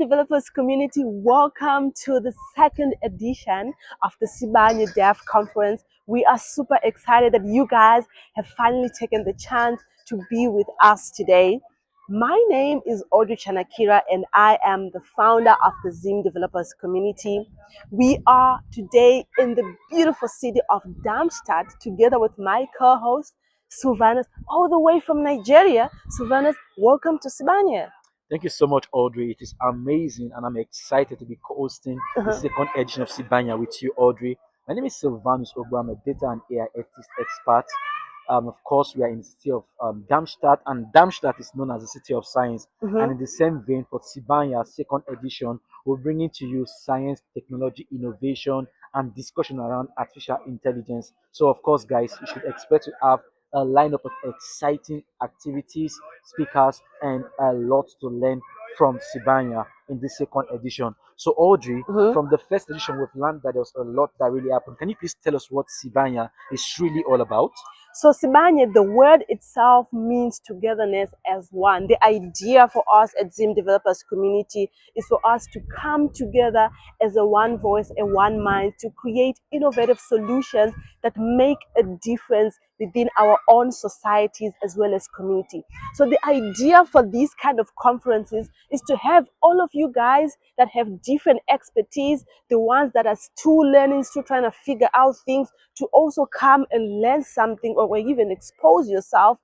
developers community, welcome to the second edition of the Sibanye Dev Conference. We are super excited that you guys have finally taken the chance to be with us today. My name is Audrey Chanakira and I am the founder of the Zim Developers Community. We are today in the beautiful city of Darmstadt together with my co-host, Sylvanus, all the way from Nigeria. Sylvanus, welcome to Sibanye. Thank you so much, Audrey. It is amazing, and I'm excited to be co-hosting the second edition of Sibanya with you, Audrey. My name is Sylvanus Ogbo. I'm a data and AI ethics expert. Of course, we are in the city of Darmstadt, and Darmstadt is known as the city of science. And in the same vein, for Sibanya second edition, we're bringing to you science, technology, innovation, and discussion around artificial intelligence. So, of course, guys, you should expect to have a lineup of exciting activities, speakers, and a lot to learn from Sibanya in this second edition. So, Audrey, from the first edition, we've learned that there was a lot that really happened. Can you please tell us what Sibanya is really all about? So Sibanye, the word itself means togetherness as one. The idea for us at Zim Developers Community is for us to come together as a one voice, a one mind, to create innovative solutions that make a difference within our own societies as well as community. So the idea for these kind of conferences is to have all of you guys that have different expertise, the ones that are still learning, still trying to figure out things, to also come and learn something or even expose yourself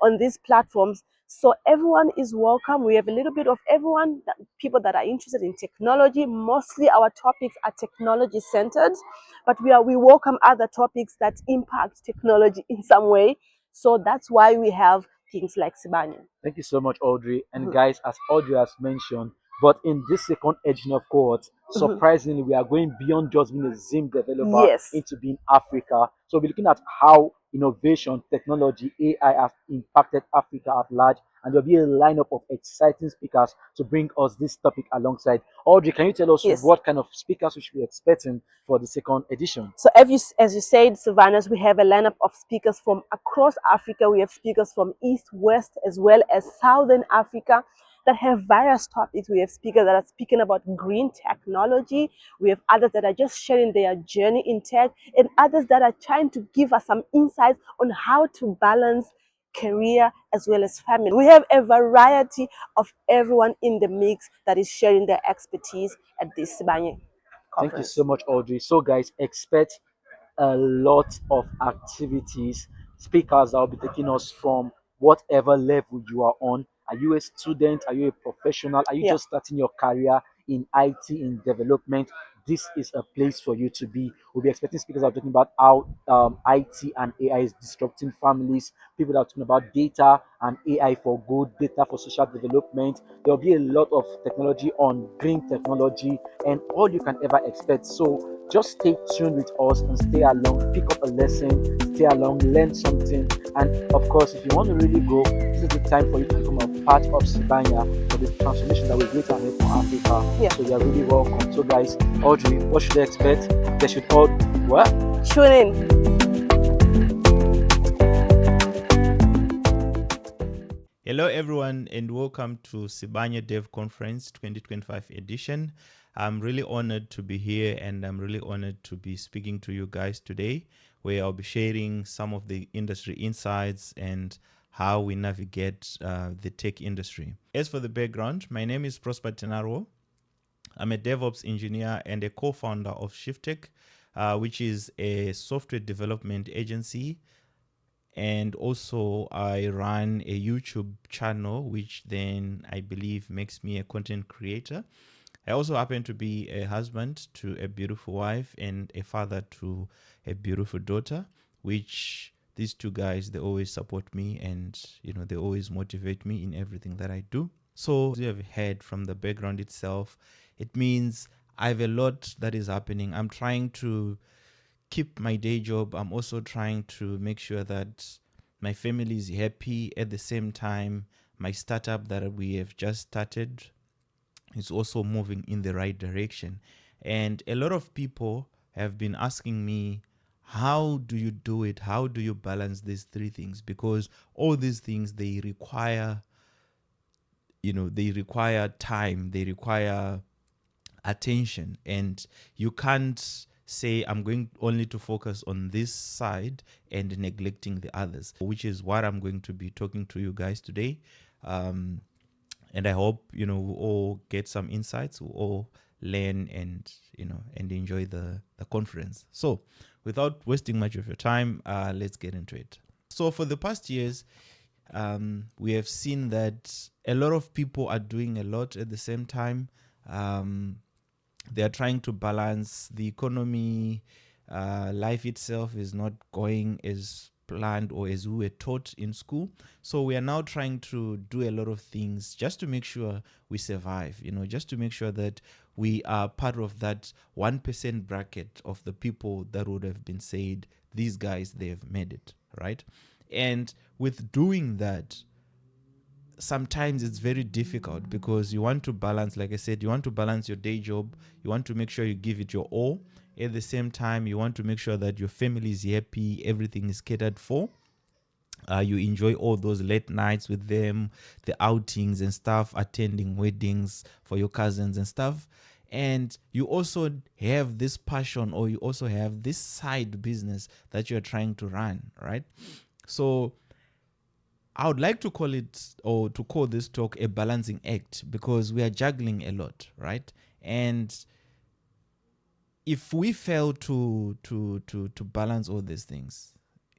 on these platforms. So everyone is welcome. We have a little bit of everyone, people that are interested in technology. Mostly our topics are technology centered, but we welcome other topics that impact technology in some way. So that's why we have things like Sibanye. Thank you so much, Audrey. And guys, as Audrey has mentioned, but in this second edition of cohort, surprisingly, we are going beyond just being a Zim developer Yes. into being Africa. So we're looking at how innovation, technology, AI has impacted Africa at large. And there'll be a lineup of exciting speakers to bring us this topic alongside. Audrey, can you tell us Yes. what kind of speakers we should be expecting for the second edition? So as you said, Sylvanus, we have a lineup of speakers from across Africa. We have speakers from East, West, as well as Southern Africa that have various topics. We have speakers that are speaking about green technology. We have others that are just sharing their journey in tech, and others that are trying to give us some insights on how to balance career as well as family. We have a variety of everyone in the mix that is sharing their expertise at this Sibanye conference. Thank you so much, Audrey. So, guys, expect a lot of activities, speakers that will be taking us from whatever level you are on. Are you a student? Are you a professional? Are you just starting your career in IT, in development? This is a place for you to be. We'll be expecting speakers that are talking about how IT and AI is disrupting families, people that are talking about data and AI for good, data for social development. There'll be a lot of technology on green technology and all you can ever expect. So just stay tuned with us and stay along, pick up a lesson, stay along, learn something. And of course, if you want to really grow, this is the time for you to become a part of Sibanya for the transformation that will great ahead for Africa. So you're really welcome. So guys, Audrey, what should they expect? They should all what? Tune in. Hello everyone and welcome to Sibanye Dev Conference 2025 edition. I'm really honored to be here and I'm really honored to be speaking to you guys today, where I'll be sharing some of the industry insights and how we navigate the tech industry. As for the background, my name is Prosper Tenaro. I'm a DevOps engineer and a co-founder of ShiftTech, which is a software development agency. And also I run a YouTube channel, which then I believe makes me a content creator. I also happen to be a husband to a beautiful wife and a father to a beautiful daughter, which these two guys, they always support me and, they always motivate me in everything that I do. So as you have heard from the background itself, it means I have a lot that is happening. I'm trying to keep my day job. I'm also trying to make sure that my family is happy. At the same time, my startup that we have just started is also moving in the right direction. And a lot of people have been asking me, how do you do it? How do you balance these three things? Because all these things, they require they require time, they require attention, and you can't say I'm going only to focus on this side and neglecting the others, which is what I'm going to be talking to you guys today. And I hope we all get some insights, we all learn, and and enjoy the conference. So without wasting much of your time, let's get into it. So for the past years, we have seen that a lot of people are doing a lot at the same time. They are trying to balance the economy. Life itself is not going as planned or as we were taught in school. So we are now trying to do a lot of things just to make sure we survive, just to make sure that we are part of that 1% bracket of the people that would have been said, these guys, they've made it, right? And with doing that, sometimes it's very difficult because you want to balance, like I said, you want to balance your day job, you want to make sure you give it your all. At the same time, you want to make sure that your family is happy, everything is catered for. You enjoy all those late nights with them, the outings and stuff, attending weddings for your cousins and stuff. And you also have this passion, or you also have this side business that you're trying to run, right? So I would like to call it, or to call this talk, a balancing act, because we are juggling a lot, right? And if we fail to balance all these things,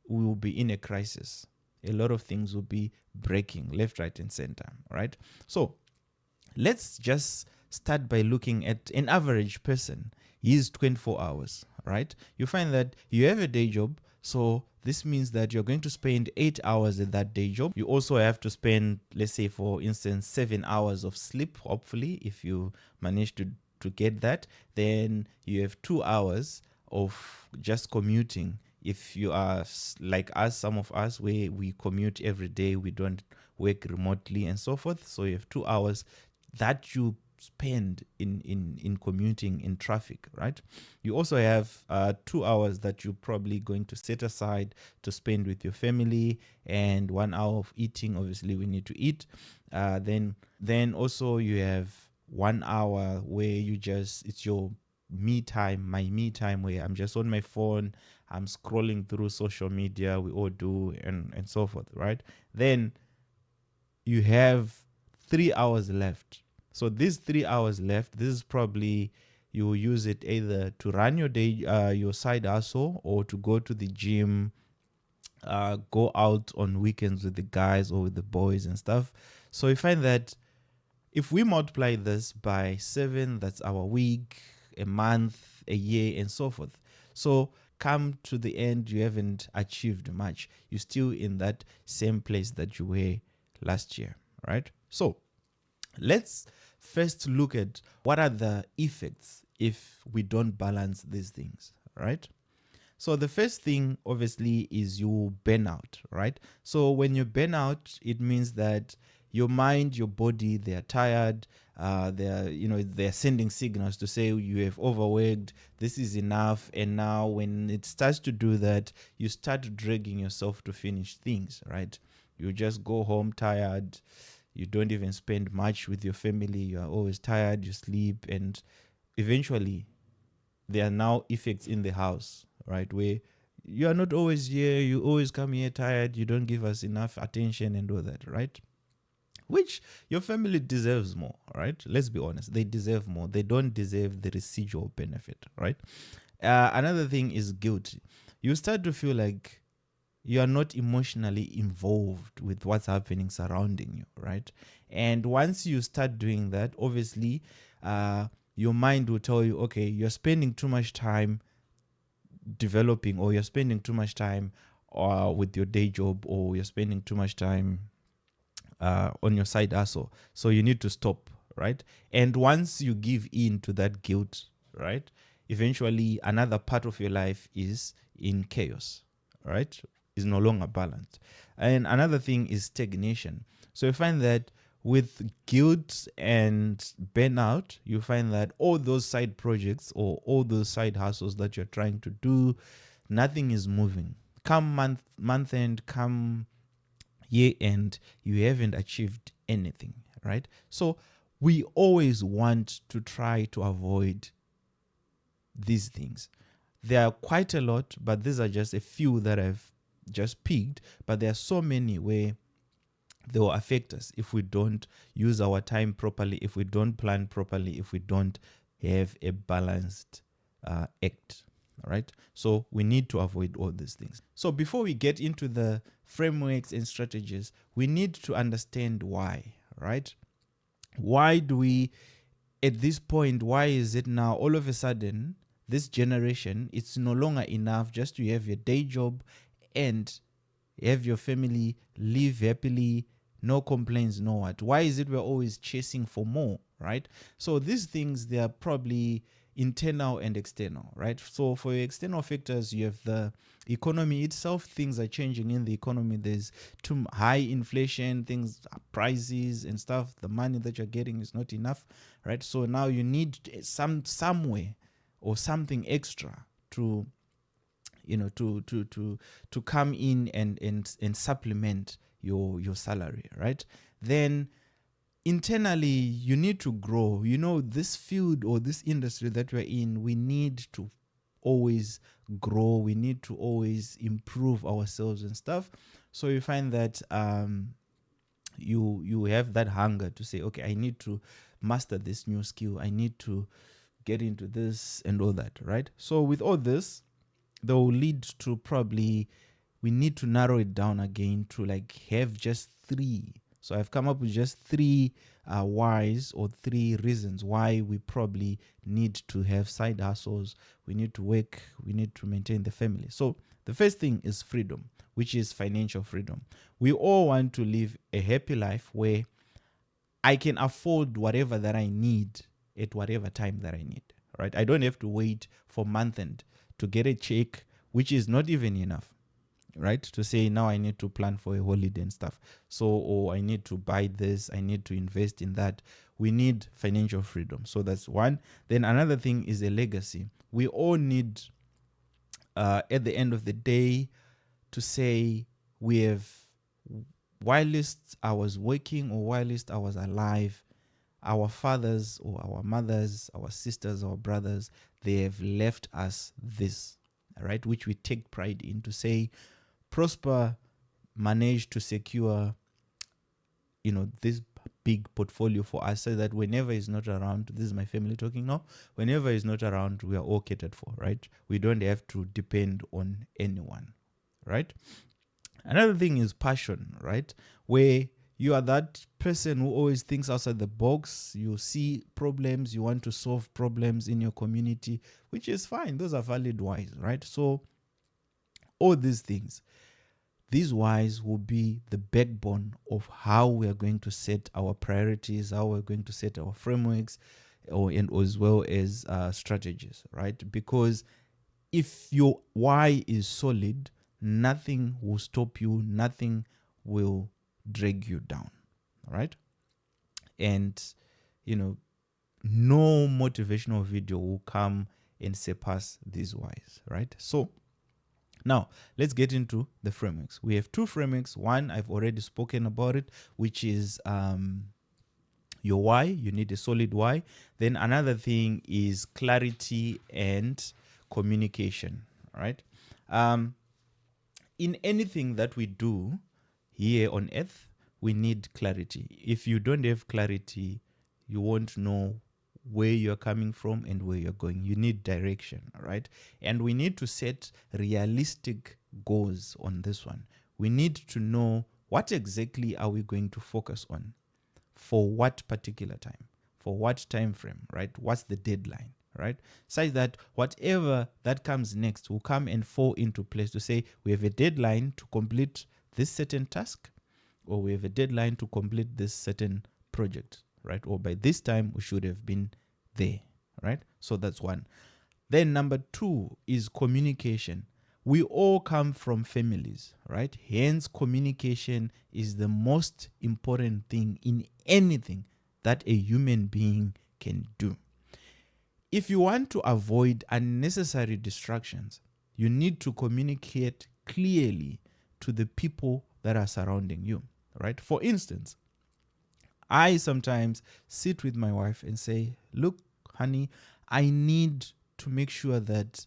we will be in a crisis. A lot of things will be breaking left, right, and center, right? So let's just start by looking at an average person. He's 24 hours, right? You find that you have a day job, so this means that you're going to spend 8 hours at that day job. You also have to spend, let's say, for instance, 7 hours of sleep, hopefully, if you manage to get that. Then you have 2 hours of just commuting. If you are like us, some of us, where we commute every day, we don't work remotely and so forth. So you have 2 hours that you spend in commuting in traffic, right? You also have 2 hours that you're probably going to set aside to spend with your family, and 1 hour of eating. Obviously, we need to eat. Then also you have 1 hour where it's your me time, my me time, where I'm just on my phone, I'm scrolling through social media, we all do, and so forth, right? Then you have 3 hours left. So these 3 hours left, this is probably, you will use it either to run your day, your side hustle, or to go to the gym, go out on weekends with the guys or with the boys and stuff. So you find that if we multiply this by 7, that's our week, a month, a year, and so forth. So come to the end, you haven't achieved much. You're still in that same place that you were last year, right? So let's first look at what are the effects if we don't balance these things, right? So the first thing, obviously, is you burn out, right? So when you burn out, it means that your mind, your body, they are tired. They're sending signals to say you have overworked. This is enough. And now, when it starts to do that, you start dragging yourself to finish things, right? You just go home tired. You don't even spend much with your family. You are always tired. You sleep, and eventually, there are now effects in the house, right? Where you are not always here. You always come here tired. You don't give us enough attention and all that, right? Which your family deserves more, right? Let's be honest. They deserve more. They don't deserve the residual benefit, right? Another thing is guilt. You start to feel like you are not emotionally involved with what's happening surrounding you, right? And once you start doing that, obviously, your mind will tell you, okay, you're spending too much time developing, or you're spending too much time with your day job, or you're spending too much time on your side hustle. So you need to stop, right? And once you give in to that guilt, right, eventually another part of your life is in chaos, right? Is no longer balanced. And another thing is stagnation. So you find that with guilt and burnout, you find that all those side projects or all those side hustles that you're trying to do, nothing is moving. Come month end, come year end, you haven't achieved anything, right? So we always want to try to avoid these things. There are quite a lot, but these are just a few that I've just picked. But there are so many where they will affect us if we don't use our time properly, if we don't plan properly, if we don't have a balanced act. All right. So we need to avoid all these things. So before we get into the frameworks and strategies, we need to understand why, right? Why do we, at this point, why is it now all of a sudden, this generation, it's no longer enough just to have your day job and have your family, live happily, no complaints, no what? Why is it we're always chasing for more, right? So these things, they are probably internal and external, right? So for your external factors, you have the economy itself. Things are changing in the economy. There's too high inflation, things, prices and stuff. The money that you're getting is not enough, right? So now you need somewhere or something extra to to come in and supplement your salary, right? Then internally you need to grow. This field or this industry that we're in, we need to always grow. We need to always improve ourselves and stuff. So you find that you have that hunger to say, okay, I need to master this new skill, I need to get into this and all that, right? So with all this, that will lead to probably, we need to narrow it down again to like have just three. So I've come up with just three whys or three reasons why we probably need to have side hustles. We need to work, we need to maintain the family. So the first thing is freedom, which is financial freedom. We all want to live a happy life where I can afford whatever that I need at whatever time that I need, right? I don't have to wait for month end to get a check, which is not even enough, right? To say now I need to plan for a holiday and stuff. So, or I need to buy this, I need to invest in that. We need financial freedom. So that's one. Then another thing is a legacy. We all need, at the end of the day, to say we have, whilst I was working or whilst I was alive, our fathers or our mothers, our sisters, our brothers, they have left us this, right? Which we take pride in, to say, Prosper managed to secure, this big portfolio for us, so that whenever he's not around, this is my family talking now, whenever he's not around, we are all catered for, right? We don't have to depend on anyone, right? Another thing is passion, right? Where you are that person who always thinks outside the box. You see problems, you want to solve problems in your community, which is fine. Those are valid whys, right? So all these things, these whys will be the backbone of how we are going to set our priorities, how we're going to set our frameworks, and as well as strategies, right? Because if your why is solid, nothing will stop you, nothing will drag you down. All right. And, no motivational video will come and surpass these whys, right? So now let's get into the frameworks. We have two frameworks. One, I've already spoken about it, which is your why. You need a solid why. Then another thing is clarity and communication, right? In anything that we do here on earth, we need clarity. If you don't have clarity, you won't know where you're coming from and where you're going. You need direction, right? And we need to set realistic goals on this one. We need to know what exactly are we going to focus on, for what particular time, for what time frame, right? What's the deadline, right? Such that whatever that comes next will come and fall into place, to say we have a deadline to complete this certain task, or we have a deadline to complete this certain project, right? Or by this time we should have been there, right? So that's one. Then number two is communication. We all come from families, right? Hence, communication is the most important thing in anything that a human being can do. If you want to avoid unnecessary distractions, you need to communicate clearly to the people that are surrounding you, right? For instance, I sometimes sit with my wife and say, look, honey, I need to make sure that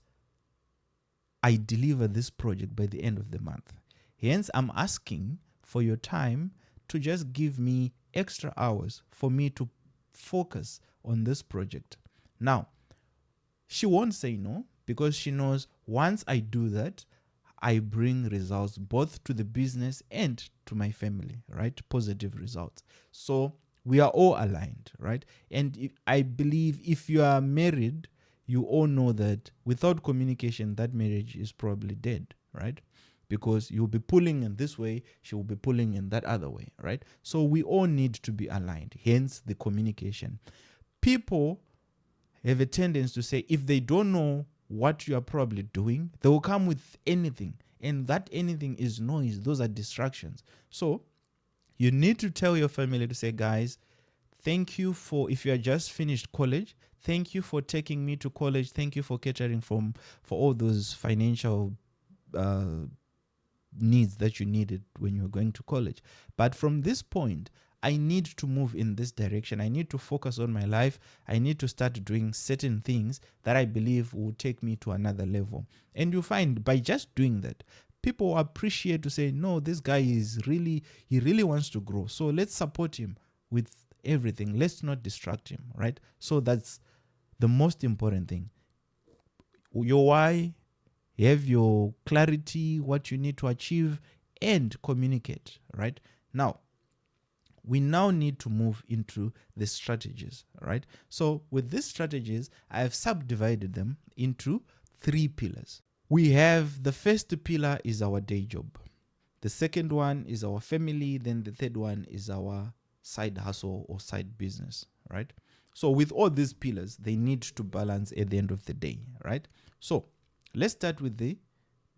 I deliver this project by the end of the month. Hence, I'm asking for your time to just give me extra hours for me to focus on this project. Now, she won't say no because she knows once I do that, I bring results both to the business and to my family, right? Positive results. So we are all aligned, right? And I believe if you are married, you all know that without communication, that marriage is probably dead, right? Because you'll be pulling in this way, she will be pulling in that other way, right? So we all need to be aligned, hence the communication. People have a tendency to say if they don't know what you are probably doing, they will come with anything. And that anything is noise. Those are distractions. So you need to tell your family to say, guys, thank you for, if you are just finished college, thank you for taking me to college. Thank you for catering for all those financial needs that you needed when you were going to college. But from this point, I need to move in this direction. I need to focus on my life. I need to start doing certain things that I believe will take me to another level. And you find by just doing that, people appreciate to say, no, this guy he really wants to grow. So let's support him with everything. Let's not distract him, right? So that's the most important thing. Your why, have your clarity, what you need to achieve, and communicate, right? Now, we now need to move into the strategies, right? So with these strategies, I have subdivided them into 3 pillars. We have the first pillar is our day job. The second one is our family. Then the third one is our side hustle or side business, right? So with all these pillars, they need to balance at the end of the day, right? So let's start with the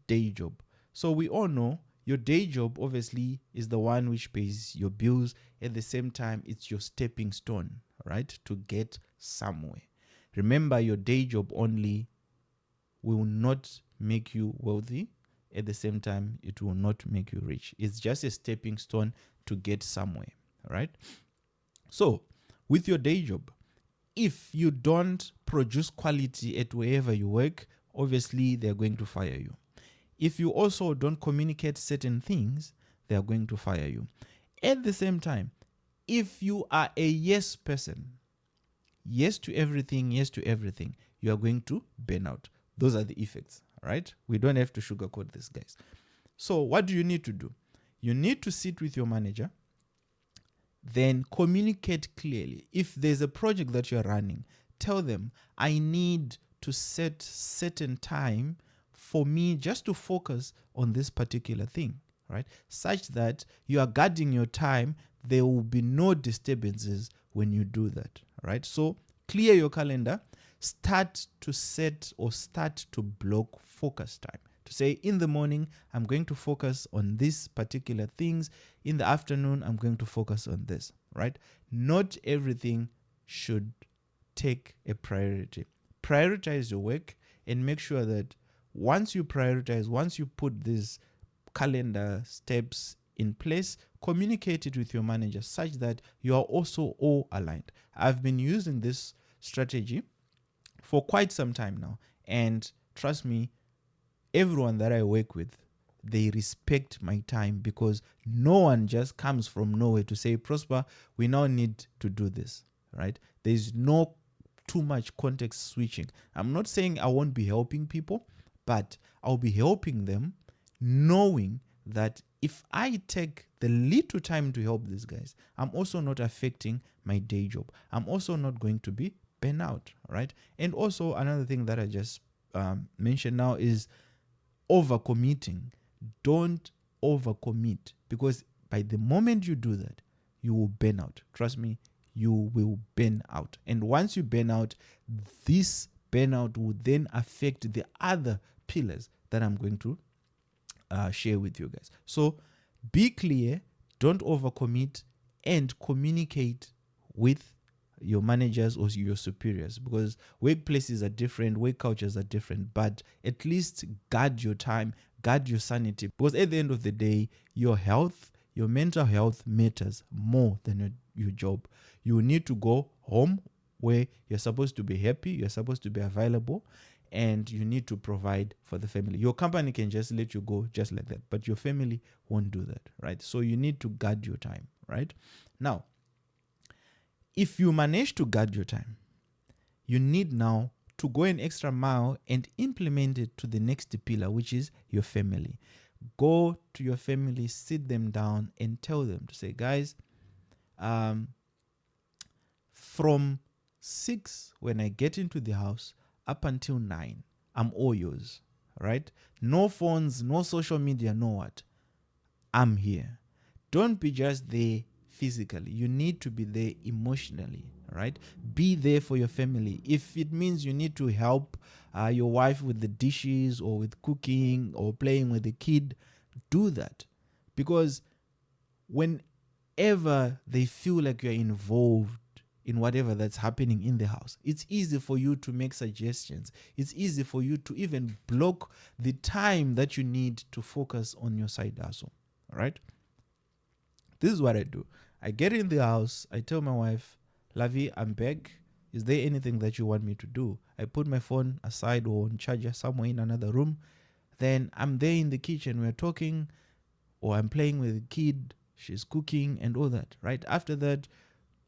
day job. So we all know your day job obviously is the one which pays your bills. At the same time, it's your stepping stone, right, to get somewhere. Remember, your day job only will not make you wealthy. At the same time, it will not make you rich. It's just a stepping stone to get somewhere, right? So with your day job, if you don't produce quality at wherever you work, obviously they're going to fire you. If you also don't communicate certain things, they are going to fire you. At the same time, if you are a yes person, yes to everything, you are going to burn out. Those are the effects, right? We don't have to sugarcoat this, guys. So what do you need to do? You need to sit with your manager, then communicate clearly. If there's a project that you're running, tell them, I need to set certain time for me just to focus on this particular thing, right? Such that you are guarding your time. There will be no disturbances when you do that, right? So clear your calendar, start to set or start to block focus time. To say in the morning, I'm going to focus on these particular things. In the afternoon, I'm going to focus on this, right? Not everything should take a priority. Prioritize your work and make sure that once you prioritize, once you put these calendar steps in place, communicate it with your manager such that you are also all aligned. I've been using this strategy for quite some time now, and trust me, everyone that I work with, they respect my time because no one just comes from nowhere to say, Prosper, we now need to do this, right? There's no too much context switching. I'm not saying I won't be helping people, but I'll be helping them knowing that if I take the little time to help these guys, I'm also not affecting my day job. I'm also not going to be burnt out, right? And also another thing that I just mentioned now is overcommitting. Don't overcommit, because by the moment you do that, you will burn out. Trust me, you will burn out. And once you burn out, this burnout will then affect the other pillars that I'm going to share with you guys. So be clear, don't overcommit, and communicate with your managers or your superiors, because workplaces are different, work cultures are different, but at least guard your time, guard your sanity, because at the end of the day, your health, your mental health matters more than your job. You need to go home where you're supposed to be happy, you're supposed to be available, and you need to provide for the family. Your company can just let you go just like that, but your family won't do that, right? So you need to guard your time, right? Now, if you manage to guard your time, you need now to go an extra mile and implement it to the next pillar, which is your family. Go to your family, sit them down, and tell them to say, guys, from 6 when I get into the house up until 9, I'm all yours, right? No phones, no social media, no what. I'm here. Don't be just there physically. You need to be there emotionally, right? Be there for your family. If it means you need to help your wife with the dishes or with cooking or playing with the kid, do that. Because whenever they feel like you're involved in whatever that's happening in the house, it's easy for you to make suggestions. It's easy for you to even block the time that you need to focus on your side hustle, all right? This is what I do. I get in the house, I tell my wife, Lavi, I'm back. Is there anything that you want me to do? I put my phone aside or on charger somewhere in another room. Then I'm there in the kitchen, we're talking, or I'm playing with the kid, she's cooking and all that, right? After that,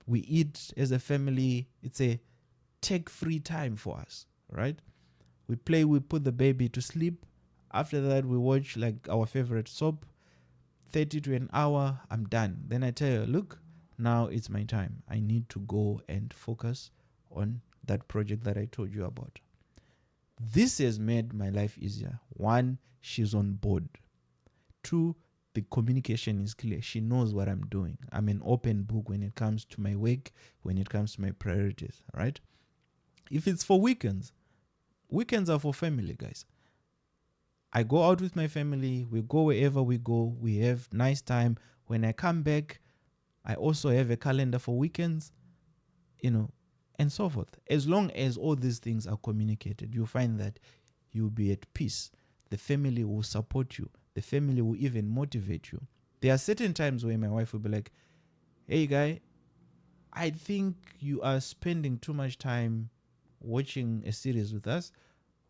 we eat as a family. It's a tech-free time for us, right? We play, we put the baby to sleep. After that, we watch like our favorite soap, 30 to an hour, I'm done. Then I tell her, look, now it's my time. I need to go and focus on that project that I told you about. This has made my life easier. 1, she's on board. 2, the communication is clear. She knows what I'm doing. I'm an open book when it comes to my work, when it comes to my priorities, right? If it's for weekends, weekends are for family, guys. I go out with my family. We go wherever we go. We have nice time. When I come back, I also have a calendar for weekends, and so forth. As long as all these things are communicated, you'll find that you'll be at peace. The family will support you. The family will even motivate you. There are certain times where my wife will be like, hey, guy, I think you are spending too much time watching a series with us.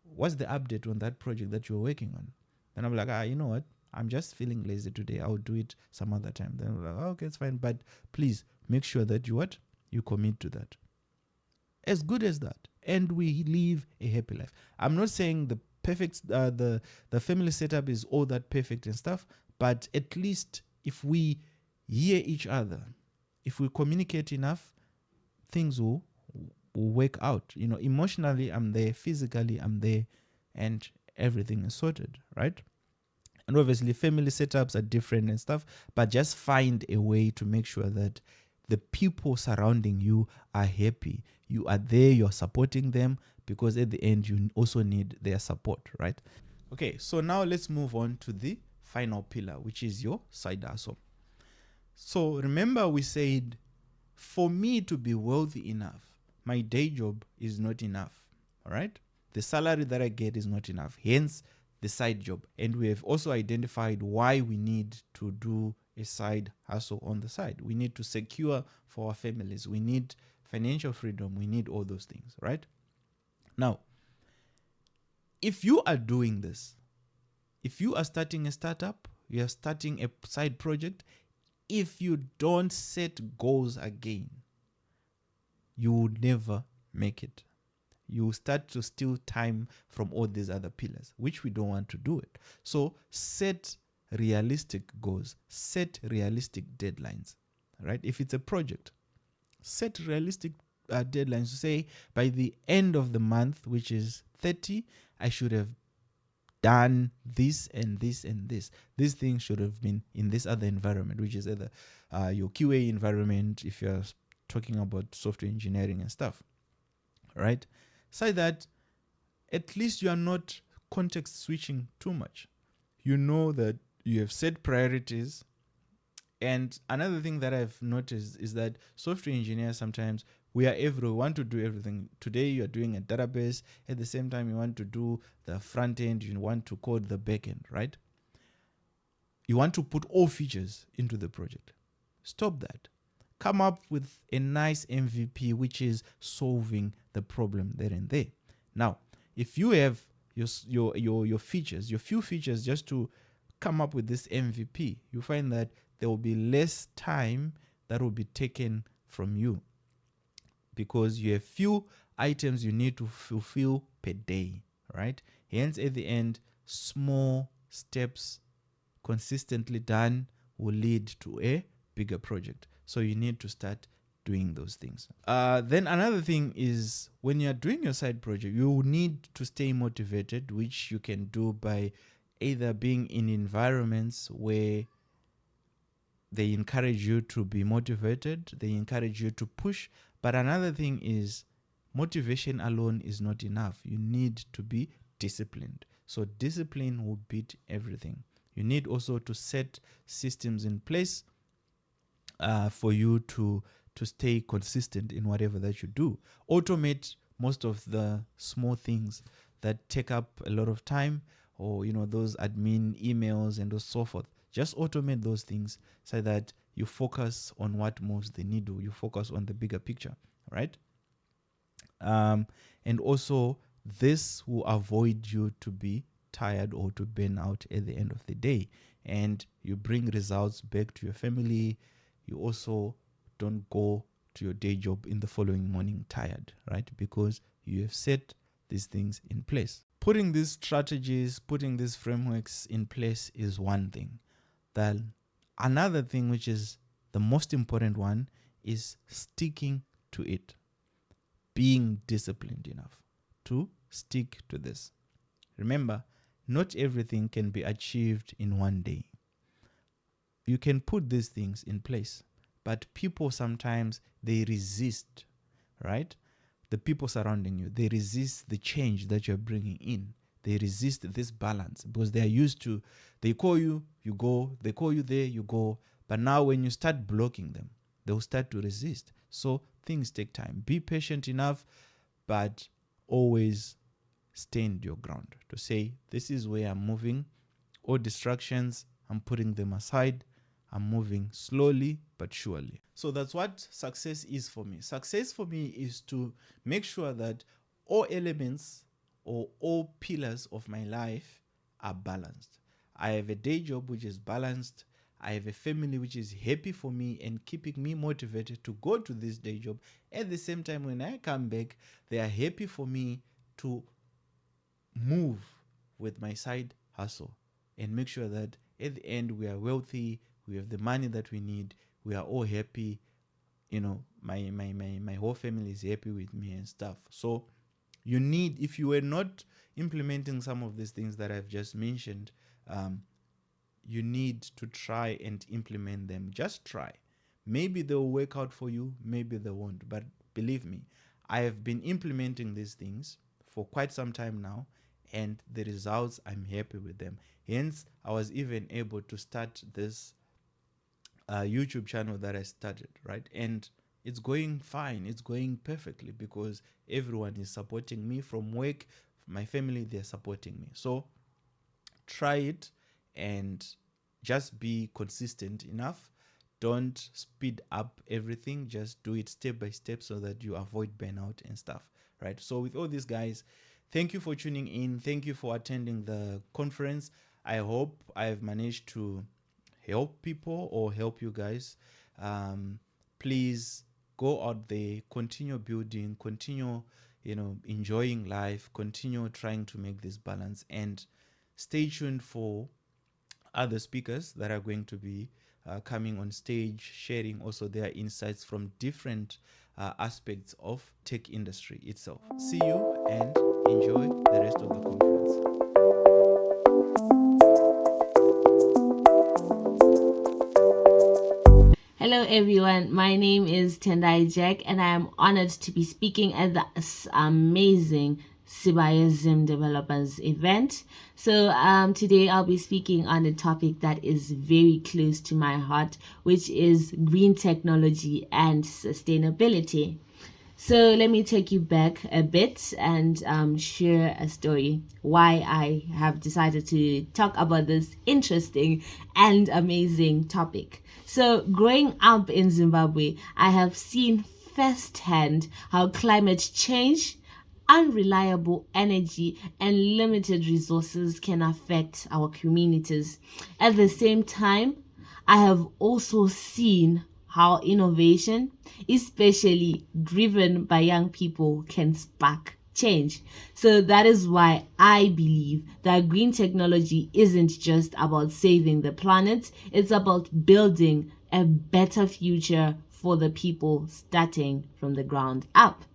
What's the update on that project that you're working on? Then I'm like, you know what? I'm just feeling lazy today. I'll do it some other time. Then I'm like, okay, it's fine. But please make sure that you commit to that. As good as that. And we live a happy life. I'm not saying the perfect, the family setup is all that perfect and stuff. But at least if we hear each other, if we communicate enough, things will work out. Emotionally, I'm there. Physically, I'm there. And everything is sorted, right? And obviously, family setups are different and stuff. But just find a way to make sure that the people surrounding you are happy. You are there. You're supporting them. Because at the end, you also need their support, right? Okay, so now let's move on to the final pillar, which is your side hustle. So remember we said, for me to be wealthy enough, my day job is not enough, all right? The salary that I get is not enough, hence the side job. And we have also identified why we need to do a side hustle on the side. We need to secure for our families. We need financial freedom. We need all those things, right? Now, if you are doing this, if you are starting a startup, you are starting a side project, if you don't set goals again, you will never make it. You will start to steal time from all these other pillars, which we don't want to do it. So set realistic goals, set realistic deadlines, right? If it's a project, set realistic deadlines to say by the end of the month, which is 30, I should have done this and this and this. These things should have been in this other environment, which is either your QA environment, if you're talking about software engineering and stuff, right? So that at least you are not context switching too much. You know that you have set priorities. And another thing that I've noticed is that software engineers sometimes, we are everywhere. We want to do everything. Today you are doing a database. At the same time, you want to do the front end. You want to code the back end, right? You want to put all features into the project. Stop that. come up with a nice MVP, which is solving the problem there and there. Now, if you have your features, your few features, just to come up with this MVP, you find that there will be less time that will be taken from you, because you have few items you need to fulfill per day, right? Hence, at the end, small steps consistently done will lead to a bigger project. So you need to start doing those things. Then another thing is, when you're doing your side project, you need to stay motivated, which you can do by either being in environments where they encourage you to be motivated, they encourage you to push. But another thing is, motivation alone is not enough. You need to be disciplined. So discipline will beat everything. You need also to set systems in place for you to stay consistent in whatever that you do. Automate most of the small things that take up a lot of time, or those admin emails and so forth. Just automate those things so that you focus on what moves the needle. You focus on the bigger picture, right? And also, this will avoid you to be tired or to burn out at the end of the day. And you bring results back to your family. You also don't go to your day job in the following morning tired, right? Because you have set these things in place. Putting these strategies, putting these frameworks in place is one thing. Then another thing, which is the most important one, is sticking to it. Being disciplined enough to stick to this. Remember, not everything can be achieved in one day. You can put these things in place, but people sometimes, they resist, right? The people surrounding you, they resist the change that you're bringing in. They resist this balance because they are used to, they call you, you go, they call you there, you go. But now when you start blocking them, they'll start to resist. So things take time. Be patient enough, but always stand your ground to say, this is where I'm moving. All distractions, I'm putting them aside. I'm moving slowly but surely. So that's what success is for me. Success for me is to make sure that all elements or all pillars of my life are balanced. I have a day job which is balanced. I have a family which is happy for me and keeping me motivated to go to this day job. At the same time, when I come back, they are happy for me to move with my side hustle and make sure that at the end we are wealthy, we have the money that we need, we are all happy. My whole family is happy with me and stuff. So you need, if you were not implementing some of these things that I've just mentioned, you need to try and implement them. Just try. Maybe they'll work out for you, maybe they won't. But believe me, I have been implementing these things for quite some time now, and the results, I'm happy with them. Hence, I was even able to start this YouTube channel that I started, right? And it's going fine. It's going perfectly because everyone is supporting me from work. My family, they're supporting me. So try it and just be consistent enough. Don't speed up everything. Just do it step by step so that you avoid burnout and stuff, right? So with all these guys, thank you for tuning in. Thank you for attending the conference. I hope I've managed to help people or help you guys. Please go out there, continue building, continue, enjoying life, continue trying to make this balance, and stay tuned for other speakers that are going to be coming on stage, sharing also their insights from different aspects of tech industry itself. See you and enjoy the rest of the conference. Hello, everyone. My name is Tendai Jack, and I am honored to be speaking at this amazing Sibanye Developers event. So today I'll be speaking on a topic that is very close to my heart, which is green technology and sustainability. So let me take you back a bit and share a story why I have decided to talk about this interesting and amazing topic. So growing up in Zimbabwe, I have seen firsthand how climate change, unreliable energy, and limited resources can affect our communities. At the same time, I have also seen how innovation, especially driven by young people, can spark change. So that is why I believe that green technology isn't just about saving the planet, it's about building a better future for the people starting from the ground up.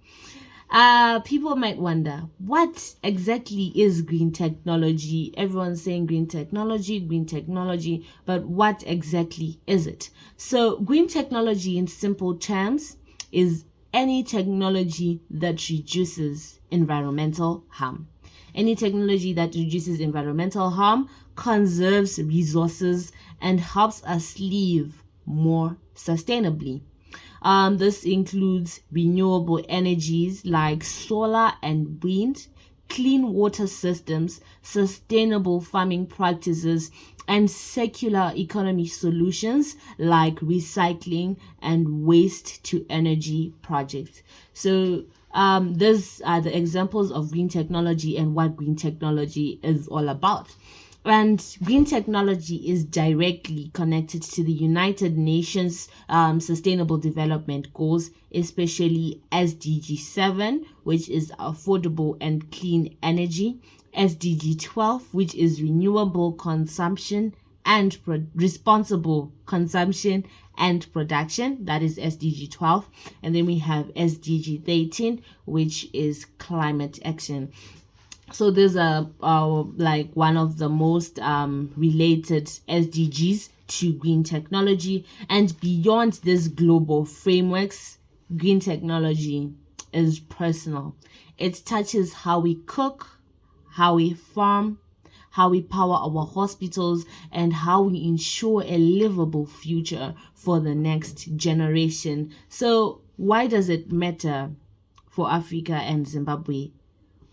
People might wonder, what exactly is green technology? Everyone's saying green technology, but what exactly is it? So, green technology, in simple terms, is any technology that reduces environmental harm. Any technology that reduces environmental harm, conserves resources, and helps us live more sustainably. This includes renewable energies like solar and wind, clean water systems, sustainable farming practices, and circular economy solutions like recycling and waste to energy projects. So, these are the examples of green technology and what green technology is all about. And green technology is directly connected to the United Nations Sustainable Development Goals, especially SDG 7, which is affordable and clean energy, SDG 12, which is renewable consumption and responsible consumption and production, that is SDG 12. And then we have SDG 13, which is climate action. So these are like one of the most related SDGs to green technology. And beyond these global frameworks, green technology is personal. It touches how we cook, how we farm, how we power our hospitals, and how we ensure a livable future for the next generation. So why does it matter for Africa and Zimbabwe?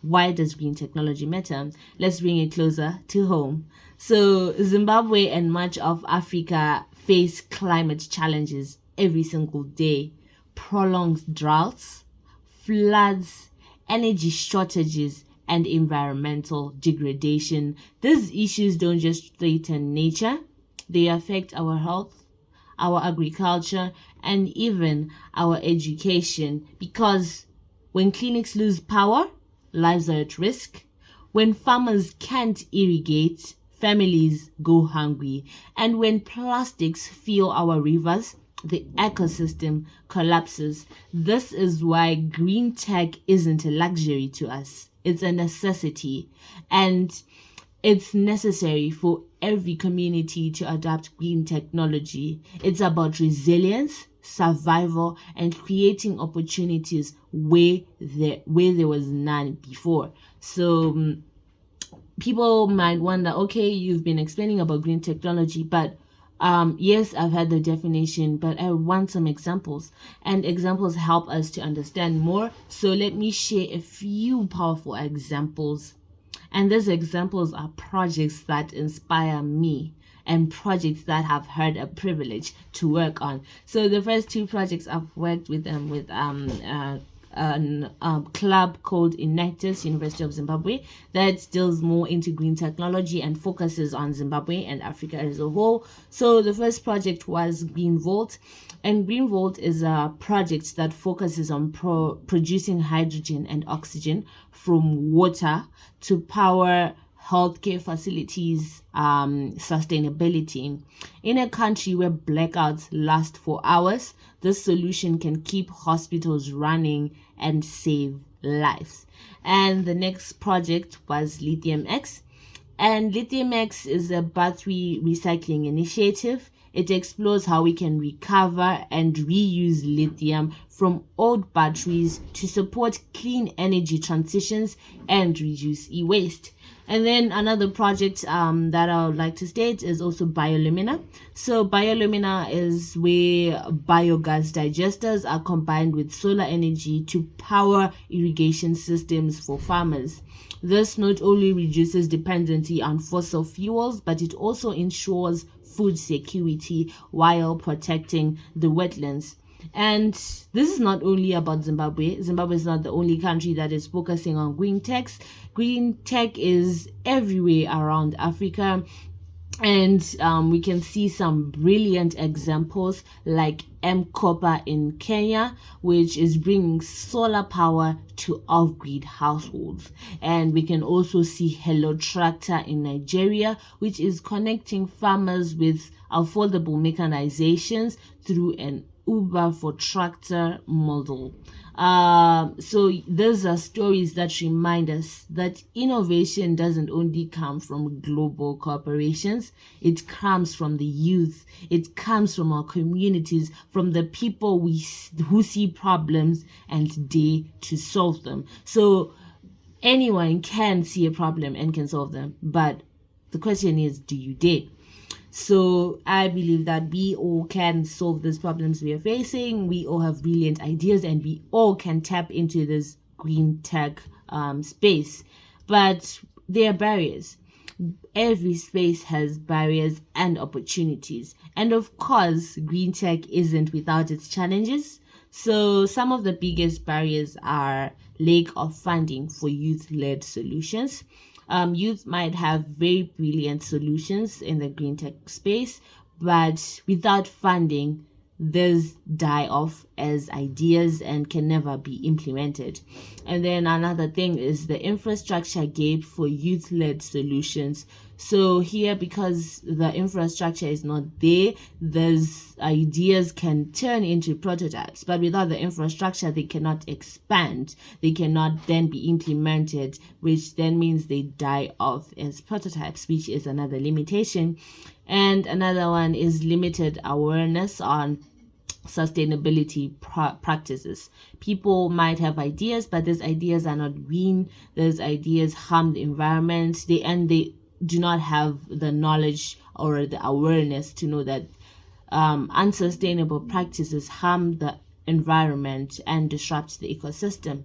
Why does green technology matter? Let's bring it closer to home. So, Zimbabwe and much of Africa face climate challenges every single day. Prolonged droughts, floods, energy shortages, and environmental degradation. These issues don't just threaten nature, they affect our health, our agriculture, and even our education, because when clinics lose power, lives are at risk. When farmers can't irrigate, families go hungry. And when plastics fill our rivers, the ecosystem collapses. This is why green tech isn't a luxury to us, it's a necessity. And it's necessary for every community to adopt green technology. It's about resilience, survival, and creating opportunities where there was none before. So people might wonder, okay, you've been explaining about green technology, but yes, I've had the definition, but I want some examples, and examples help us to understand more. So let me share a few powerful examples. And these examples are projects that inspire me and projects that I've had a privilege to work on. So the first two projects I've worked with a club called Inactus, University of Zimbabwe, that deals more into green technology and focuses on Zimbabwe and Africa as a whole. So the first project was Green Vault, and Green Vault is a project that focuses on producing hydrogen and oxygen from water to power healthcare facilities sustainability. In a country where blackouts last for hours, this solution can keep hospitals running and save lives. And the next project was Lithium X. And Lithium X is a battery recycling initiative. It explores how we can recover and reuse lithium from old batteries to support clean energy transitions and reduce e-waste. And then another project that I would like to state is also biolumina. So biolumina is where biogas digesters are combined with solar energy to power irrigation systems for farmers. This not only reduces dependency on fossil fuels, but it also ensures food security while protecting the wetlands. And this is not only about Zimbabwe. Zimbabwe is not the only country that is focusing on green tech. Green tech is everywhere around Africa. And we can see some brilliant examples like M-Copper in Kenya, which is bringing solar power to off-grid households. And we can also see Hello Tractor in Nigeria, which is connecting farmers with affordable mechanizations through an Uber for tractor model. So those are stories that remind us that innovation doesn't only come from global corporations. It comes from the youth. It comes from our communities, from the people who see problems and dare to solve them. So anyone can see a problem and can solve them, but the question is, do you dare? So I believe that we all can solve these problems we are facing. We all have brilliant ideas and we all can tap into this green tech space. But there are barriers. Every space has barriers and opportunities. And of course, green tech isn't without its challenges. So some of the biggest barriers are lack of funding for youth-led solutions. Youth might have very brilliant solutions in the green tech space, but without funding, these die off as ideas and can never be implemented. And then another thing is the infrastructure gap for youth-led solutions. So here, because the infrastructure is not there, those ideas can turn into prototypes, but without the infrastructure, they cannot expand. They cannot then be implemented, which then means they die off as prototypes, which is another limitation. And another one is limited awareness on sustainability practices. People might have ideas, but those ideas are not green. Those ideas harm the environment. They do not have the knowledge or the awareness to know that unsustainable practices harm the environment and disrupt the ecosystem.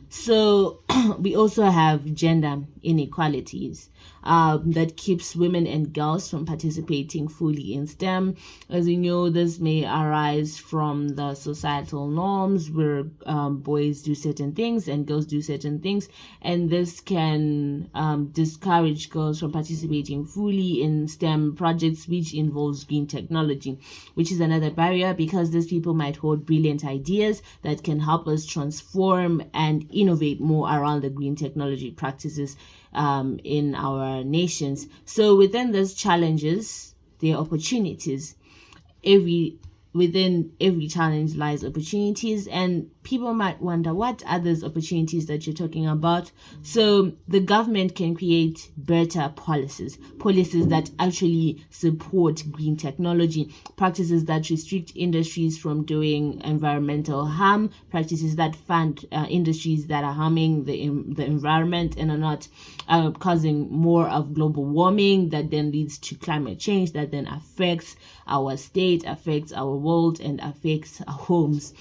So we also have gender inequalities that keeps women and girls from participating fully in STEM. As you know, this may arise from the societal norms where boys do certain things and girls do certain things, and this can discourage girls from participating fully in STEM projects which involves green technology, which is another barrier because these people might hold brilliant ideas that can help us transform and innovate more around the green technology practices in our nations. So within those challenges, there are opportunities. Within every challenge lies opportunities, and people might wonder, what are those opportunities that you're talking about? So the government can create better policies that actually support green technology, practices that restrict industries from doing environmental harm, practices that fund industries that are harming the environment and are not causing more of global warming that then leads to climate change that then affects our state, affects our world, and affects our homes.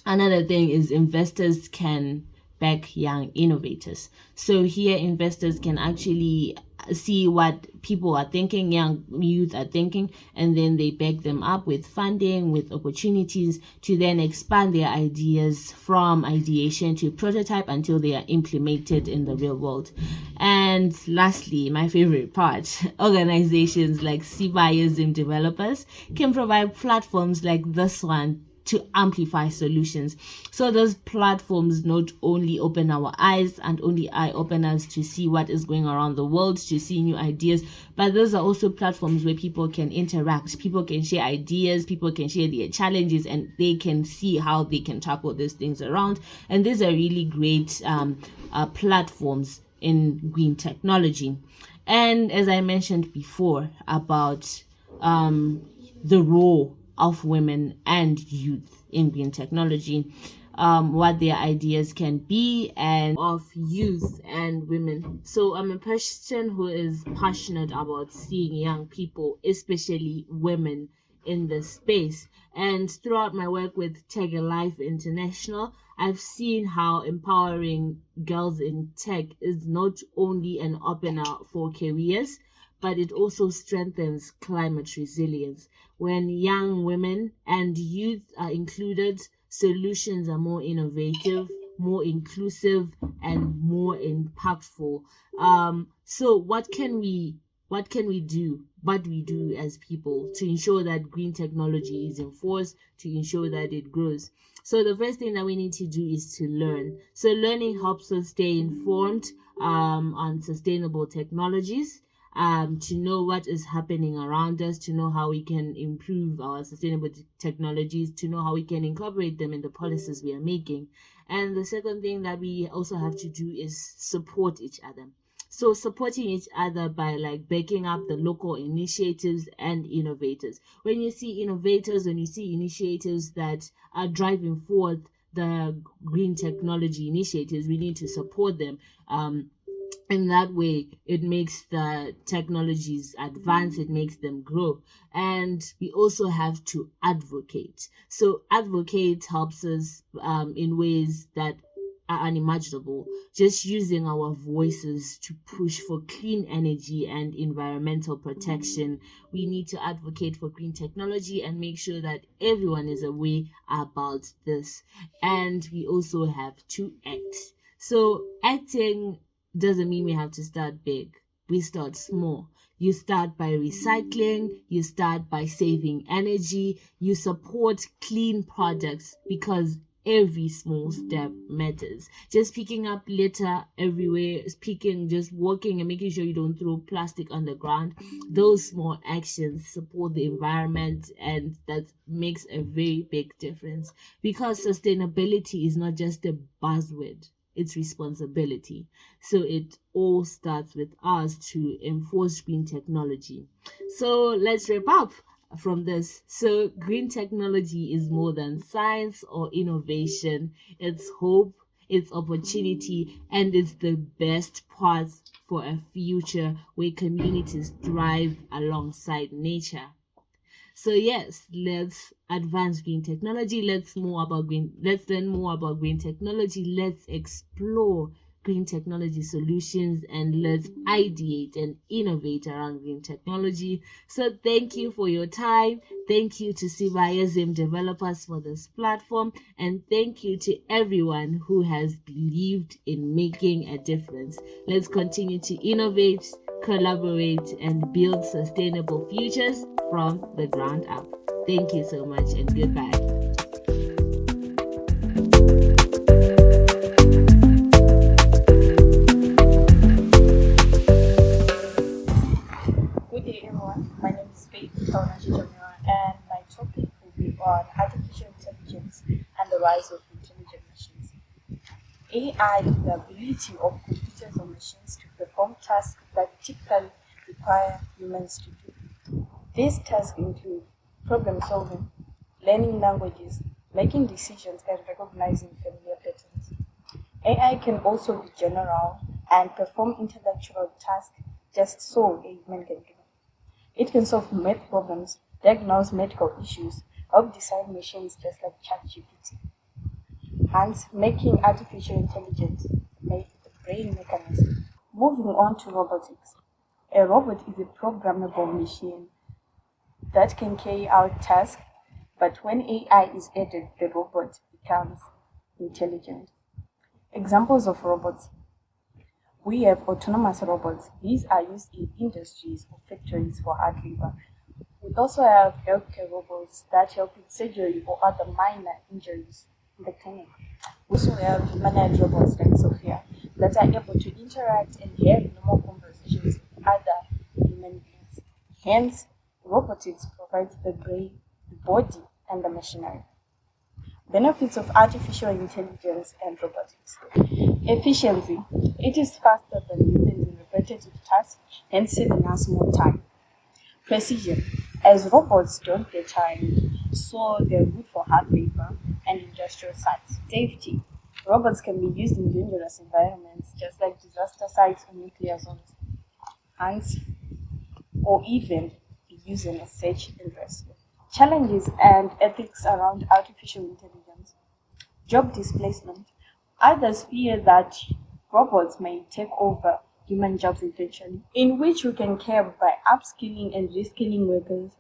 Another thing is investors can back young innovators. So here investors can actually see what people are thinking, young youth are thinking, and then they back them up with funding, with opportunities to then expand their ideas from ideation to prototype until they are implemented in the real world. And lastly, my favorite part, organizations like Sibanye Developers can provide platforms like this one to amplify solutions. So those platforms not only open our eyes and only eye openers to see what is going around the world, to see new ideas, but those are also platforms where people can interact, people can share ideas, people can share their challenges, and they can see how they can tackle these things around. And these are really great platforms in green technology. And as I mentioned before about the role of women and youth in green technology, what their ideas can be, and of youth and women. So I'm a person who is passionate about seeing young people, especially women, in this space. And throughout my work with Tech Life International, I've seen how empowering girls in tech is not only an opener for careers, but it also strengthens climate resilience. When young women and youth are included, solutions are more innovative, more inclusive, and more impactful. So what can we do, what we do as people to ensure that green technology is enforced, to ensure that it grows? So the first thing that we need to do is to learn. So learning helps us stay informed on sustainable technologies, to know what is happening around us, to know how we can improve our sustainable technologies, to know how we can incorporate them in the policies we are making. And the second thing that we also have to do is support each other. So supporting each other by like backing up the local initiatives and innovators. When you see innovators, when you see initiatives that are driving forth the green technology initiatives, we need to support them. In that way, it makes the technologies advance, it makes them grow. And we also have to advocate. So advocate helps us in ways that are unimaginable, just using our voices to push for clean energy and environmental protection. We need to advocate for green technology and make sure that everyone is aware about this. And we also have to act. So acting doesn't mean we have to start big. We start small. You start by recycling, you start by saving energy, you support clean products, because every small step matters. Just picking up litter everywhere, just walking and making sure you don't throw plastic on the ground, those small actions support the environment, and that makes a very big difference, because sustainability is not just a buzzword, it's responsibility. So it all starts with us to enforce green technology. So let's wrap up from this. So green technology is more than science or innovation. It's hope, it's opportunity, and it's the best path for a future where communities thrive alongside nature. So yes, let's advance green technology. Let's learn more about green technology. Let's explore green technology solutions, and let's ideate and innovate around green technology. So thank you for your time. Thank you to Sibanye developers for this platform, and thank you to everyone who has believed in making a difference. Let's continue to innovate, collaborate, and build sustainable futures from the ground up. Thank you so much, and goodbye. Good day, everyone. My name is Faith Kaunajijamira, and my topic will be on artificial intelligence and the rise of intelligent machines. AI is the ability of computers or machines to perform tasks that typically require humans to do. These tasks include problem solving, learning languages, making decisions, and recognizing familiar patterns. AI can also be general and perform intellectual tasks just so a human can do. It can solve math problems, diagnose medical issues, help design machines just like ChatGPT. Hence, making artificial intelligence the brain mechanism. Moving on to robotics. A robot is a programmable machine that can carry out tasks, but when AI is added, the robot becomes intelligent. Examples of robots. We have autonomous robots. These are used in industries or factories for hard labor. We also have healthcare robots that help with surgery or other minor injuries in the clinic. We also have humanoid robots like Sophia that are able to interact and have normal conversations with other human beings. Hence, robotics provides the brain, the body, and the machinery. Benefits of artificial intelligence and robotics. Efficiency. It is faster than humans in repetitive tasks, hence saving us more time. Precision. as robots don't get tired, so they're good for hard labor and industrial sites. Safety. Robots can be used in dangerous environments, just like disaster sites or nuclear zones. Hunts, or even be used in a search and rescue. Challenges and ethics around artificial intelligence. Job displacement. Others fear that robots may take over human jobs eventually, in which we can curb by upskilling and reskilling workers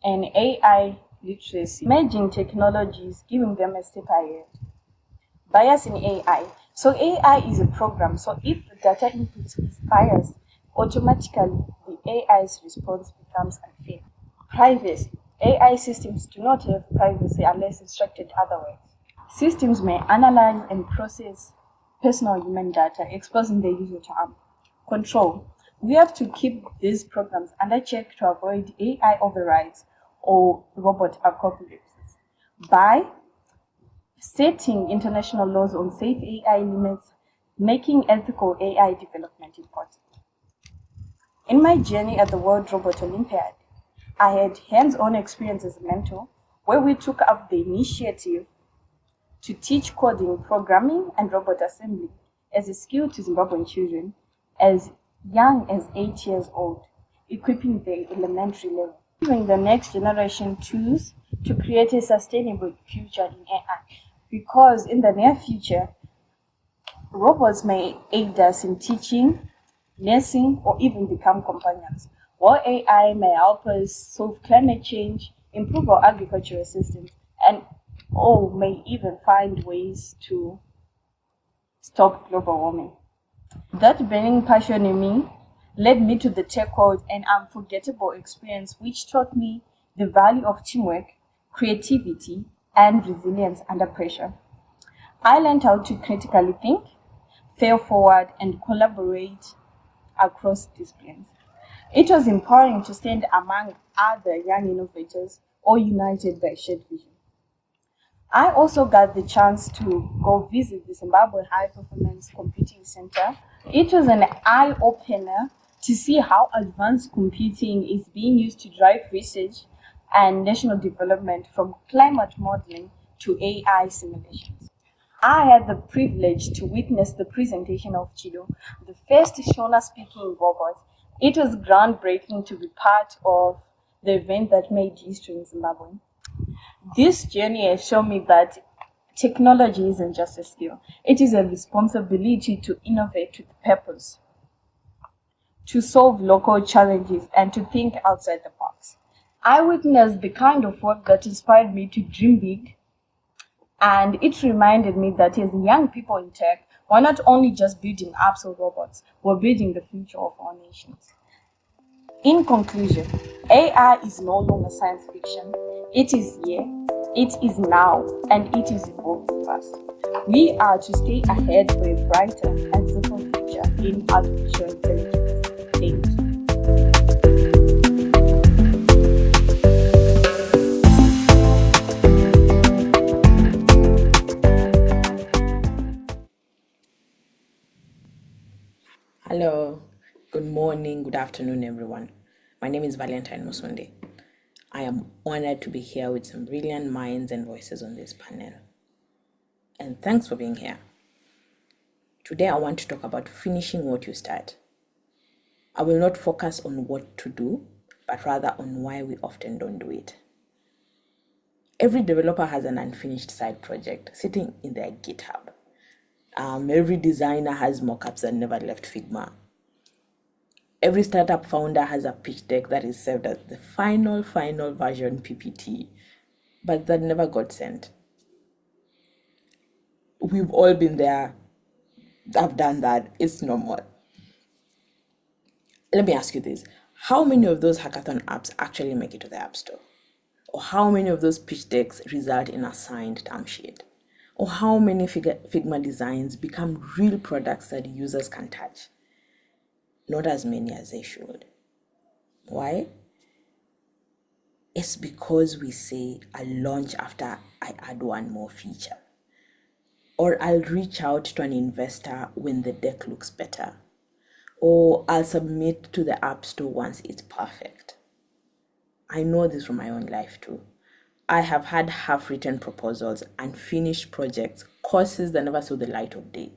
and AI literacy, merging technologies, giving them a step ahead. Bias in AI. So AI is a program. So if the data input is biased, automatically the AI's response becomes unfair. Privacy. AI systems do not have privacy unless instructed otherwise. Systems may analyze and process personal human data, exposing the user to harm. Control. We have to keep these programs under check to avoid AI overrides or robot apocalypses. By setting international laws on safe AI limits, making ethical AI development important. In my journey at the World Robot Olympiad, I had hands-on experience as a mentor where we took up the initiative to teach coding, programming, and robot assembly as a skill to Zimbabwean children as young as 8 years old, equipping the elementary level, giving the next generation tools to create a sustainable future in AI. Because in the near future, robots may aid us in teaching, nursing, or even become companions, while AI may help us solve climate change, improve our agricultural systems, and may even find ways to stop global warming. That burning passion in me led me to the tech world, an unforgettable experience which taught me the value of teamwork, creativity, and resilience under pressure. I learned how to critically think, fail forward, and collaborate across disciplines. It was empowering to stand among other young innovators, all united by shared vision. I also got the chance to go visit the Zimbabwe High Performance Computing Center. It was an eye-opener to see how advanced computing is being used to drive research and national development, from climate modeling to AI simulations. I had the privilege to witness the presentation of Chido, the first Shona speaking robot. It was groundbreaking to be part of the event that made history in Zimbabwe. This journey has shown me that technology isn't just a skill, it is a responsibility to innovate with purpose, to solve local challenges, and to think outside the box. I witnessed the kind of work that inspired me to dream big, and it reminded me that as young people in tech, we're not only just building apps or robots, we're building the future of our nations. In conclusion, AI is no longer science fiction. It is here, it is now, and it is evolving fast. We are to stay ahead for a brighter and safer future in artificial intelligence. Thank you. Hello, good morning, good afternoon, everyone. My name is Valentine Musunde. I am honored to be here with some brilliant minds and voices on this panel. And thanks for being here. Today, I want to talk about finishing what you start. I will not focus on what to do, but rather on why we often don't do it. Every developer has an unfinished side project sitting in their GitHub. Every designer has mockups that never left Figma. Every startup founder has a pitch deck that is served as the final version PPT, but that never got sent. We've all been there. I've done that. It's normal. Let me ask you this. How many of those hackathon apps actually make it to the App Store? Or how many of those pitch decks result in a signed term sheet? Or how many Figma designs become real products that users can touch? Not as many as they should. Why? It's because we say, I'll launch after I add one more feature. Or I'll reach out to an investor when the deck looks better. Or I'll submit to the App Store once it's perfect. I know this from my own life too. I have had half-written proposals, unfinished projects, courses that never saw the light of day.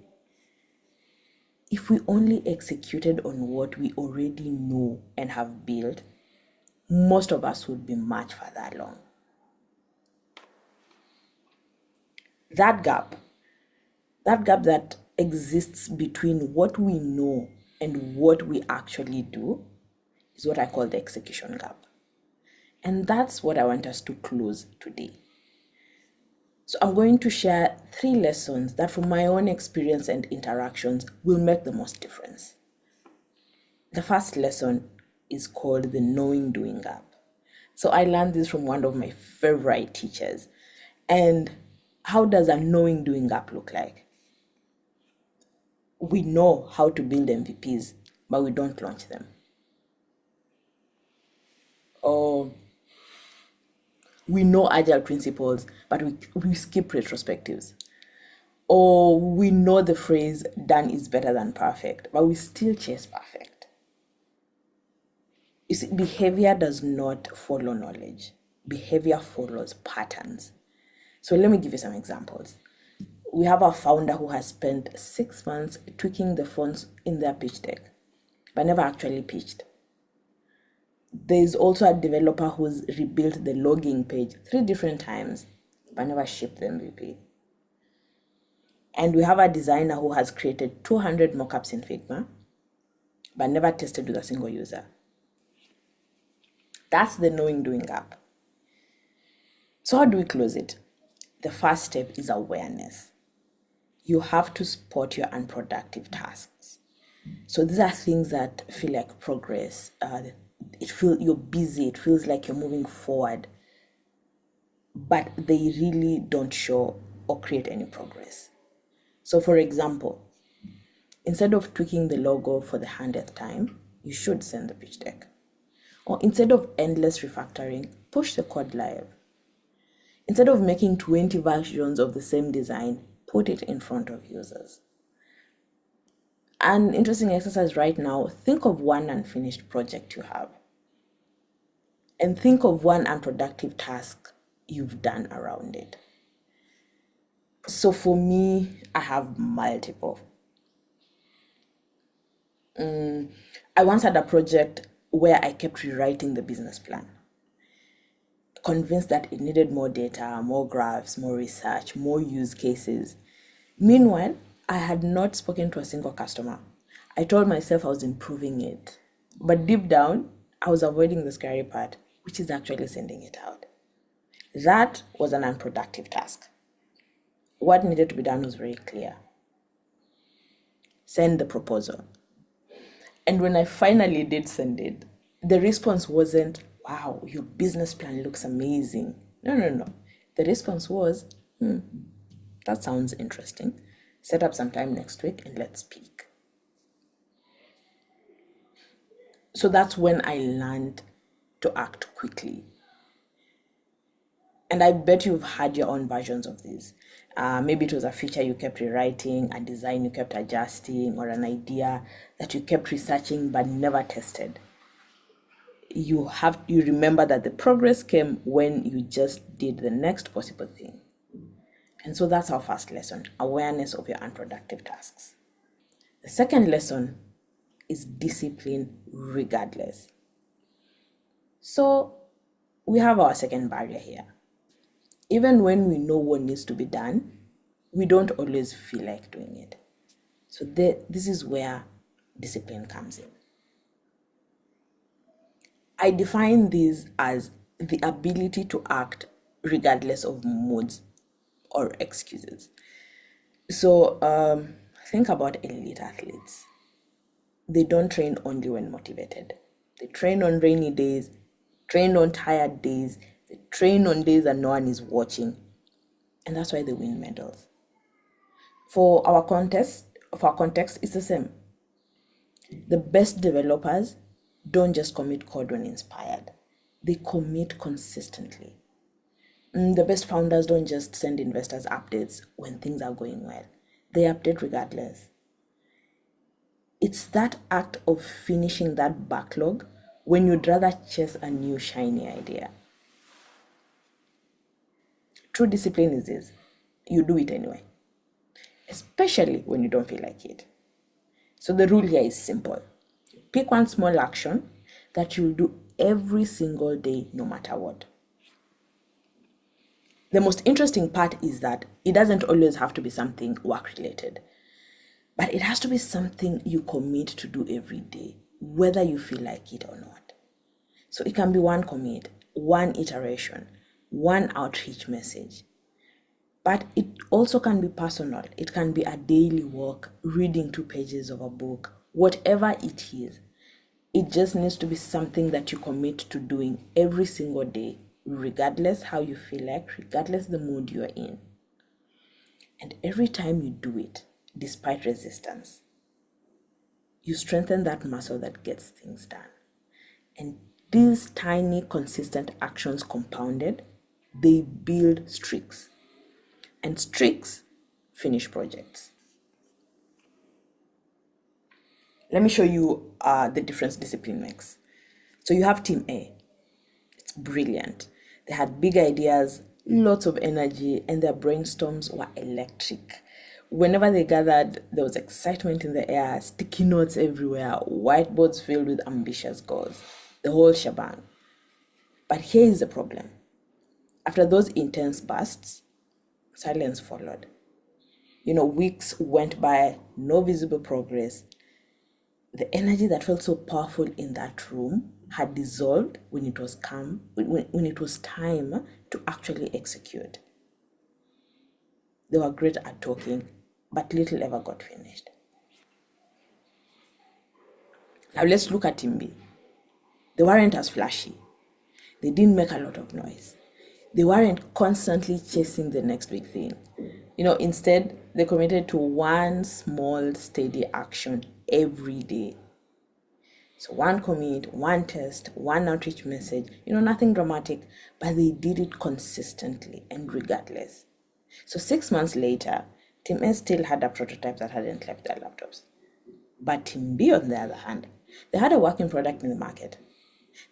If we only executed on what we already know and have built, most of us would be much further along. That gap that exists between what we know and what we actually do is what I call the execution gap. And that's what I want us to close today. So I'm going to share 3 lessons that from my own experience and interactions will make the most difference. The first lesson is called the knowing doing gap. So I learned this from one of my favorite teachers. And how does a knowing doing gap look like? We know how to build MVPs, but we don't launch them. Or we know agile principles, but we skip retrospectives. Or we know the phrase done is better than perfect, but we still chase perfect. You see, behavior does not follow knowledge. Behavior follows patterns. So let me give you some examples. We have a founder who has spent 6 months tweaking the fonts in their pitch deck, but never actually pitched. There's also a developer who's rebuilt the logging page 3 different times, but never shipped the MVP. And we have a designer who has created 200 mockups in Figma, but never tested with a single user. That's the knowing doing gap. So how do we close it? The first step is awareness. You have to spot your unproductive tasks. So these are things that feel like progress. You're busy. It feels like you're moving forward, but they really don't show or create any progress. So for example, instead of tweaking the logo for the 100th time, you should send the pitch deck. Or instead of endless refactoring, push the code live. Instead of making 20 versions of the same design, put it in front of users. An interesting exercise right now, think of one unfinished project you have. And think of one unproductive task you've done around it. So for me, I have multiple. I once had a project where I kept rewriting the business plan, convinced that it needed more data, more graphs, more research, more use cases. Meanwhile, I had not spoken to a single customer. I told myself I was improving it, but deep down, I was avoiding the scary part, which is actually sending it out. That was an unproductive task. What needed to be done was very clear. Send the proposal. And when I finally did send it, the response wasn't, wow, your business plan looks amazing. No. The response was, that sounds interesting. Set up some time next week and let's speak. So that's when I learned to act quickly. And I bet you've had your own versions of this. Maybe it was a feature you kept rewriting, a design you kept adjusting, or an idea that you kept researching but never tested. You remember that the progress came when you just did the next possible thing. And so that's our first lesson, awareness of your unproductive tasks. The second lesson is discipline regardless. So we have our second barrier here. Even when we know what needs to be done, we don't always feel like doing it. So this is where discipline comes in. I define this as the ability to act regardless of moods or excuses. So think about elite athletes. They don't train only when motivated. They train on rainy days, train on tired days, they train on days that no one is watching. And that's why they win medals. For our context, it's the same. The best developers don't just commit code when inspired. They commit consistently. The best founders don't just send investors updates when things are going well. They update regardless. It's that act of finishing that backlog when you'd rather chase a new shiny idea. True discipline is this: you do it anyway, especially when you don't feel like it. So the rule here is simple: pick one small action that you'll do every single day, no matter what. The most interesting part is that it doesn't always have to be something work related, but it has to be something you commit to do every day, whether you feel like it or not. So it can be one commit, one iteration, one outreach message. But it also can be personal. It can be a daily walk, reading 2 pages of a book, whatever it is. It just needs to be something that you commit to doing every single day, regardless how you feel like, regardless the mood you're in. And every time you do it, despite resistance, you strengthen that muscle that gets things done. And these tiny, consistent actions compounded, they build streaks. And streaks finish projects. Let me show you the difference discipline makes. So you have Team A. It's brilliant. They had big ideas, lots of energy, and their brainstorms were electric. Whenever they gathered, there was excitement in the air, sticky notes everywhere, whiteboards filled with ambitious goals, the whole shebang. But here is the problem. After those intense bursts, silence followed. Weeks went by, no visible progress. The energy that felt so powerful in that room had dissolved when it was when it was time to actually execute. They were great at talking, but little ever got finished. Now let's look at Team B. They weren't as flashy. They didn't make a lot of noise. They weren't constantly chasing the next big thing. Instead, they committed to one small, steady action every day. So one commit, one test, one outreach message, nothing dramatic, but they did it consistently and regardless. So 6 months later, Team A still had a prototype that hadn't left their laptops. But Team B, on the other hand, they had a working product in the market.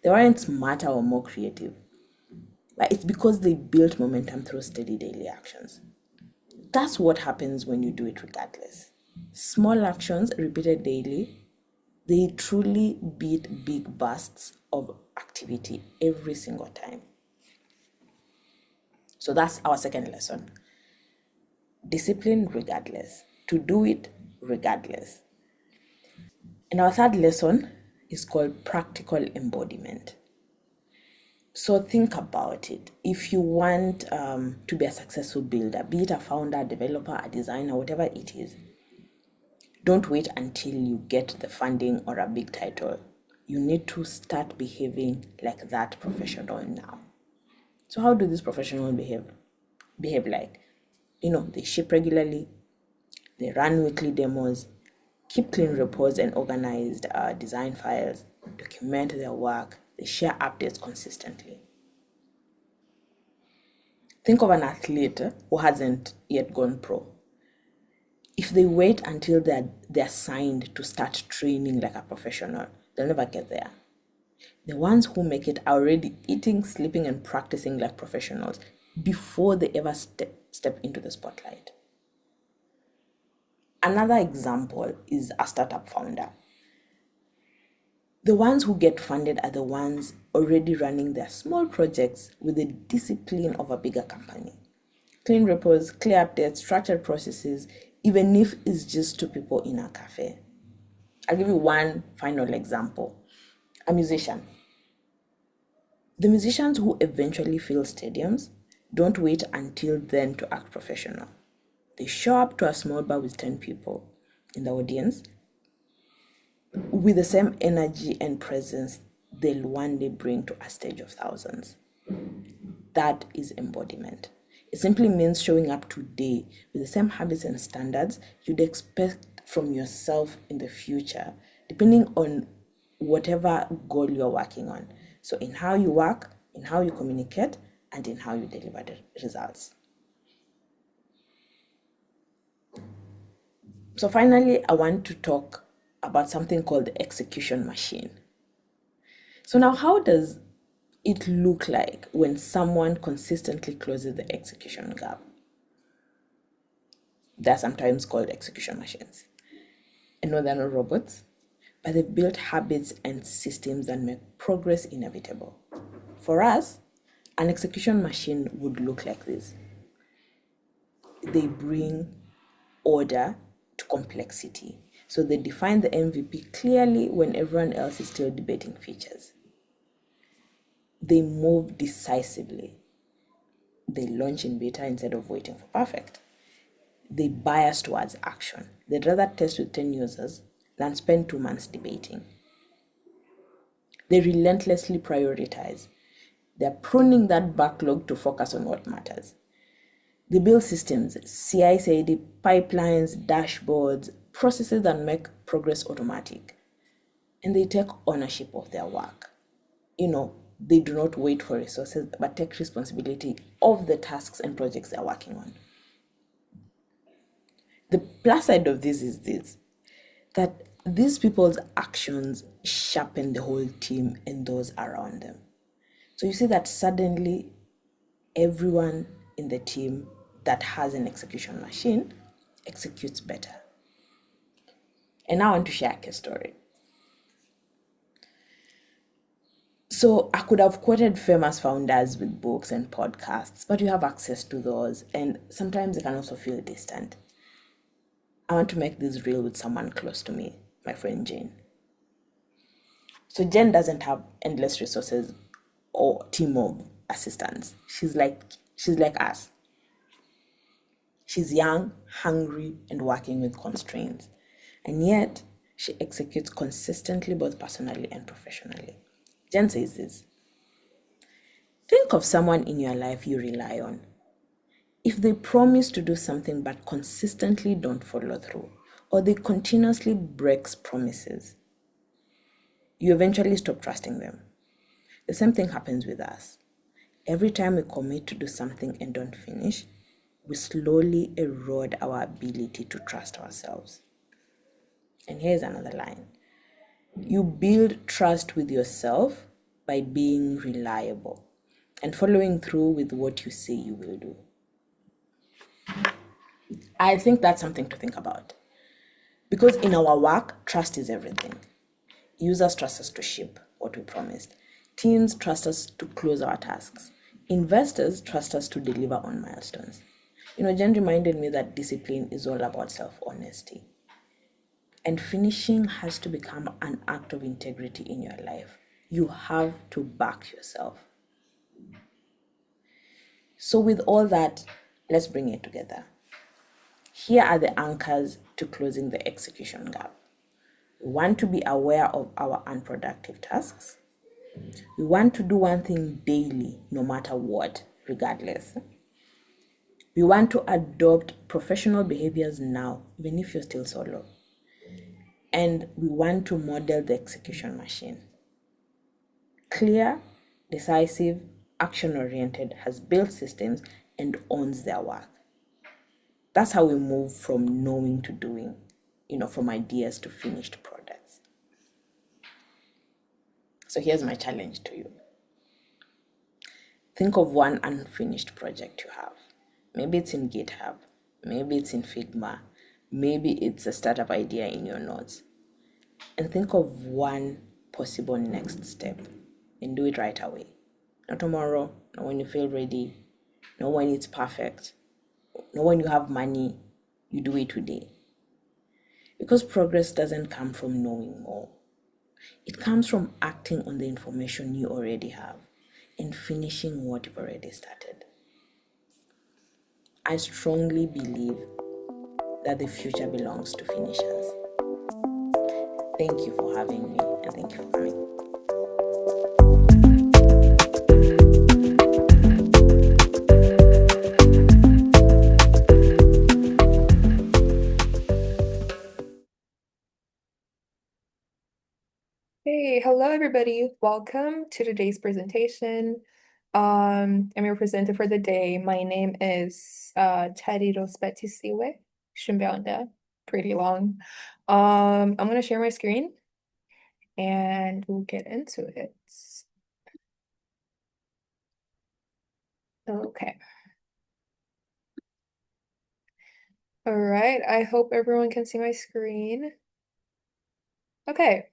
They weren't smarter or more creative, but it's because they built momentum through steady daily actions. That's what happens when you do it regardless. Small actions repeated daily, they truly beat big bursts of activity every single time. So that's our second lesson. Discipline regardless. To do it regardless. And our third lesson is called practical embodiment. So think about it. If you want to be a successful builder, be it a founder, developer, a designer, whatever it is, don't wait until you get the funding or a big title. You need to start behaving like that professional now. So how do these professionals behave like? They ship regularly, they run weekly demos, keep clean reports and organized design files, document their work, they share updates consistently. Think of an athlete who hasn't yet gone pro. If they wait until they're signed to start training like a professional, they'll never get there. The ones who make it are already eating, sleeping, and practicing like professionals before they ever step into the spotlight. Another example is a startup founder. The ones who get funded are the ones already running their small projects with the discipline of a bigger company. Clean reports, clear updates, structured processes, even if it's just 2 people in a cafe. I'll give you one final example. A musician. The musicians who eventually fill stadiums don't wait until then to act professional. They show up to a small bar with 10 people in the audience with the same energy and presence they'll one day bring to a stage of thousands. That is embodiment. It simply means showing up today with the same habits and standards you'd expect from yourself in the future, depending on whatever goal you're working on. So in how you work, in how you communicate, and in how you deliver the results. So finally, I want to talk about something called the execution machine. So now, how does it look like when someone consistently closes the execution gap? They're sometimes called execution machines. And no, they're not robots, but they've built habits and systems that make progress inevitable. For us, an execution machine would look like this. They bring order to complexity. So they define the MVP clearly when everyone else is still debating features. They move decisively. They launch in beta instead of waiting for perfect. They bias towards action. They'd rather test with 10 users than spend 2 months debating. They relentlessly prioritize. They're pruning that backlog to focus on what matters. They build systems, CI/CD pipelines, dashboards, processes that make progress automatic. And they take ownership of their work. They do not wait for resources, but take responsibility of the tasks and projects they're working on. The plus side of this is this, that these people's actions sharpen the whole team and those around them. So you see that suddenly everyone in the team that has an execution machine executes better. And I want to share a case story. So I could have quoted famous founders with books and podcasts, but you have access to those, and sometimes it can also feel distant. I want to make this real with someone close to me, my friend Jane. So Jen doesn't have endless resources or team of assistants. She's like us. She's young, hungry, and working with constraints. And yet, she executes consistently both personally and professionally. Jen says this: think of someone in your life you rely on. If they promise to do something but consistently don't follow through, or they continuously breaks promises, you eventually stop trusting them. The same thing happens with us. Every time we commit to do something and don't finish, we slowly erode our ability to trust ourselves. And here's another line: you build trust with yourself by being reliable and following through with what you say you will do. I think that's something to think about. Because in our work, trust is everything. Users trust us to ship what we promised. Teams trust us to close our tasks. Investors trust us to deliver on milestones. Jen reminded me that discipline is all about self-honesty. And finishing has to become an act of integrity in your life. You have to back yourself. So with all that, let's bring it together. Here are the anchors to closing the execution gap. We want to be aware of our unproductive tasks. We want to do one thing daily, no matter what, regardless. We want to adopt professional behaviors now, even if you're still solo. And we want to model the execution machine. Clear, decisive, action-oriented, has built systems and owns their work. That's how we move from knowing to doing, from ideas to finished products. So here's my challenge to you. Think of one unfinished project you have. Maybe it's in GitHub, maybe it's in Figma, maybe it's a startup idea in your notes. And think of one possible next step and do it right away. Not tomorrow, not when you feel ready, not when it's perfect, not when you have money. You do it today. Because progress doesn't come from knowing more. It comes from acting on the information you already have and finishing what you've already started. I strongly believe that the future belongs to finishers. Thank you for having me, and thank you for coming. Hey, hello everybody. Welcome to today's presentation. I'm your presenter for the day. My name is Teddy Rospetisiwe Shumbeonda. Pretty long. I'm gonna share my screen and we'll get into it. Okay. All right, I hope everyone can see my screen. Okay,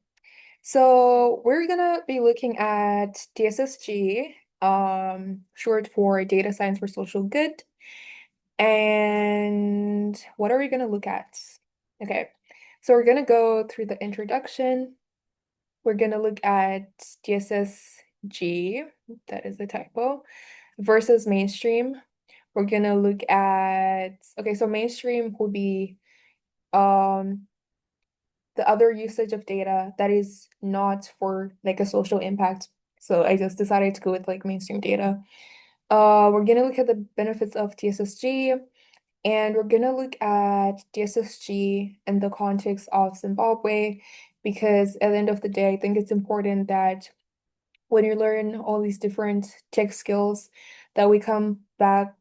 so we're gonna be looking at DSSG, short for Data Science for Social Good. And what are we gonna look at? Okay, so we're gonna go through the introduction. We're gonna look at DSSG, that is a typo, versus mainstream. We're gonna look at, okay, so mainstream will be the other usage of data that is not for like a social impact. So I just decided to go with like mainstream data. We're gonna look at the benefits of DSSG, and we're gonna look at DSSG in the context of Zimbabwe, because at the end of the day, I think it's important that when you learn all these different tech skills, that we come back,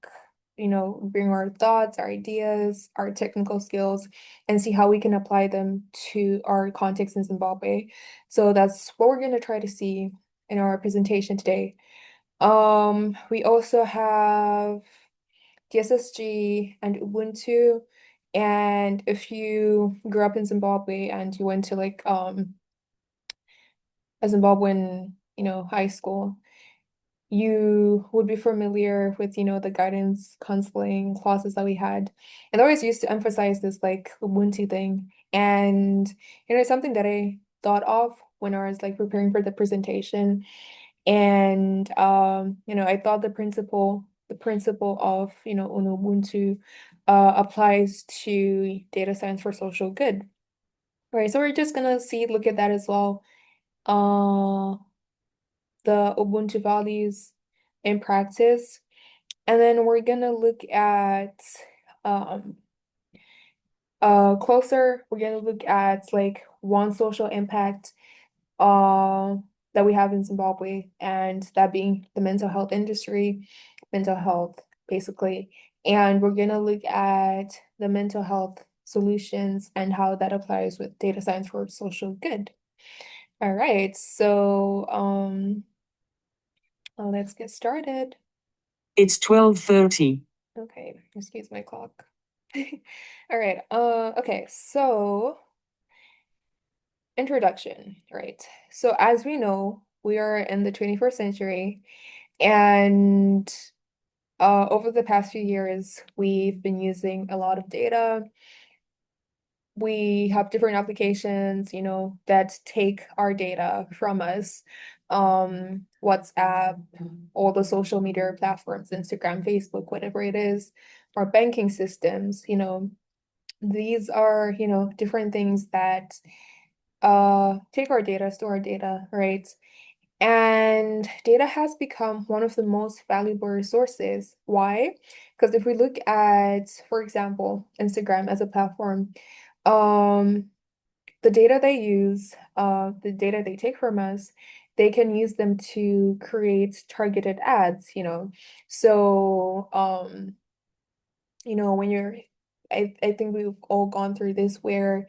bring our thoughts, our ideas, our technical skills, and see how we can apply them to our context in Zimbabwe. So that's what we're going to try to see in our presentation today. We also have DSSG and Ubuntu. And if you grew up in Zimbabwe and you went to like a Zimbabwean, high school, you would be familiar with, the guidance counseling classes that we had. And they always used to emphasize this like Ubuntu thing. And, it's something that I thought of when I was like preparing for the presentation. And I thought the principle of, Ubuntu applies to data science for social good. All right, so we're just gonna look at that as well. The Ubuntu values in practice. And then we're gonna look at um closer, we're gonna look at like one social impact that we have in Zimbabwe, and that being the mental health industry, mental health basically. And we're gonna look at the mental health solutions and how that applies with data science for social good. All right, so let's get started. It's 12:30. Okay, excuse my clock. All right, okay, so introduction, right? So as we know, we are in the 21st century, and over the past few years, we've been using a lot of data. We have different applications, that take our data from us. WhatsApp, all the social media platforms, Instagram, Facebook, whatever it is, our banking systems, these are, different things that take our data, store our data, right? And data has become one of the most valuable resources. Why? Because if we look at, for example, Instagram as a platform, um, the data they use, the data they take from us, they can use them to create targeted ads, So, when I think we've all gone through this where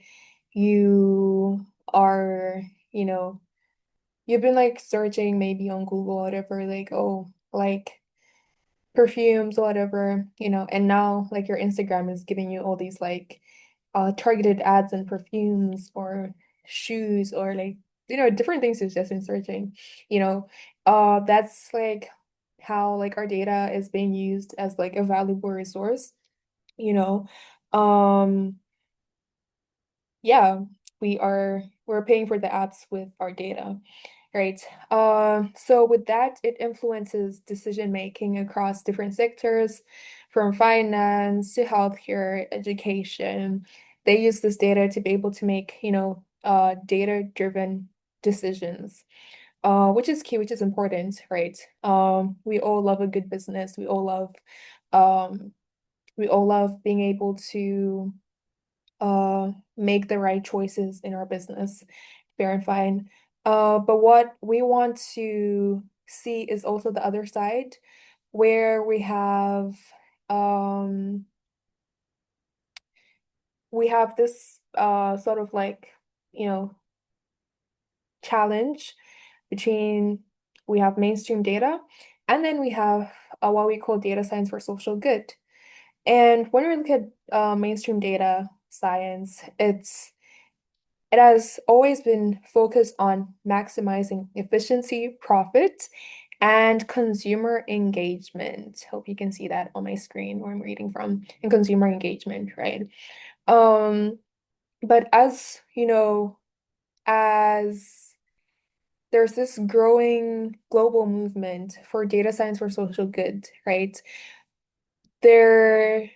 you are, you've been like searching maybe on Google or whatever, like, oh, like perfumes or whatever, and now like your Instagram is giving you all these like targeted ads and perfumes or shoes or like, different things you've just been searching, that's like how like our data is being used as like a valuable resource, you know. Um, yeah, we're paying for the apps with our data. Right. So with that, it influences decision making across different sectors, from finance to healthcare, education. They use this data to be able to make, data-driven decisions, which is key, which is important, right? We all love a good business. Um, we all love being able to make the right choices in our business, fair and fine. But what we want to see is also the other side, where we have this sort of like, you know, challenge between we have mainstream data, and then we have what we call data science for social good. And when we look at mainstream data science, it has always been focused on maximizing efficiency, profit, and consumer engagement. Hope you can see that on my screen where I'm reading from, and consumer engagement, right? But as you know, as there's this growing global movement for data science for social good, right? There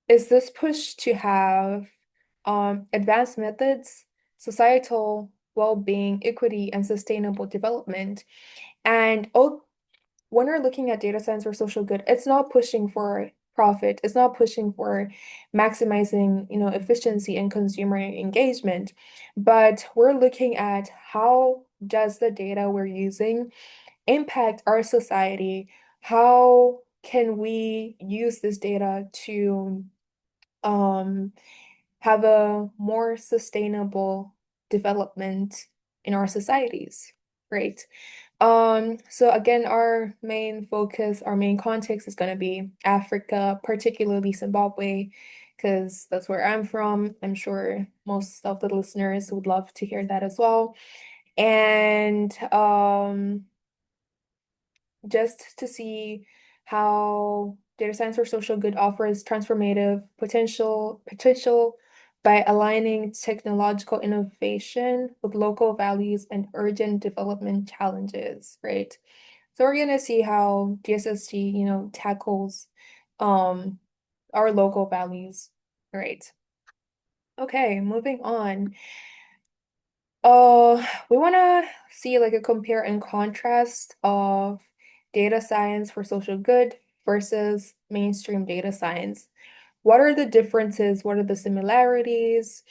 is this push to have advanced methods, societal well-being, equity, and sustainable development. And when we're looking at data science for social good, it's not pushing for profit. It's not pushing for maximizing, efficiency and consumer engagement, but we're looking at how does the data we're using impact our society? How can we use this data to um, have a more sustainable development in our societies, right? So again, our main focus, our main context is going to be Africa, particularly Zimbabwe, because that's where I'm from. I'm sure most of the listeners would love to hear that as well. And just to see how data science for social good offers transformative potential by aligning technological innovation with local values and urgent development challenges, right? So we're gonna see how DSSG, tackles our local values, right? Okay, moving on. We want to see like a compare and contrast of data science for social good versus mainstream data science. What are the differences? What are the similarities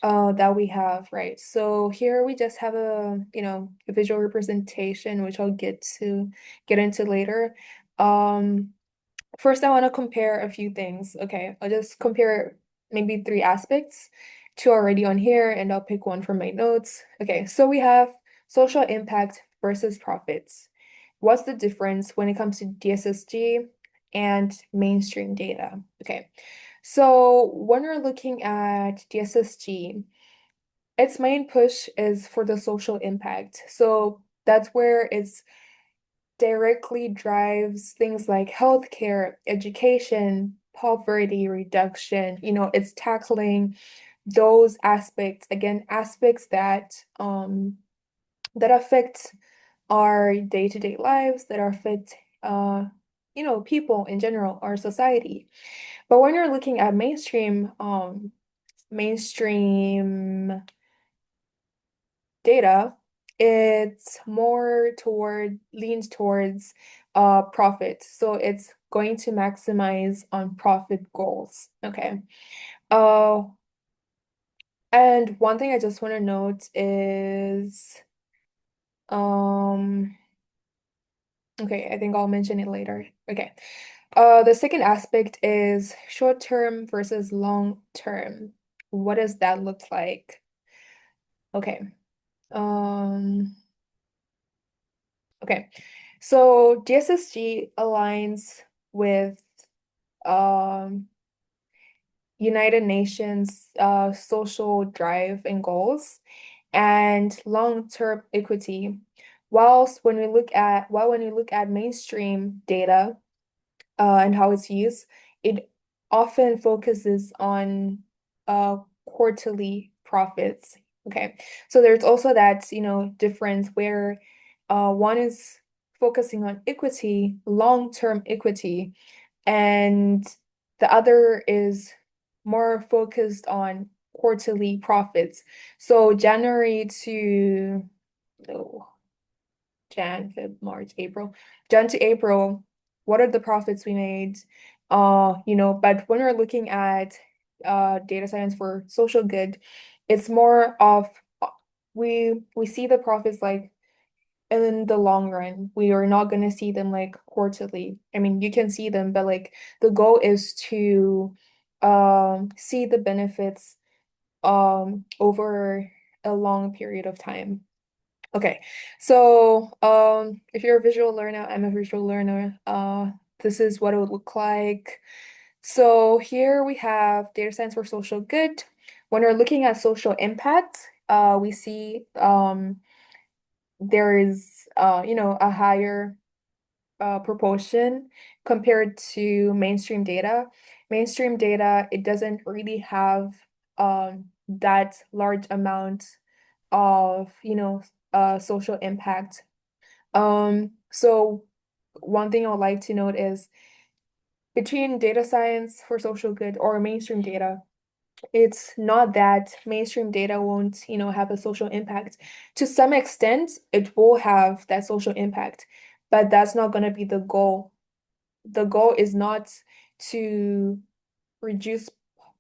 that we have, right? So here we just have a visual representation, which I'll get into later. First, I want to compare a few things. Okay, I'll just compare maybe three aspects, two already on here, and I'll pick one from my notes. Okay, so we have social impact versus profits. What's the difference when it comes to DSSG and mainstream data? Okay, so when we're looking at DSSG, its main push is for the social impact. So that's where it's directly drives things like healthcare, education, poverty reduction. It's tackling those aspects, again, aspects that affect our day-to-day lives, that affect people in general, our society. But when you're looking at mainstream data, it's leans towards profit. So it's going to maximize on profit goals. Okay. Uh, and one thing I just want to note is um okay, I think I'll mention it later. Okay. The second aspect is short term versus long term. What does that look like? Okay. Um Okay, so DSSG aligns with um, United Nations social drive and goals and long-term equity. When we look at mainstream data and how it's used, it often focuses on quarterly profits. Okay, so there's also that difference where one is focusing on equity, long-term equity, and the other is more focused on quarterly profits. So January to oh, Jan to April, what are the profits we made? But when we're looking at data science for social good, it's more of we see the profits like in the long run. We are not going to see them like quarterly. I mean, you can see them, but like the goal is to see the benefits over a long period of time. Okay, so if you're a visual learner, I'm a visual learner. This is what it would look like. So here we have data science for social good. When we're looking at social impact, we see there is a higher proportion compared to mainstream data. Mainstream data, it doesn't really have that large amount of social impact. So one thing I would like to note is between data science for social good or mainstream data, it's not that mainstream data won't, have a social impact. To some extent, it will have that social impact, but that's not going to be the goal. The goal is not to reduce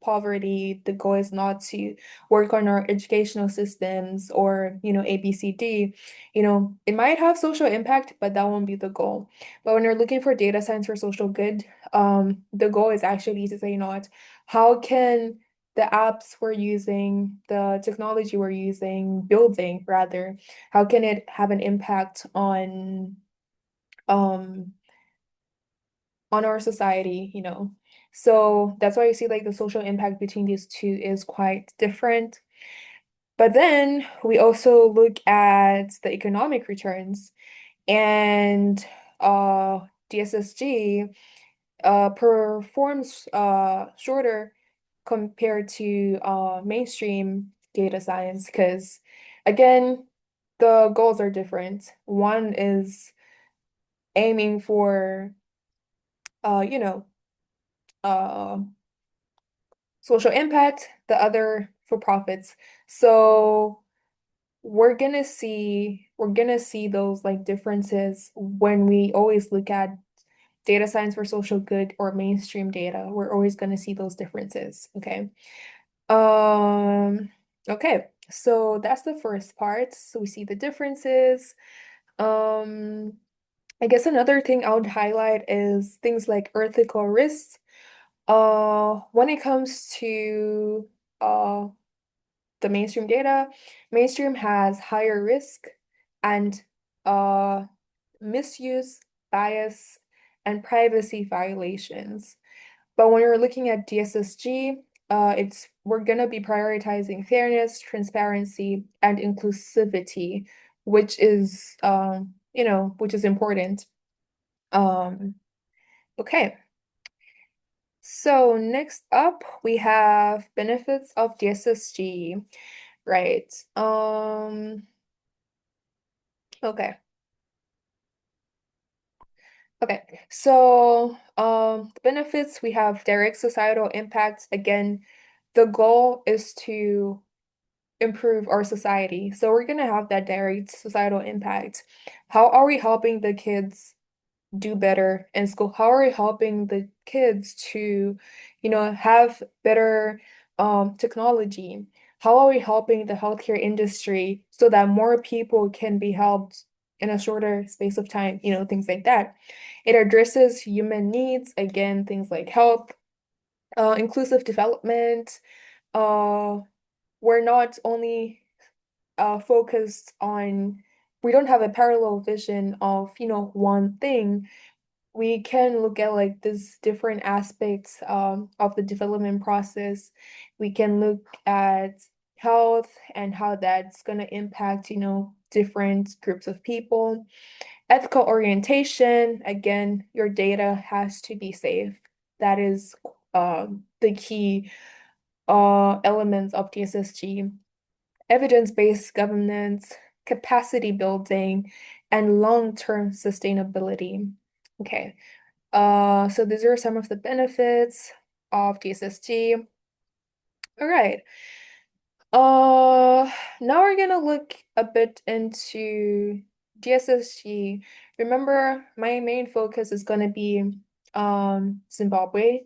poverty. The goal is not to work on our educational systems or, ABCD. It might have social impact, but that won't be the goal. But when you're looking for data science for social good, the goal is actually to say, what, how can the apps we're using, the technology we're using, building rather, how can it have an impact um on our society? So that's why you see like the social impact between these two is quite different. But then we also look at the economic returns and DSSG performs shorter compared to mainstream data science because again, the goals are different. One is aiming for uh, you know, uh social impact, the other for profits. So we're gonna see those like differences when we always look at data science for social good or mainstream data. We're always gonna see those differences. Okay. Um, okay, so that's the first part. So we see the differences. Um, I guess another thing I would highlight is things like ethical risks. When it comes to uh the mainstream data, mainstream has higher risk and uh misuse, bias, and privacy violations. But when you're looking at DSSG, we're gonna be prioritizing fairness, transparency, and inclusivity, which is important. Um, okay. So next up, we have benefits of DSSG, right? Okay. Okay. So, the benefits, we have direct societal impacts. Again, the goal is to improve our society. So we're gonna have that direct societal impact. How are we helping the kids do better in school? How are we helping the kids to, have better technology? How are we helping the healthcare industry so that more people can be helped in a shorter space of time, things like that. It addresses human needs, again, things like health, inclusive development. Uh, we're not only focused on, we don't have a parallel vision of, one thing. We can look at like these different aspects of the development process. We can look at health and how that's going to impact, different groups of people. Ethical orientation, again, your data has to be safe. That is the key elements of DSSG. Evidence-based governance, capacity building, and long-term sustainability. Okay. So these are some of the benefits of DSSG. All right. Uh, Now we're gonna look a bit into DSSG. Remember, my main focus is gonna be Zimbabwe,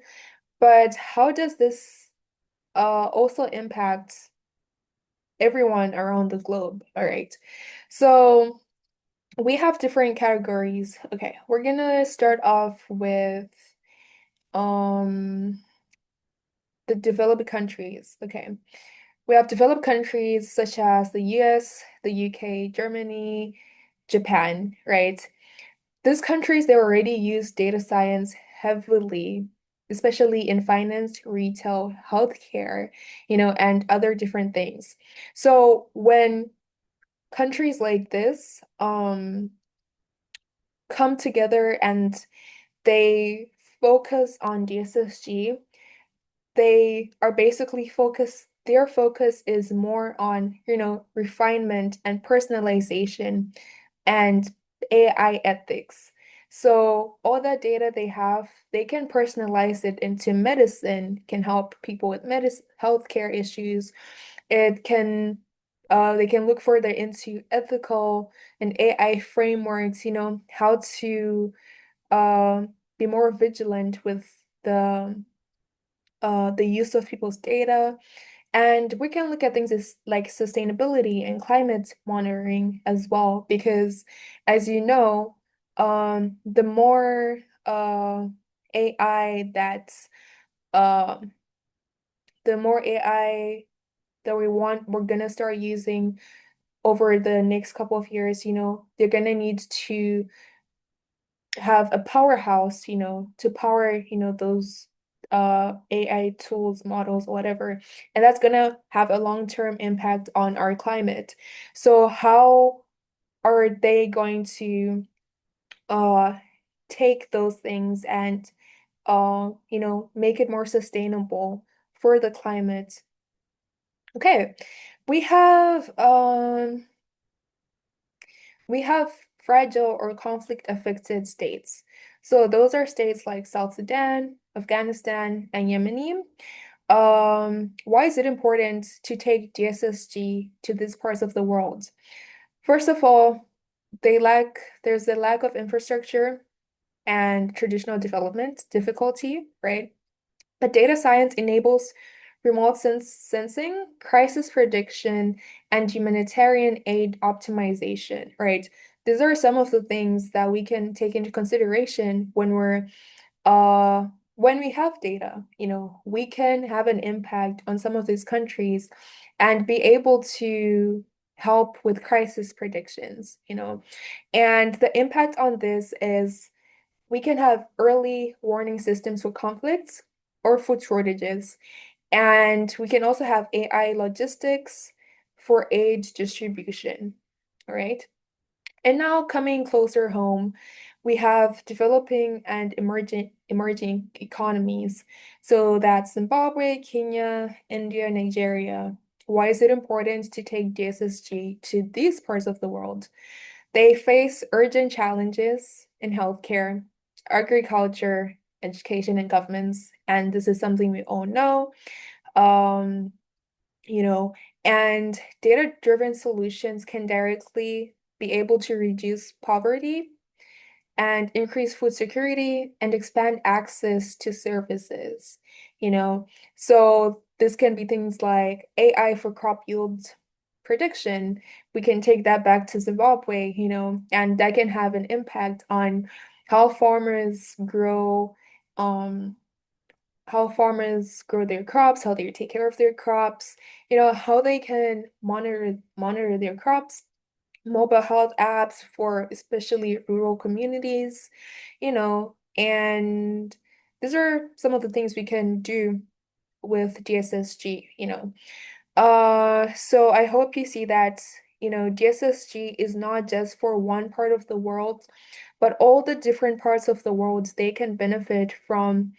but how does this also impact everyone around the globe? All right. So we have different categories. Okay, we're gonna start off with um the developed countries. Okay. We have developed countries such as the US, the UK, Germany, Japan, right? These countries, they already use data science heavily, especially in finance, retail, healthcare, and other different things. So when countries like this come together and they focus on DSSG, they are basically their focus is more on, refinement and personalization and AI ethics. So all that data they have, they can personalize it into medicine, can help people with healthcare issues. It can they can look further into ethical and AI frameworks, how to uh, be more vigilant with the use of people's data. And we can look at things as like sustainability and climate monitoring as well, because as you know, the more AI that's um the more AI that we're gonna start using over the next couple of years, they're gonna need to have a powerhouse, to power, those AI tools, models, whatever. And that's gonna have a long-term impact on our climate. So how are they going to uh take those things and make it more sustainable for the climate? Okay. We have um we have fragile or conflict affected states. So those are states like South Sudan, Afghanistan, and Yemen. Why is it important to take DSSG to these parts of the world? First of all, there's a lack of infrastructure and traditional development difficulty, right? But data science enables remote sensing, crisis prediction, and humanitarian aid optimization, right? These are some of the things that we can take into consideration when we have data. We can have an impact on some of these countries and be able to help with crisis predictions. And the impact on this is we can have early warning systems for conflicts or food shortages. And we can also have AI logistics for aid distribution. All right. And now coming closer home, we have developing and emerging economies. So that's Zimbabwe, Kenya, India, Nigeria. Why is it important to take DSSG to these parts of the world? They face urgent challenges in healthcare, agriculture, education, and governments. And this is something we all know. Um, you know, and data-driven solutions can directly be able to reduce poverty and increase food security and expand access to services, you know. So this can be things like AI for crop yield prediction. We can take that back to Zimbabwe, and that can have an impact on how farmers grow, um, their crops, how they take care of their crops, how they can monitor their crops, mobile health apps for especially rural communities, and these are some of the things we can do with DSSG. So I hope you see that, DSSG is not just for one part of the world, but all the different parts of the world, they can benefit from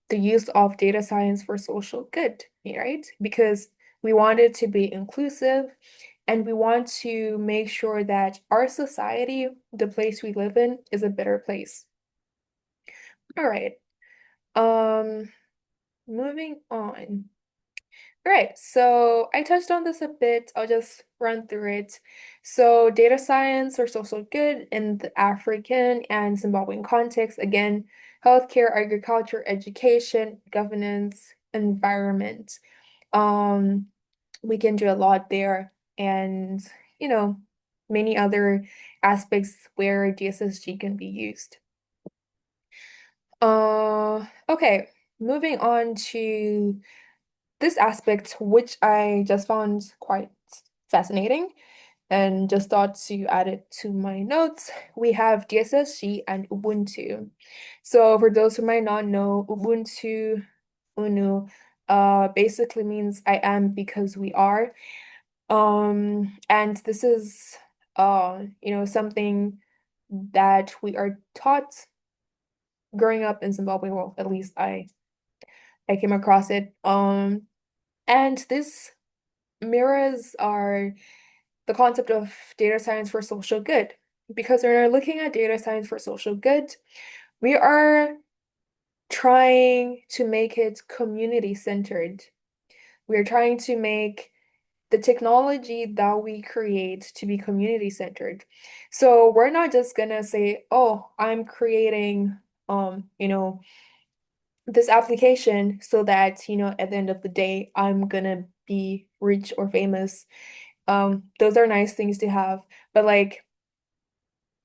the use of data science for social good, right? Because we want it to be inclusive and we want to make sure that our society, the place we live in, is a better place. All right. Um, moving on. All right, so I touched on this a bit. I'll just run through it. So, data science or social good in the African and Zimbabwean context, again, healthcare, agriculture, education, governance, environment. Um, we can do a lot there, and you know, many other aspects where DSSG can be used. Okay, moving on to this aspect, which I just found quite fascinating and just thought to add it to my notes, we have DSSG and Ubuntu. So for those who might not know, Ubuntu, UNU, basically means I am because we are. And this is something that we are taught growing up in Zimbabwe. Well, at least I came across it. And this mirrors the concept of data science for social good. Because when we're looking at data science for social good, we are trying to make it community centered. We're trying to make the technology that we create to be community centered. So we're not just gonna say, oh, I'm creating this application so that, at the end of the day, I'm gonna be rich or famous. Those are nice things to have, but like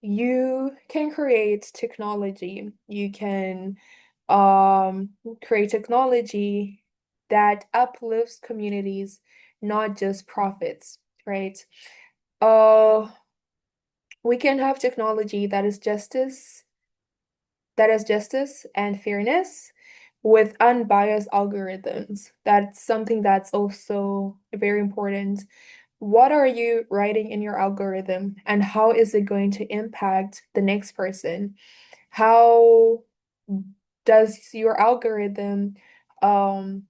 you can create technology. You can create technology that uplifts communities, not just profits, right? Uh, we can have technology that is justice and fairness with unbiased algorithms. That's something that's also very important. What are you writing in your algorithm, and how is it going to impact the next person? How does your algorithm um,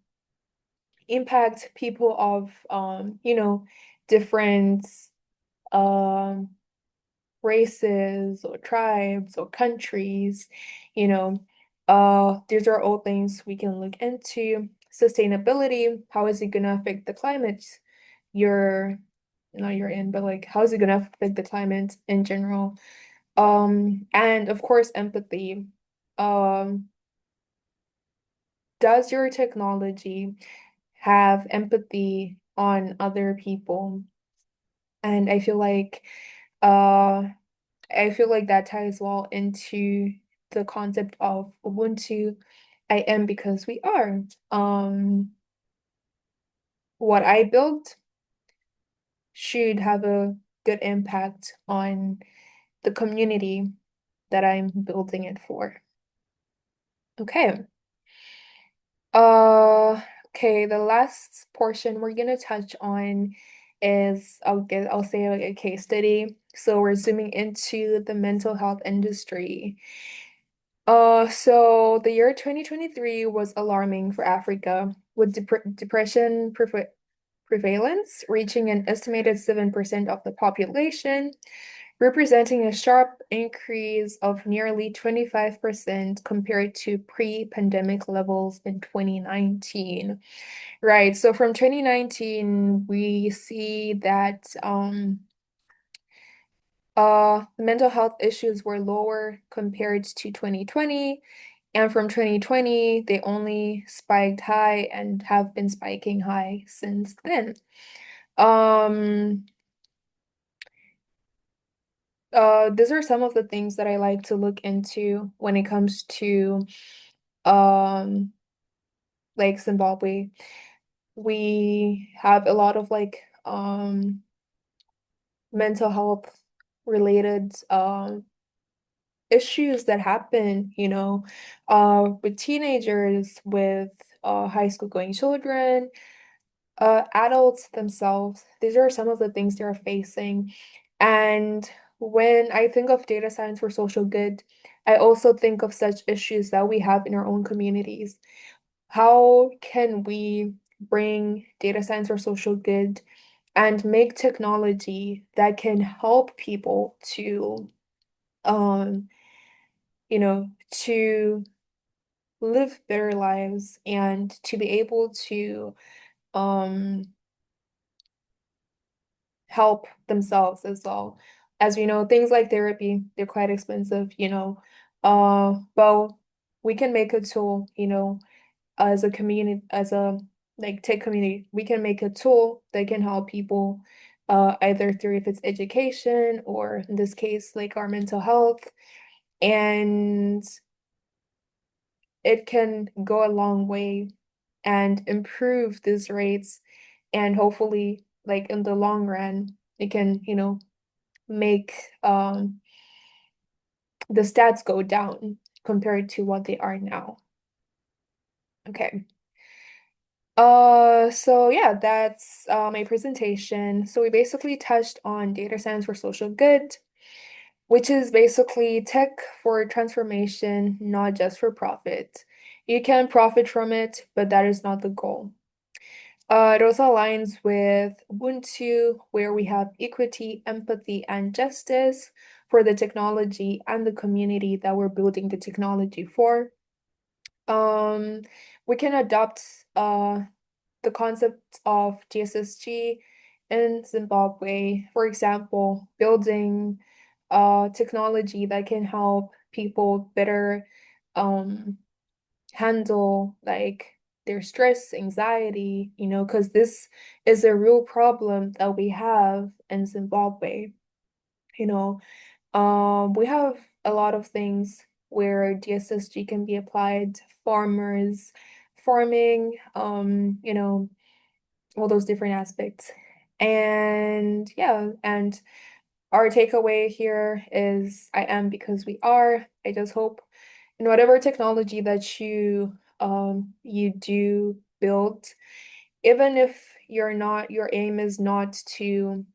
impact people of different um, races or tribes or countries? You know, these are all things we can look into. Sustainability, how is it gonna affect the climate you're not you're in, but like how is it gonna affect the climate in general? And of course, empathy. Um, does your technology have empathy on other people? And uh I feel like that ties well into the concept of Ubuntu. I am because we are. What I built should have a good impact on the community that I'm building it for. Okay. Uh, okay, the last portion we're gonna touch on is I'll say like a case study. So we're zooming into the mental health industry. So the year 2023 was alarming for Africa, with depression prevalence reaching an estimated 7% of the population, representing a sharp increase of nearly 25% compared to pre-pandemic levels in 2019. Right, so from 2019, we see that mental health issues were lower compared to 2020, and from 2020, they only spiked high and have been spiking high since then. Um, these are some of the things that I like to look into when it comes to um like Zimbabwe. We have a lot of like mental health related issues that happen, with teenagers, with high school going children, adults themselves. These are some of the things they're facing. And when I think of data science for social good, I also think of such issues that we have in our own communities. How can we bring data science for social good and make technology that can help people um, to live better lives and to be able to um help themselves as well. As we know, things like therapy, they're quite expensive. Well, we can make a tool, as a community, as a like tech community, we can make a tool that can help people either through if it's education or in this case, like our mental health. And it can go a long way and improve these rates, and hopefully, like in the long run, it can, make the stats go down compared to what they are now. Okay. So yeah, that's my presentation. So we basically touched on data science for social good, which is basically tech for transformation, not just for profit. You can profit from it, but that is not the goal. It also aligns with Ubuntu, where we have equity, empathy, and justice for the technology and the community that we're building the technology for. Um, we can adopt the concept of GSSG in Zimbabwe, for example, building technology that can help people better handle like their stress, anxiety, because this is a real problem that we have in Zimbabwe. You know, we have a lot of things where DSSG can be applied to farmers, farming, all those different aspects. And yeah, and our takeaway here is I am because we are. I just hope in whatever technology that you do build, even if your aim is not to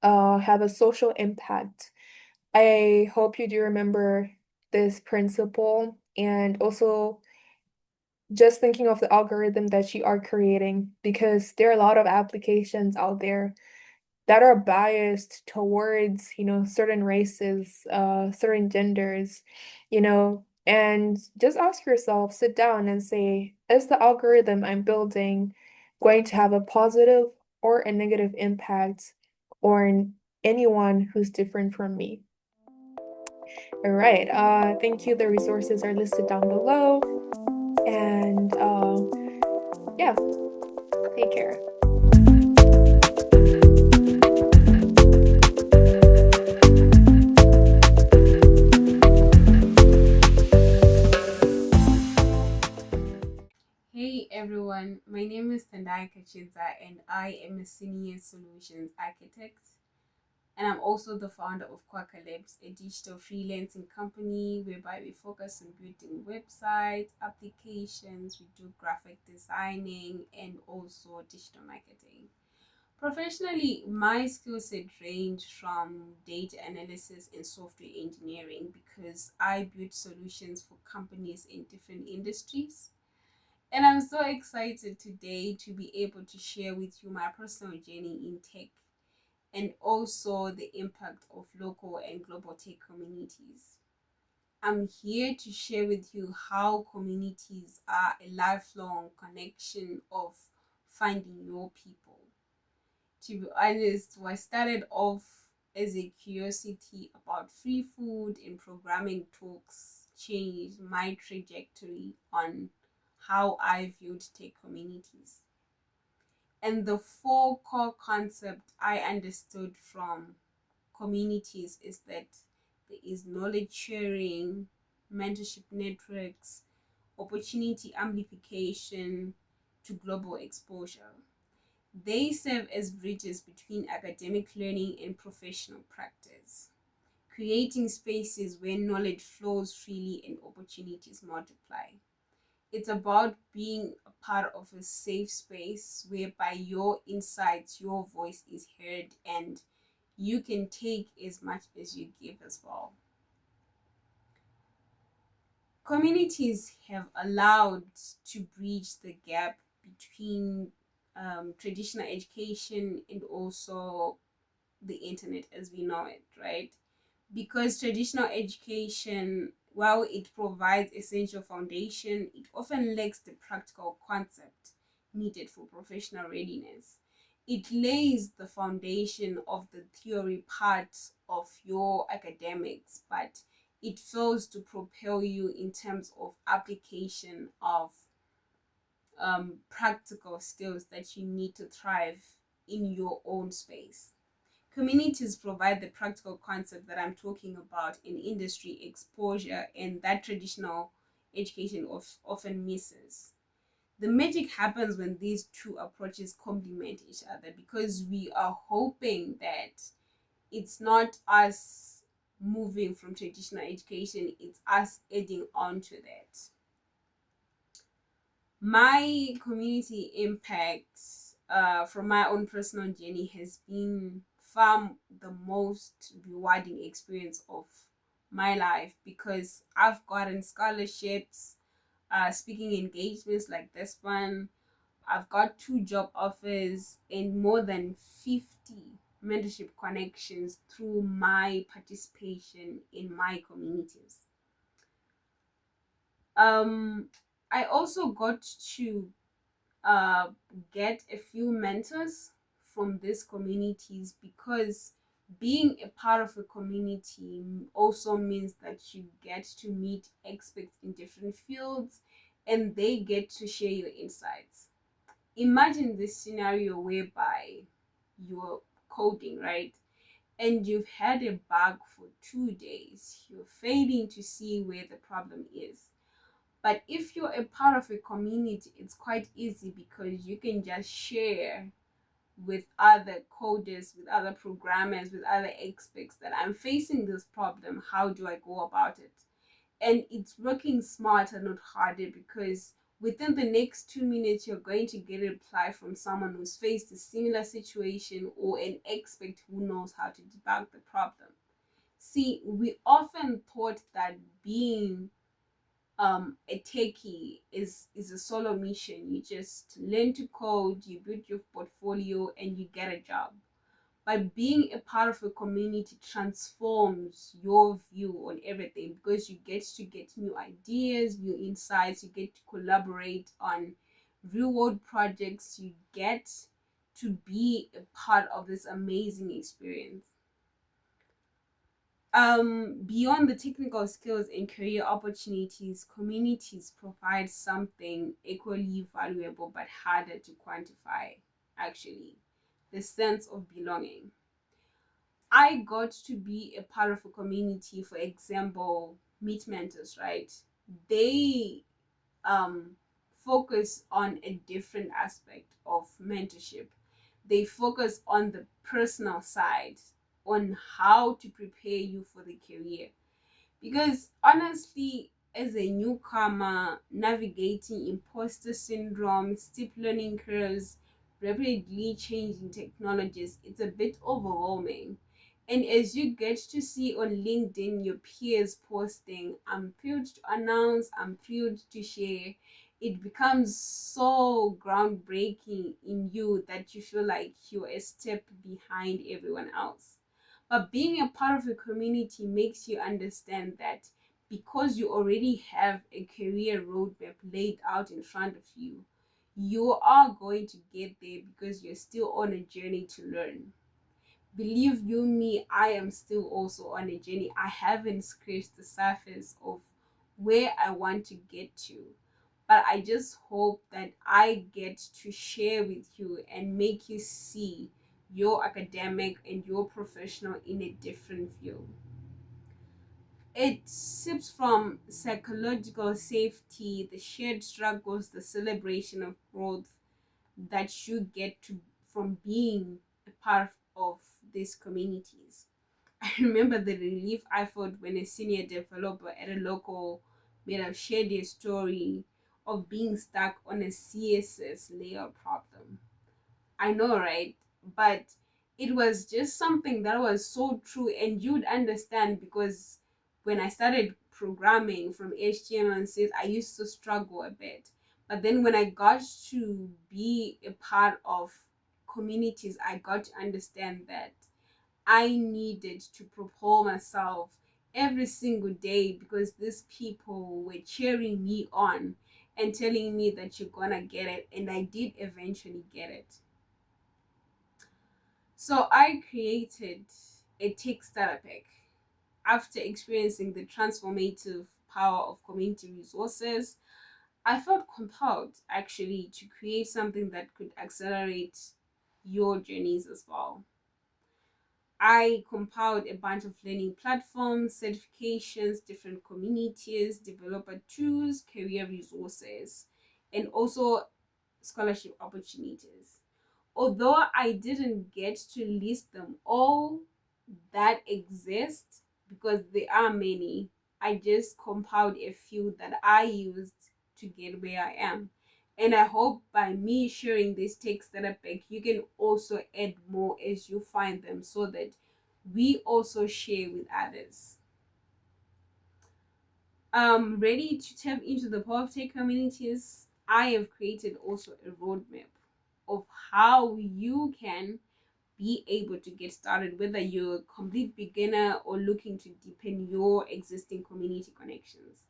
have a social impact, I hope you do remember this principle, and also just thinking of the algorithm that you are creating, because there are a lot of applications out there that are biased towards, certain races, certain genders, and just ask yourself, sit down and say, is the algorithm I'm building going to have a positive or a negative impact on anyone who's different from me? All right, thank you. The resources are listed down below. And yeah, take care. Hey everyone, my name is Tendai Kachiza and I am a senior solutions architect. And I'm also the founder of Quacker Labs, a digital freelancing company whereby we focus on building websites, applications, we do graphic designing, and also digital marketing. Professionally, my skill set range from data analysis and software engineering because I build solutions for companies in different industries. And I'm so excited today to be able to share with you my personal journey in tech and also the impact of local and global tech communities. I'm here to share with you how communities are a lifelong connection of finding your people. To be honest, what started off as a curiosity about free food and programming talks changed my trajectory on how I viewed tech communities. And the four core concepts I understood from communities is that there is knowledge sharing, mentorship networks, opportunity amplification to global exposure. They serve as bridges between academic learning and professional practice, creating spaces where knowledge flows freely and opportunities multiply. It's about being a part of a safe space whereby your insights, your voice is heard, and you can take as much as you give as well. Communities have allowed to bridge the gap between traditional education and also the internet as we know it, right? Because traditional education, while it provides essential foundation, it often lacks the practical concept needed for professional readiness. It lays the foundation of the theory part of your academics, but it fails to propel you in terms of application of practical skills that you need to thrive in your own space. Communities provide the practical concept that I'm talking about in industry exposure and that traditional education often misses. The magic happens when these two approaches complement each other, because we are hoping that it's not us moving from traditional education, it's us adding on to that. My community impact from my own personal journey has been far the most rewarding experience of my life, because I've gotten scholarships, speaking engagements like this one. I've got 2 job offers and more than 50 mentorship connections through my participation in my communities. Um, I also got to uh, get a few mentors from these communities, because being a part of a community also means that you get to meet experts in different fields and they get to share your insights. Imagine this scenario whereby you're coding, right? And you've had a bug for 2 days. You're failing to see where the problem is. But if you're a part of a community, it's quite easy, because you can just share with other coders, with other programmers, with other experts that I'm facing this problem. How do I go about it? And it's working smarter, not harder, because within the next 2 minutes, you're going to get a reply from someone who's faced a similar situation, or an expert who knows how to debug the problem. See, we often thought that being a techie is a solo mission. You just learn to code, you build your portfolio, and you get a job. But being a part of a community transforms your view on everything, because you get new ideas, new insights, you get to collaborate on real world projects, you get to be a part of this amazing experience. Beyond the technical skills and career opportunities, communities provide something equally valuable but harder to quantify, actually: the sense of belonging. I got to be a part of a community, for example, meet mentors, right? They focus on a different aspect of mentorship. They focus on the personal side, on how to prepare you for the career. Because honestly, as a newcomer, navigating imposter syndrome, steep learning curves, rapidly changing technologies, it's a bit overwhelming. And as you get to see on LinkedIn your peers posting, I'm thrilled to announce, I'm thrilled to share, it becomes so groundbreaking in you that you feel like you're a step behind everyone else. But being a part of a community makes you understand that because you already have a career roadmap laid out in front of you, you are going to get there, because you're still on a journey to learn. Believe you me, I am still also on a journey. I haven't scratched the surface of where I want to get to. But I just hope that I get to share with you and make you see your academic and your professional in a different view. It sips from psychological safety, the shared struggles, the celebration of growth that you get to from being a part of these communities. I remember the relief I felt when a senior developer at a local meetup shared their story of being stuck on a CSS layout problem. I know, right? But it was just something that was so true, and you'd understand, because when I started programming from HTML and CSS, I used to struggle a bit. But then when I got to be a part of communities, I got to understand that I needed to propel myself every single day, because these people were cheering me on and telling me that you're gonna get it, and I did eventually get it. So I created a tech starter pack after experiencing the transformative power of community resources. I felt compelled actually to create something that could accelerate your journeys as well. I compiled a bunch of learning platforms, certifications, different communities, developer tools, career resources. and also scholarship opportunities. Although I didn't get to list them all that exist because there are many, I just compiled a few that I used to get where I am. And I hope by me sharing this take startup back, you can also add more as you find them so that we also share with others. Ready to tap into the power of tech communities, I have created also a roadmap of how you can be able to get started, whether you're a complete beginner or looking to deepen your existing community connections.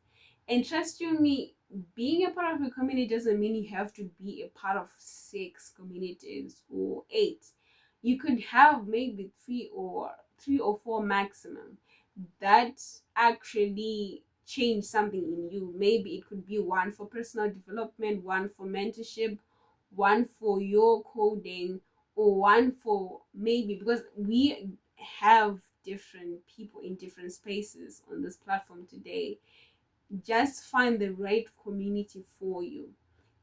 And trust you me, being a part of a community doesn't mean you have to be a part of six communities or eight. You could have maybe three or four maximum that actually change something in you. Maybe it could be one for personal development, one for mentorship, one for your coding, or one for maybe because we have different people in different spaces on this platform today. Just find the right community for you.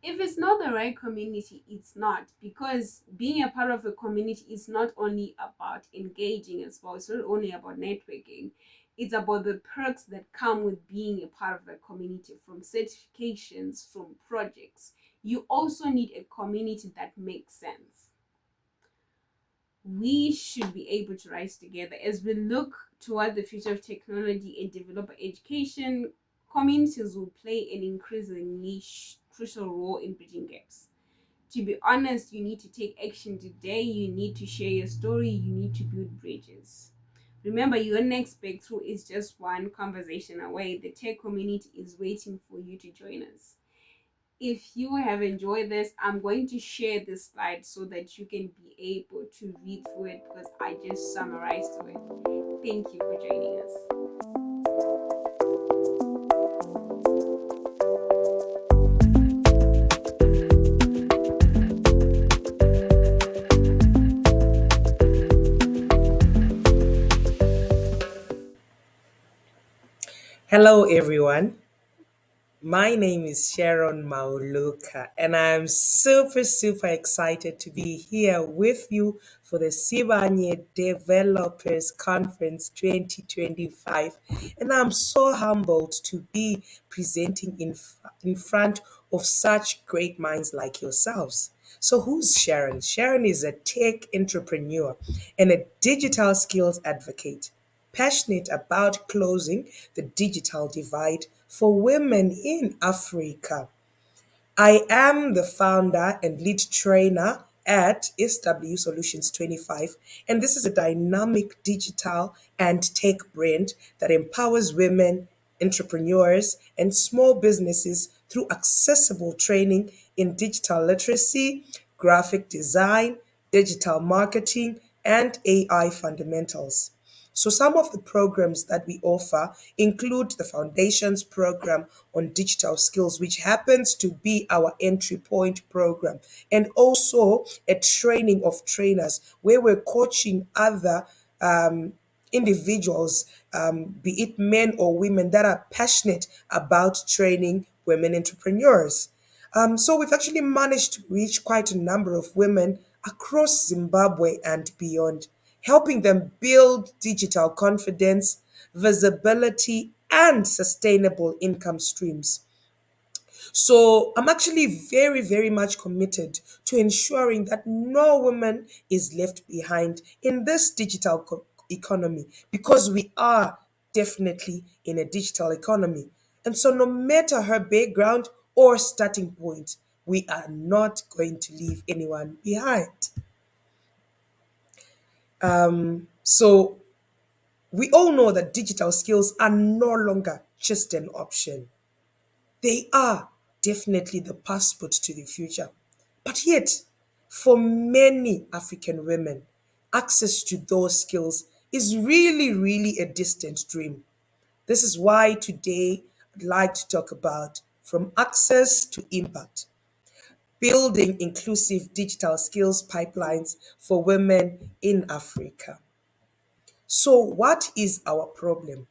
If it's not the right community, it's not, because being a part of a community is not only about engaging as well, it's not only about networking, it's about the perks that come with being a part of a community, from certifications, from projects. You also need a community that makes sense. We should be able to rise together as we look toward the future of technology and developer education. Communities will play an increasingly crucial role in bridging gaps. To be honest, you need to take action today. You need to share your story. You need to build bridges. Remember, your next breakthrough is just one conversation away. The tech community is waiting for you to join us. If you have enjoyed this, I'm going to share this slide so that you can be able to read through it because I just summarized it. Thank you for joining us. Hello, everyone. My name is Sharon Mauluka, and I'm super, super excited to be here with you for the Sibanye Developers Conference 2025. And I'm so humbled to be presenting in front of such great minds like yourselves. So, who's Sharon? Sharon is a tech entrepreneur and a digital skills advocate, passionate about closing the digital divide for women in Africa. I am the founder and lead trainer at SW Solutions 25, and this is a dynamic digital and tech brand that empowers women, entrepreneurs, and small businesses through accessible training in digital literacy, graphic design, digital marketing, and AI fundamentals. So, some of the programs that we offer include the Foundations program on digital skills, which happens to be our entry point program, and also a training of trainers where we're coaching other individuals, be it men or women, that are passionate about training women entrepreneurs. So we've actually managed to reach quite a number of women across Zimbabwe and beyond, helping them build digital confidence, visibility, and sustainable income streams. So I'm actually very, very much committed to ensuring that no woman is left behind in this digital economy, because we are definitely in a digital economy. And so, no matter her background or starting point, we are not going to leave anyone behind. So, we all know that digital skills are no longer just an option. They are definitely the passport to the future. But yet, for many African women, access to those skills is really, really a distant dream. This is why today I'd like to talk about from access to impact, building inclusive digital skills pipelines for women in Africa. So, what is our problem?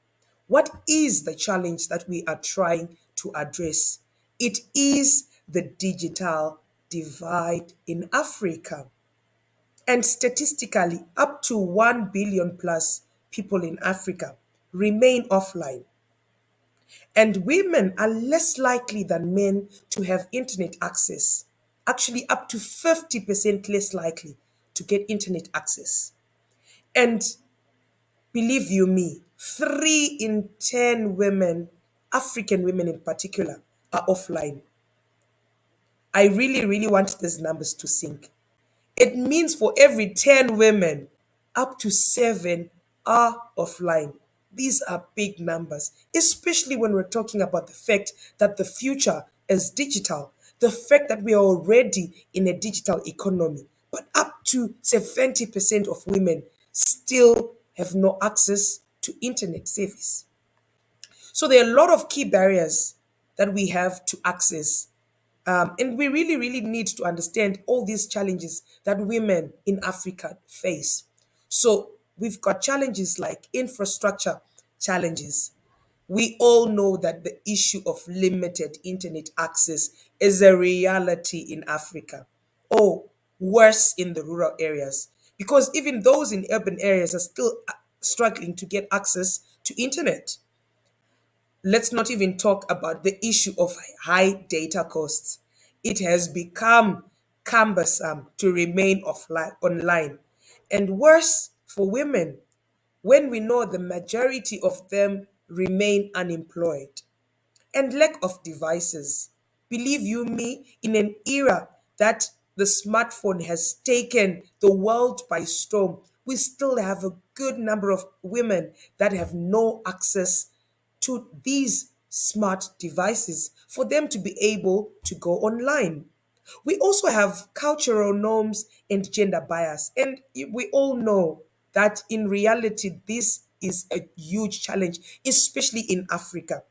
What is the challenge that we are trying to address? It is the digital divide in Africa. And statistically, up to 1 billion plus people in Africa remain offline. And women are less likely than men to have internet access, actually, up to 50% less likely to get internet access. And believe you me, 3 in 10 women, African women in particular, are offline. I really, really want these numbers to sink. It means for every 10 women, up to 7 are offline. These are big numbers, especially when we're talking about the fact that the future is digital, the fact that we are already in a digital economy, but up to 70% of women still have no access to internet service. So there are a lot of key barriers that we have to access, and we really, really need to understand all these challenges that women in Africa face. So we've got challenges like infrastructure challenges. We all know that the issue of limited internet access is a reality in Africa, or worse, in the rural areas, because even those in urban areas are still struggling to get access to internet. Let's not even talk about the issue of high data costs. It has become cumbersome to remain online. And worse for women, when we know the majority of them remain unemployed and lack of devices. Believe you me, in an era that the smartphone has taken the world by storm, we still have a good number of women that have no access to these smart devices for them to be able to go online. We also have cultural norms and gender bias. And we all know that in reality, this is a huge challenge, especially in Africa.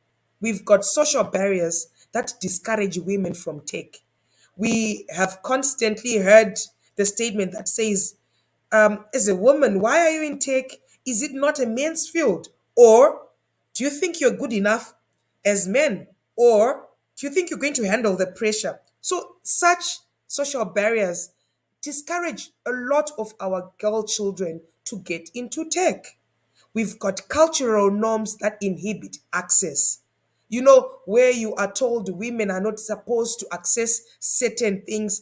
We've got social barriers that discourage women from tech. We have constantly heard the statement that says, as a woman, why are you in tech? Is it not a man's field? Or do you think you're good enough as men? Or do you think you're going to handle the pressure? So, such social barriers discourage a lot of our girl children to get into tech. We've got cultural norms that inhibit access. You know, where you are told women are not supposed to access certain things,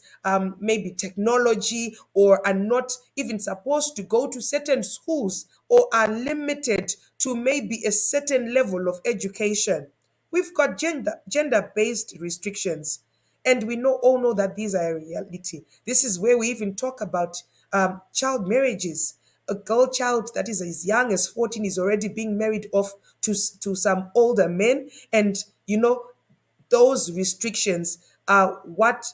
maybe technology, or are not even supposed to go to certain schools, or are limited to maybe a certain level of education. We've got gender-based restrictions, and we all know that these are a reality. This is where we even talk about child marriages. A girl child that is as young as 14 is already being married off to some older men. And, those restrictions are what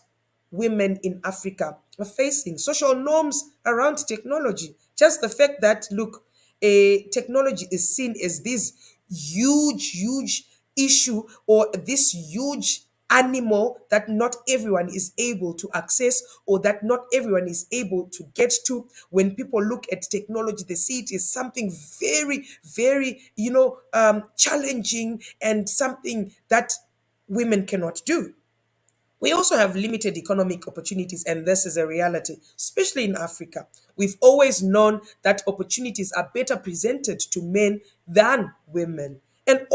women in Africa are facing. Social norms around technology. Just the fact that, look, a technology is seen as this huge, huge issue, or this huge animal that not everyone is able to access, or that not everyone is able to get to. When people look at technology, they see it as something very, very, challenging, and something that women cannot do. We also have limited economic opportunities, and this is a reality, especially in Africa. We've always known that opportunities are better presented to men than women. And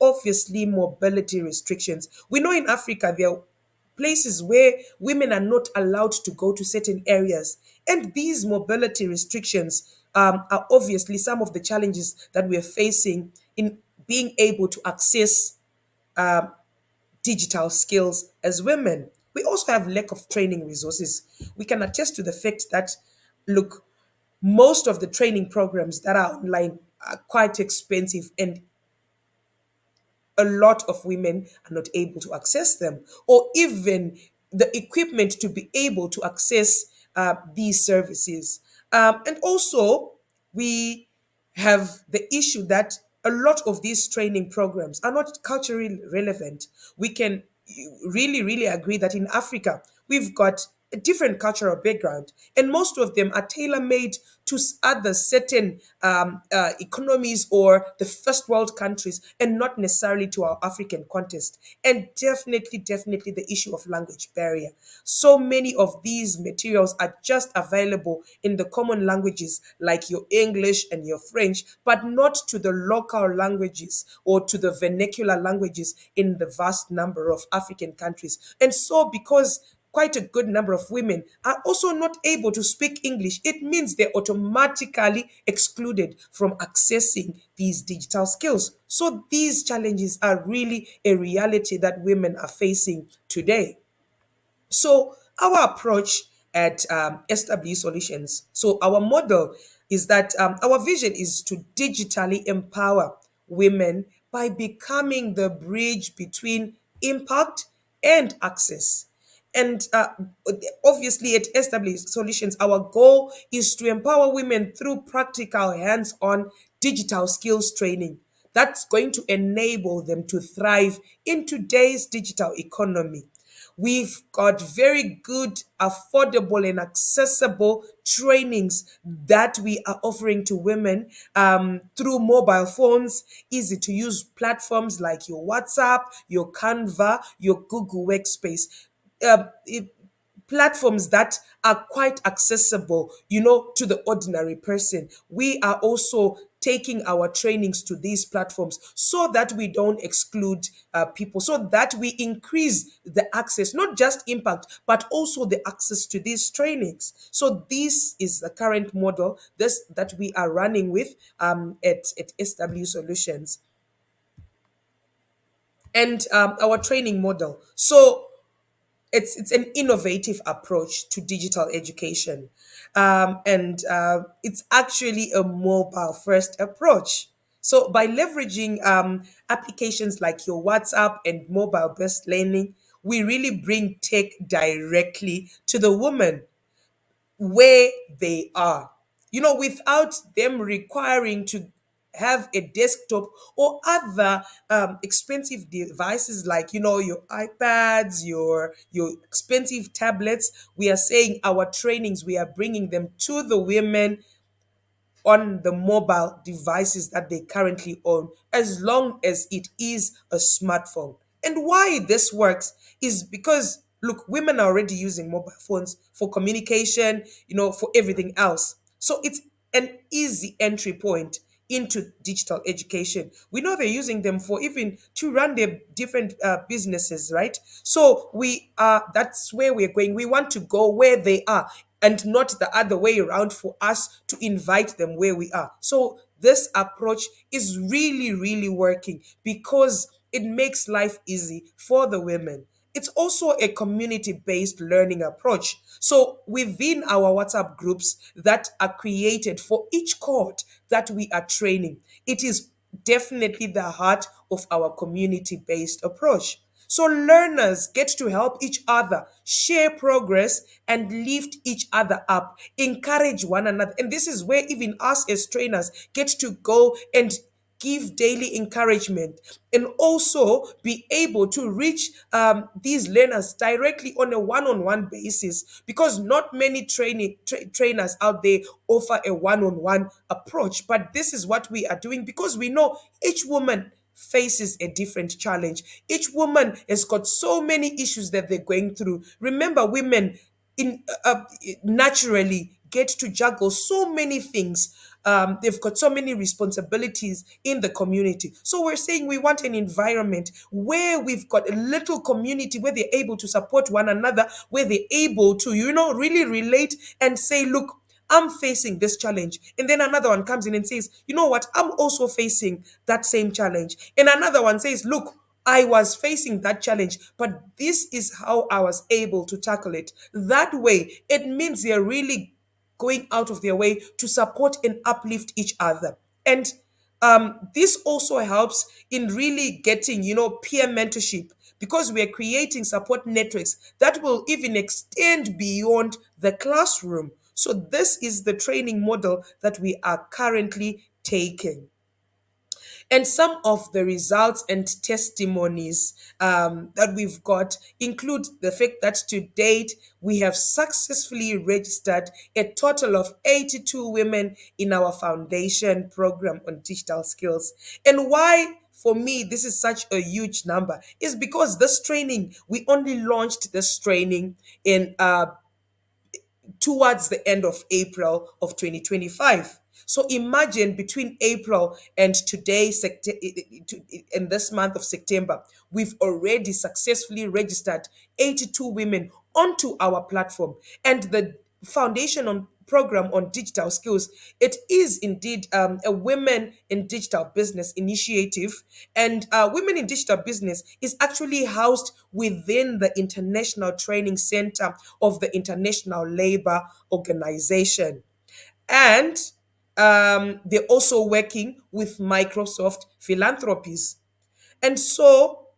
obviously, mobility restrictions. We know in Africa there are places where women are not allowed to go to certain areas. And these mobility restrictions are obviously some of the challenges that we're facing in being able to access digital skills as women. We also have lack of training resources. We can attest to the fact that, look, most of the training programs that are online are quite expensive, and a lot of women are not able to access them, or even the equipment to be able to access these services. And also, we have the issue that a lot of these training programs are not culturally relevant. We can really, really agree that in Africa, we've got a different cultural background, and most of them are tailor made to other certain economies or the first world countries, and not necessarily to our African context. And definitely the issue of language barrier. So many of these materials are just available in the common languages like your English and your French, but not to the local languages or to the vernacular languages in the vast number of African countries. And so, because quite a good number of women are also not able to speak English, it means they're automatically excluded from accessing these digital skills. So these challenges are really a reality that women are facing today. So our approach at SW Solutions, so our model is that our vision is to digitally empower women by becoming the bridge between impact and access. And obviously, at SW Solutions, our goal is to empower women through practical, hands on digital skills training that's going to enable them to thrive in today's digital economy. We've got very good, affordable, and accessible trainings that we are offering to women through mobile phones, easy to use platforms like your WhatsApp, your Canva, your Google Workspace. Platforms that are quite accessible, to the ordinary person. We are also taking our trainings to these platforms so that we don't exclude people, so that we increase the access, not just impact, but also the access to these trainings. So this is the current model this that we are running with at SW Solutions, and our training model. So it's an innovative approach to digital education, and it's actually a mobile first approach. So by leveraging applications like your WhatsApp and mobile based learning, we really bring tech directly to the woman where they are, without them requiring to have a desktop or other expensive devices like your iPads, your expensive tablets. We are saying our trainings, we are bringing them to the women on the mobile devices that they currently own, as long as it is a smartphone. And why this works is because, look, women are already using mobile phones for communication, for everything else. So it's an easy entry point into digital education. We know they're using them for even to run their different businesses, right? So that's where we're going. We want to go where they are and not the other way around, for us to invite them where we are. So this approach is really, really working because it makes life easy for the women. It's also a community based learning approach. So within our WhatsApp groups that are created for each cohort that we are training, it is definitely the heart of our community based approach. So learners get to help each other, share progress, and lift each other up, encourage one another. And this is where even us as trainers get to go and give daily encouragement, and also be able to reach these learners directly on a one-on-one basis, because not many trainers out there offer a one-on-one approach. But this is what we are doing, because we know each woman faces a different challenge. Each woman has got so many issues that they're going through. Remember, women in naturally get to juggle so many things. They've got so many responsibilities in the community. So we're saying we want an environment where we've got a little community where they're able to support one another, where they're able to, really relate and say, look, I'm facing this challenge. And then another one comes in and says, you know what? I'm also facing that same challenge. And another one says, look, I was facing that challenge, but this is how I was able to tackle it. That way, it means they're really going out of their way to support and uplift each other. And this also helps in really getting, peer mentorship, because we are creating support networks that will even extend beyond the classroom. So this is the training model that we are currently taking. And some of the results and testimonies that we've got include the fact that to date, we have successfully registered a total of 82 women in our foundation program on digital skills. And why, for me, this is such a huge number is because this training, we only launched this training in towards the end of April of 2025. So imagine between April and today, in this month of September, we've already successfully registered 82 women onto our platform. And the foundation on program on digital skills, it is indeed a women in digital business initiative. And women in digital business is actually housed within the International Training Center of the International Labor Organization. And they're also working with Microsoft Philanthropies. And so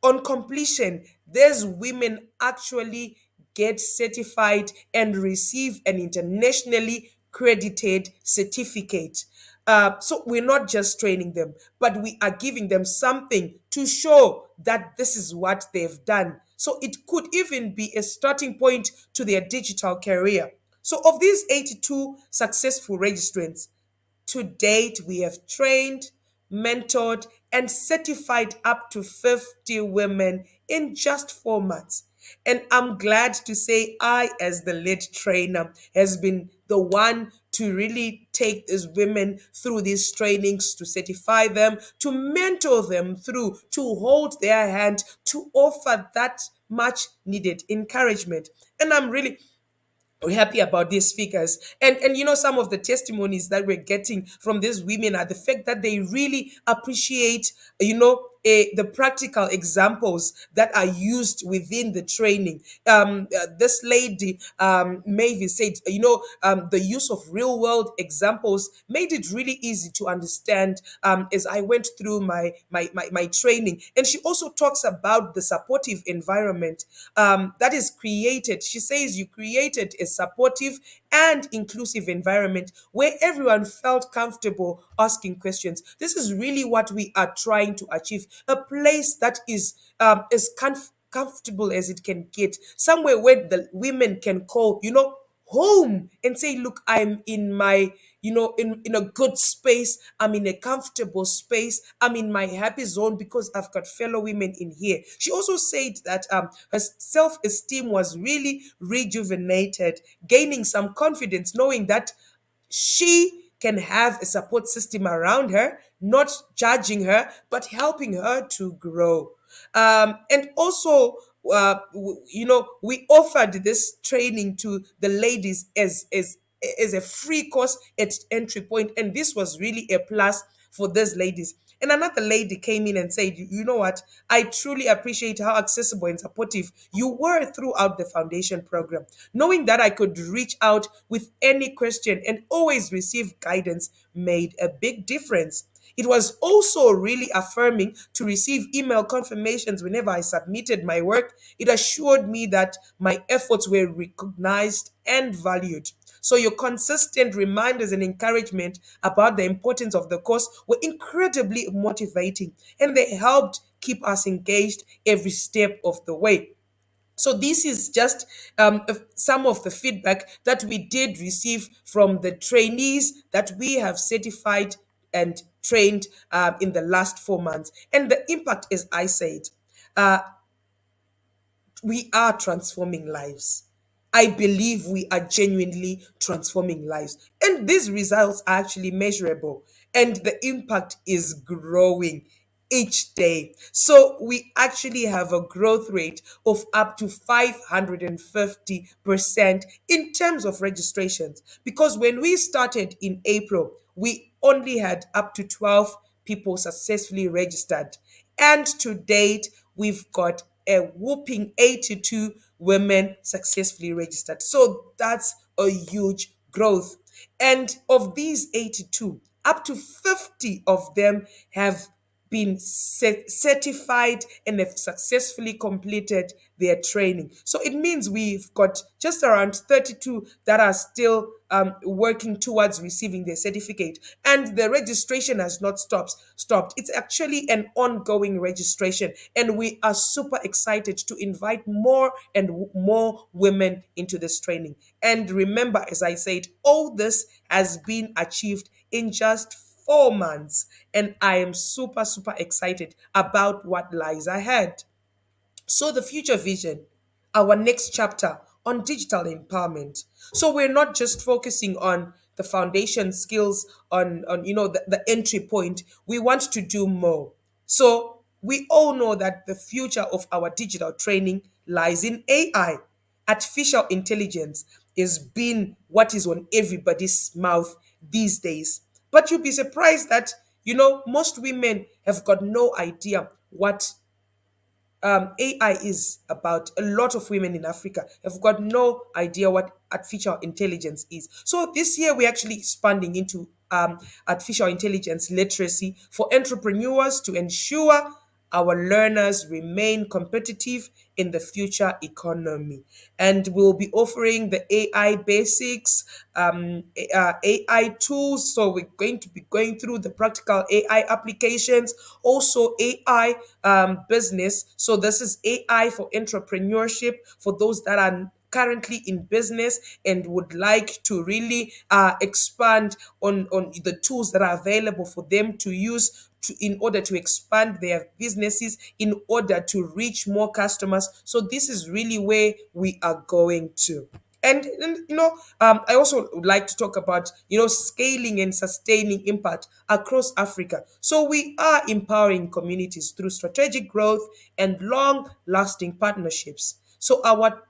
on completion, these women actually get certified and receive an internationally credited certificate. So we're not just training them, but we are giving them something to show that this is what they've done. So it could even be a starting point to their digital career. So of these 82 successful registrants, to date, we have trained, mentored, and certified up to 50 women in just 4 months. And I'm glad to say I, as the lead trainer, has been the one to really take these women through these trainings, to certify them, to mentor them through, to hold their hand, to offer that much needed encouragement. And I'm really we're happy about these figures. And some of the testimonies that we're getting from these women are the fact that they really appreciate the practical examples that are used within the training. This lady, Mavis, said, the use of real world examples made it really easy to understand as I went through my training. And she also talks about the supportive environment that is created. She says you created a supportive and inclusive environment where everyone felt comfortable asking questions. This is really what we are trying to achieve, a place that is comfortable as it can get, somewhere where the women can call, home, and say, look, I'm in my, in a good space, I'm in a comfortable space, I'm in my happy zone because I've got fellow women in here. She also said that her self-esteem was really rejuvenated, gaining some confidence, knowing that she can have a support system around her, not judging her, but helping her to grow. And also, we offered this training to the ladies as a free course at entry point, and this was really a plus for these ladies. And another lady came in and said, you know what? I truly appreciate how accessible and supportive you were throughout the foundation program. Knowing that I could reach out with any question and always receive guidance made a big difference. It was also really affirming to receive email confirmations whenever I submitted my work. It assured me that my efforts were recognized and valued. So your consistent reminders and encouragement about the importance of the course were incredibly motivating, and they helped keep us engaged every step of the way. So this is just some of the feedback that we did receive from the trainees that we have certified and trained in the last 4 months. And the impact, as I said, we are transforming lives. I believe we are genuinely transforming lives. And these results are actually measurable, and the impact is growing each day. So we actually have a growth rate of up to 550% in terms of registrations. Because when we started in April, we only had up to 12 people successfully registered. And to date, we've got a whooping 82 women successfully registered. So that's a huge growth. And of these 82, up to 50 of them have been certified and have successfully completed their training. So it means we've got just around 32 that are still working towards receiving their certificate, and the registration has not stopped. It's actually an ongoing registration, and we are super excited to invite more and more women into this training. And remember, as I said, all this has been achieved in just 4 months, and I am super, super excited about what lies ahead. So, the future vision, our next chapter on digital empowerment. So, we're not just focusing on the foundation skills, on the entry point. We want to do more. So, we all know that the future of our digital training lies in AI. Artificial intelligence is being what is on everybody's mouth these days. But you'll be surprised that, most women have got no idea what AI is about. A lot of women in Africa have got no idea what artificial intelligence is. So this year we're actually expanding into artificial intelligence literacy for entrepreneurs to ensure our learners remain competitive in the future economy. And we'll be offering the AI basics, AI tools. So we're going to be going through the practical AI applications, also AI business. So this is AI for entrepreneurship for those that are currently in business and would like to really expand on the tools that are available for them to use in order to expand their businesses, in order to reach more customers. So this is really where we are going to. And I also would like to talk about scaling and sustaining impact across Africa. So we are empowering communities through strategic growth and long-lasting partnerships. So our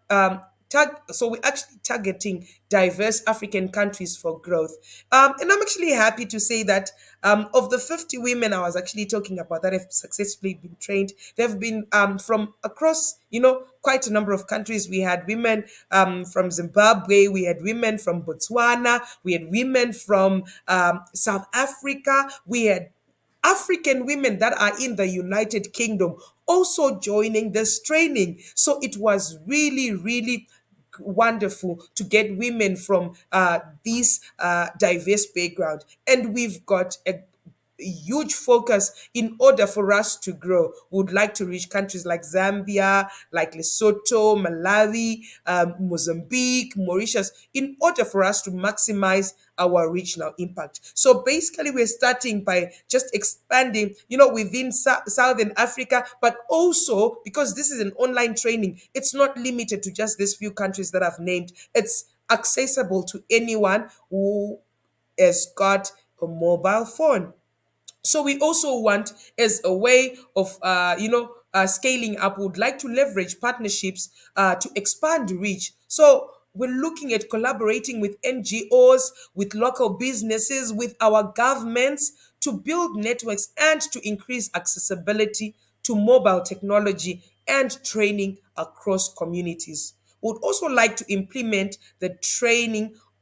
so we're actually targeting diverse African countries for growth. And I'm actually happy to say that of the 50 women I was actually talking about that have successfully been trained, they've been from across, quite a number of countries. We had women from Zimbabwe, we had women from Botswana, we had women from South Africa, we had African women that are in the United Kingdom also joining this training. So it was really, really wonderful to get women from these diverse background, and we've got a huge focus in order for us to grow. We would like to reach countries like Zambia, like Lesotho, Malawi, Mozambique, Mauritius, in order for us to maximize our regional impact. So basically, we're starting by just expanding, within Southern Africa, but also because this is an online training, it's not limited to just these few countries that I've named. It's accessible to anyone who has got a mobile phone. So we also want, as a way of scaling up, would like to leverage partnerships to expand reach. So we're looking at collaborating with NGOs, with local businesses, with our governments to build networks and to increase accessibility to mobile technology and training across communities. Would also like to implement the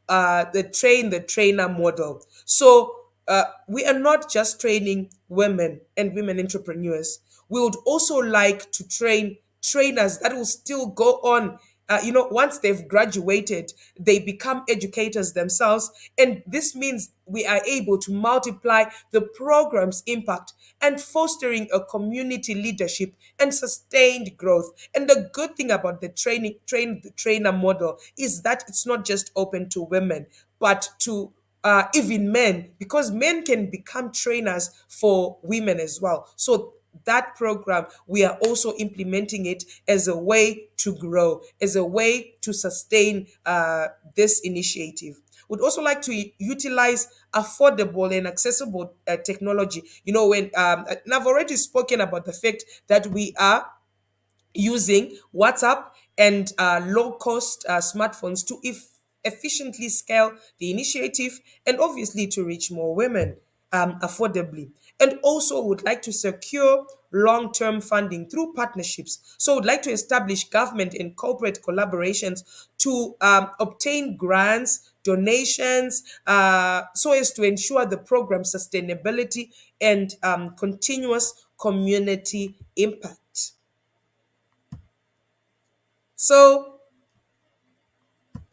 the trainer model. So we are not just training women and women entrepreneurs. We would also like to train trainers that will still go on. Once they've graduated, they become educators themselves. And this means we are able to multiply the program's impact and fostering a community leadership and sustained growth. And the good thing about the the trainer model is that it's not just open to women, but to even men, because men can become trainers for women as well. So that program, we are also implementing it as a way to grow, as a way to sustain this initiative. Would also like to utilize affordable and accessible technology. And I've already spoken about the fact that we are using WhatsApp and low cost smartphones to efficiently scale the initiative and obviously to reach more women affordably. And also would like to secure long term funding through partnerships. So would like to establish government and corporate collaborations to obtain grants, donations, so as to ensure the program sustainability and continuous community impact. So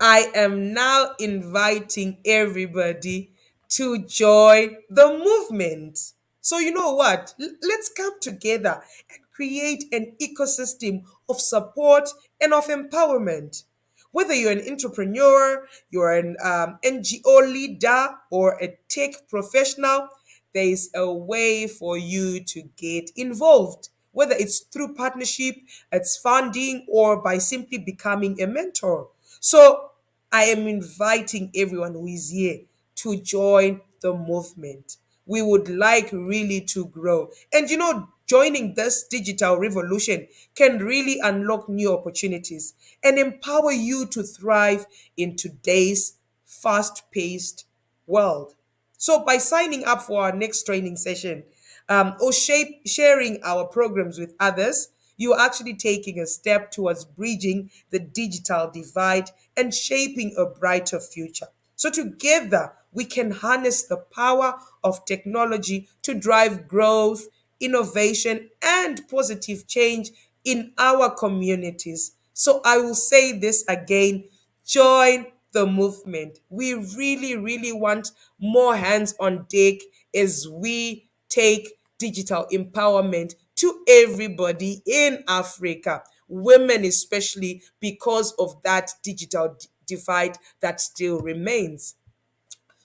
I am now inviting everybody to join the movement. So, you know what? Let's come together and create an ecosystem of support and of empowerment. Whether you're an entrepreneur, you're an NGO leader, or a tech professional, there is a way for you to get involved, whether it's through partnership, it's funding, or by simply becoming a mentor. So I am inviting everyone who is here to join the movement. We would like really to grow. And you know, joining this digital revolution can really unlock new opportunities and empower you to thrive in today's fast paced world. So, by signing up for our next training session or sharing our programs with others, you're actually taking a step towards bridging the digital divide and shaping a brighter future. So, together, we can harness the power of technology to drive growth, innovation, and positive change in our communities. So, I will say this again: join the movement. We really, really want more hands on deck as we take digital empowerment to everybody in Africa, women especially, because of that digital divide that still remains.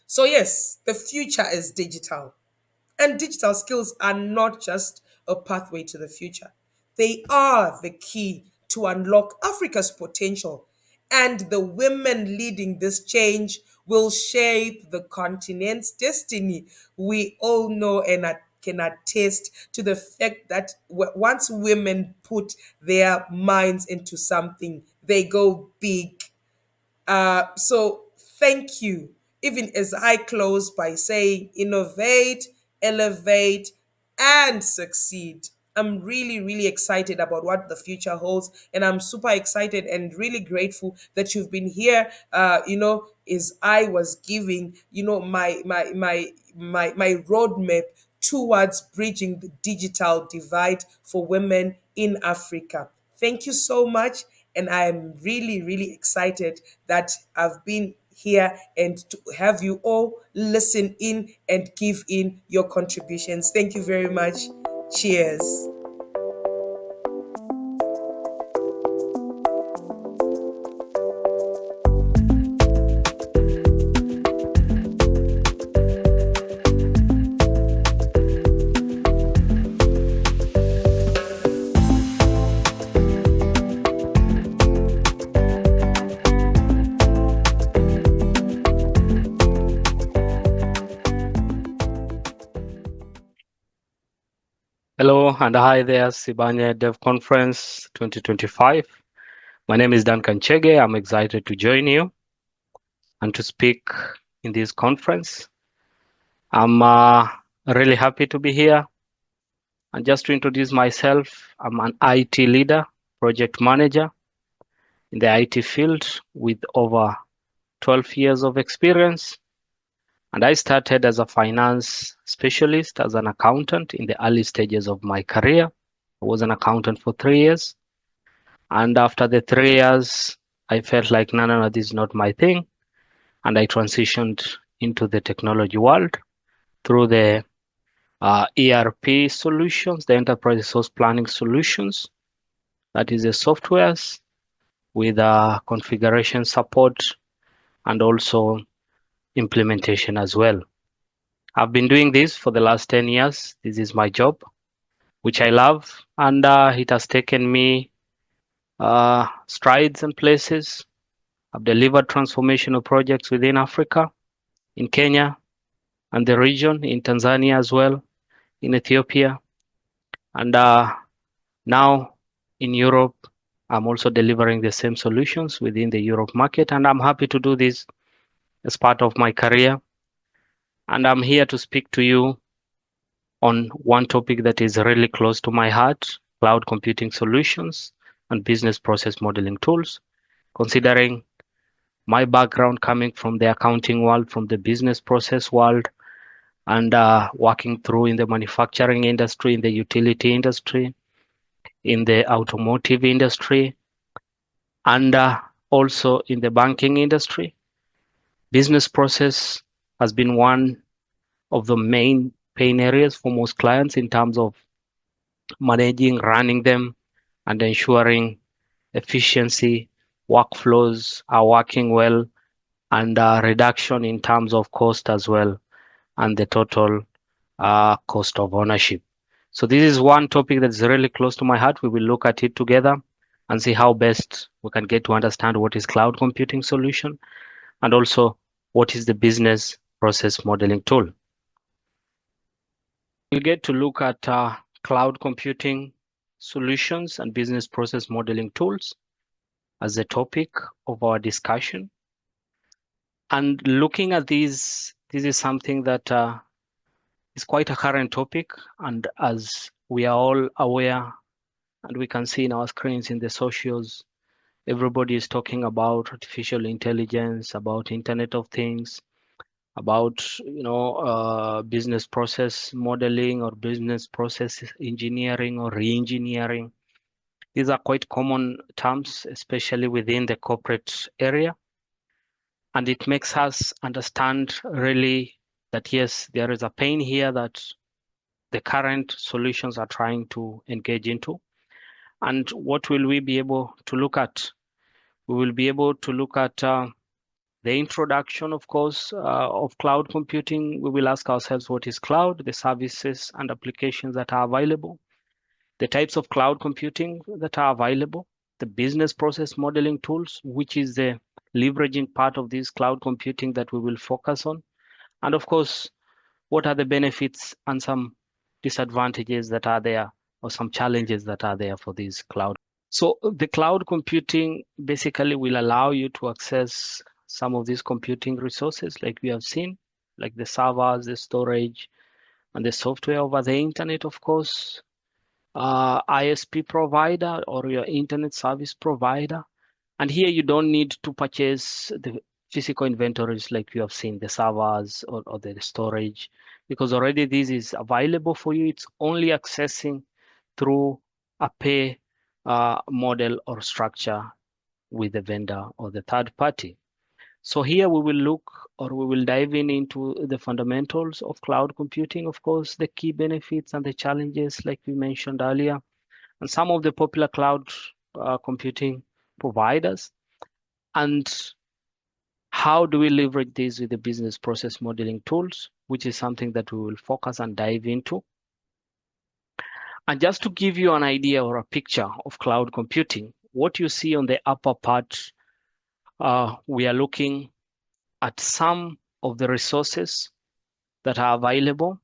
So, yes, the future is digital. And digital skills are not just a pathway to the future, they are the key to unlock Africa's potential. And the women leading this change will shape the continent's destiny. We all know and can attest to the fact that once women put their minds into something, they go big. So thank you. Even as I close by saying innovate, elevate, and succeed. I'm really, really excited about what the future holds. And I'm super excited and really grateful that you've been here. As I was giving, my roadmap towards bridging the digital divide for women in Africa. Thank you so much. And I'm really, really excited that I've been here and to have you all listen in and give in your contributions. Thank you very much. Cheers. Hello and hi there, Sibanye Dev Conference 2025. My name is Duncan Chege. I'm excited to join you and to speak in this conference. I'm really happy to be here. And just to introduce myself, I'm an IT leader, project manager in the IT field with over 12 years of experience. And I started as a finance specialist, as an accountant in the early stages of my career. I was an accountant for 3 years. And after the 3 years, I felt like, no, this is not my thing. And I transitioned into the technology world through the ERP solutions, the enterprise resource planning solutions. That is the softwares with configuration support and also implementation as well. I've been doing this for the last 10 years. This is my job, which I love, and it has taken me strides and places. I've delivered transformational projects within Africa, in Kenya, and the region, in Tanzania as well, in Ethiopia, and now in Europe. I'm also delivering the same solutions within the Europe market, and I'm happy to do this as part of my career. And I'm here to speak to you on one topic that is really close to my heart: cloud computing solutions and business process modeling tools, considering My background coming from the accounting world, from the business process world, and working through in the manufacturing industry, in the utility industry, in the automotive industry, and also in the banking industry. Business process has been one of the main pain areas for most clients in terms of managing, running them, and ensuring efficiency, workflows are working well, and reduction in terms of cost as well, and the total cost of ownership. So this is one topic that's really close to my heart. We will look at it together and see how best we can get to understand what is cloud computing solution and also what is the business process modeling tool. We'll get to look at cloud computing solutions and business process modeling tools as the topic of our discussion. And looking at these, this is something that is quite a current topic. And as we are all aware, and we can see in our screens in the socials, everybody is talking about artificial intelligence, about Internet of Things, about business process modeling or business process engineering or re-engineering. These are quite common terms, especially within the corporate area. And it makes us understand really that yes, there is a pain here that the current solutions are trying to engage into. And what will we be able to look at? We will be able to look at the introduction, of course, of cloud computing. We will ask ourselves what is cloud, the services and applications that are available, the types of cloud computing that are available, the business process modeling tools, which is the leveraging part of this cloud computing that we will focus on, and of course, what are the benefits and some disadvantages that are there or some challenges that are there for these cloud. So the cloud computing basically will allow you to access some of these computing resources like we have seen, like the servers, the storage, and the software over the internet, of course, ISP provider or your internet service provider. And here you don't need to purchase the physical inventories like you have seen, the servers or the storage, because already this is available for you. It's only accessing through a pay model or structure with the vendor or the third party. So here we will look or we will dive into the fundamentals of cloud computing, of course, the key benefits and the challenges like we mentioned earlier, and some of the popular cloud computing providers, and how do we leverage this with the business process modeling tools, which is something that we will focus and dive into. And just to give you an idea or a picture of cloud computing, what you see on the upper part, we are looking at some of the resources that are available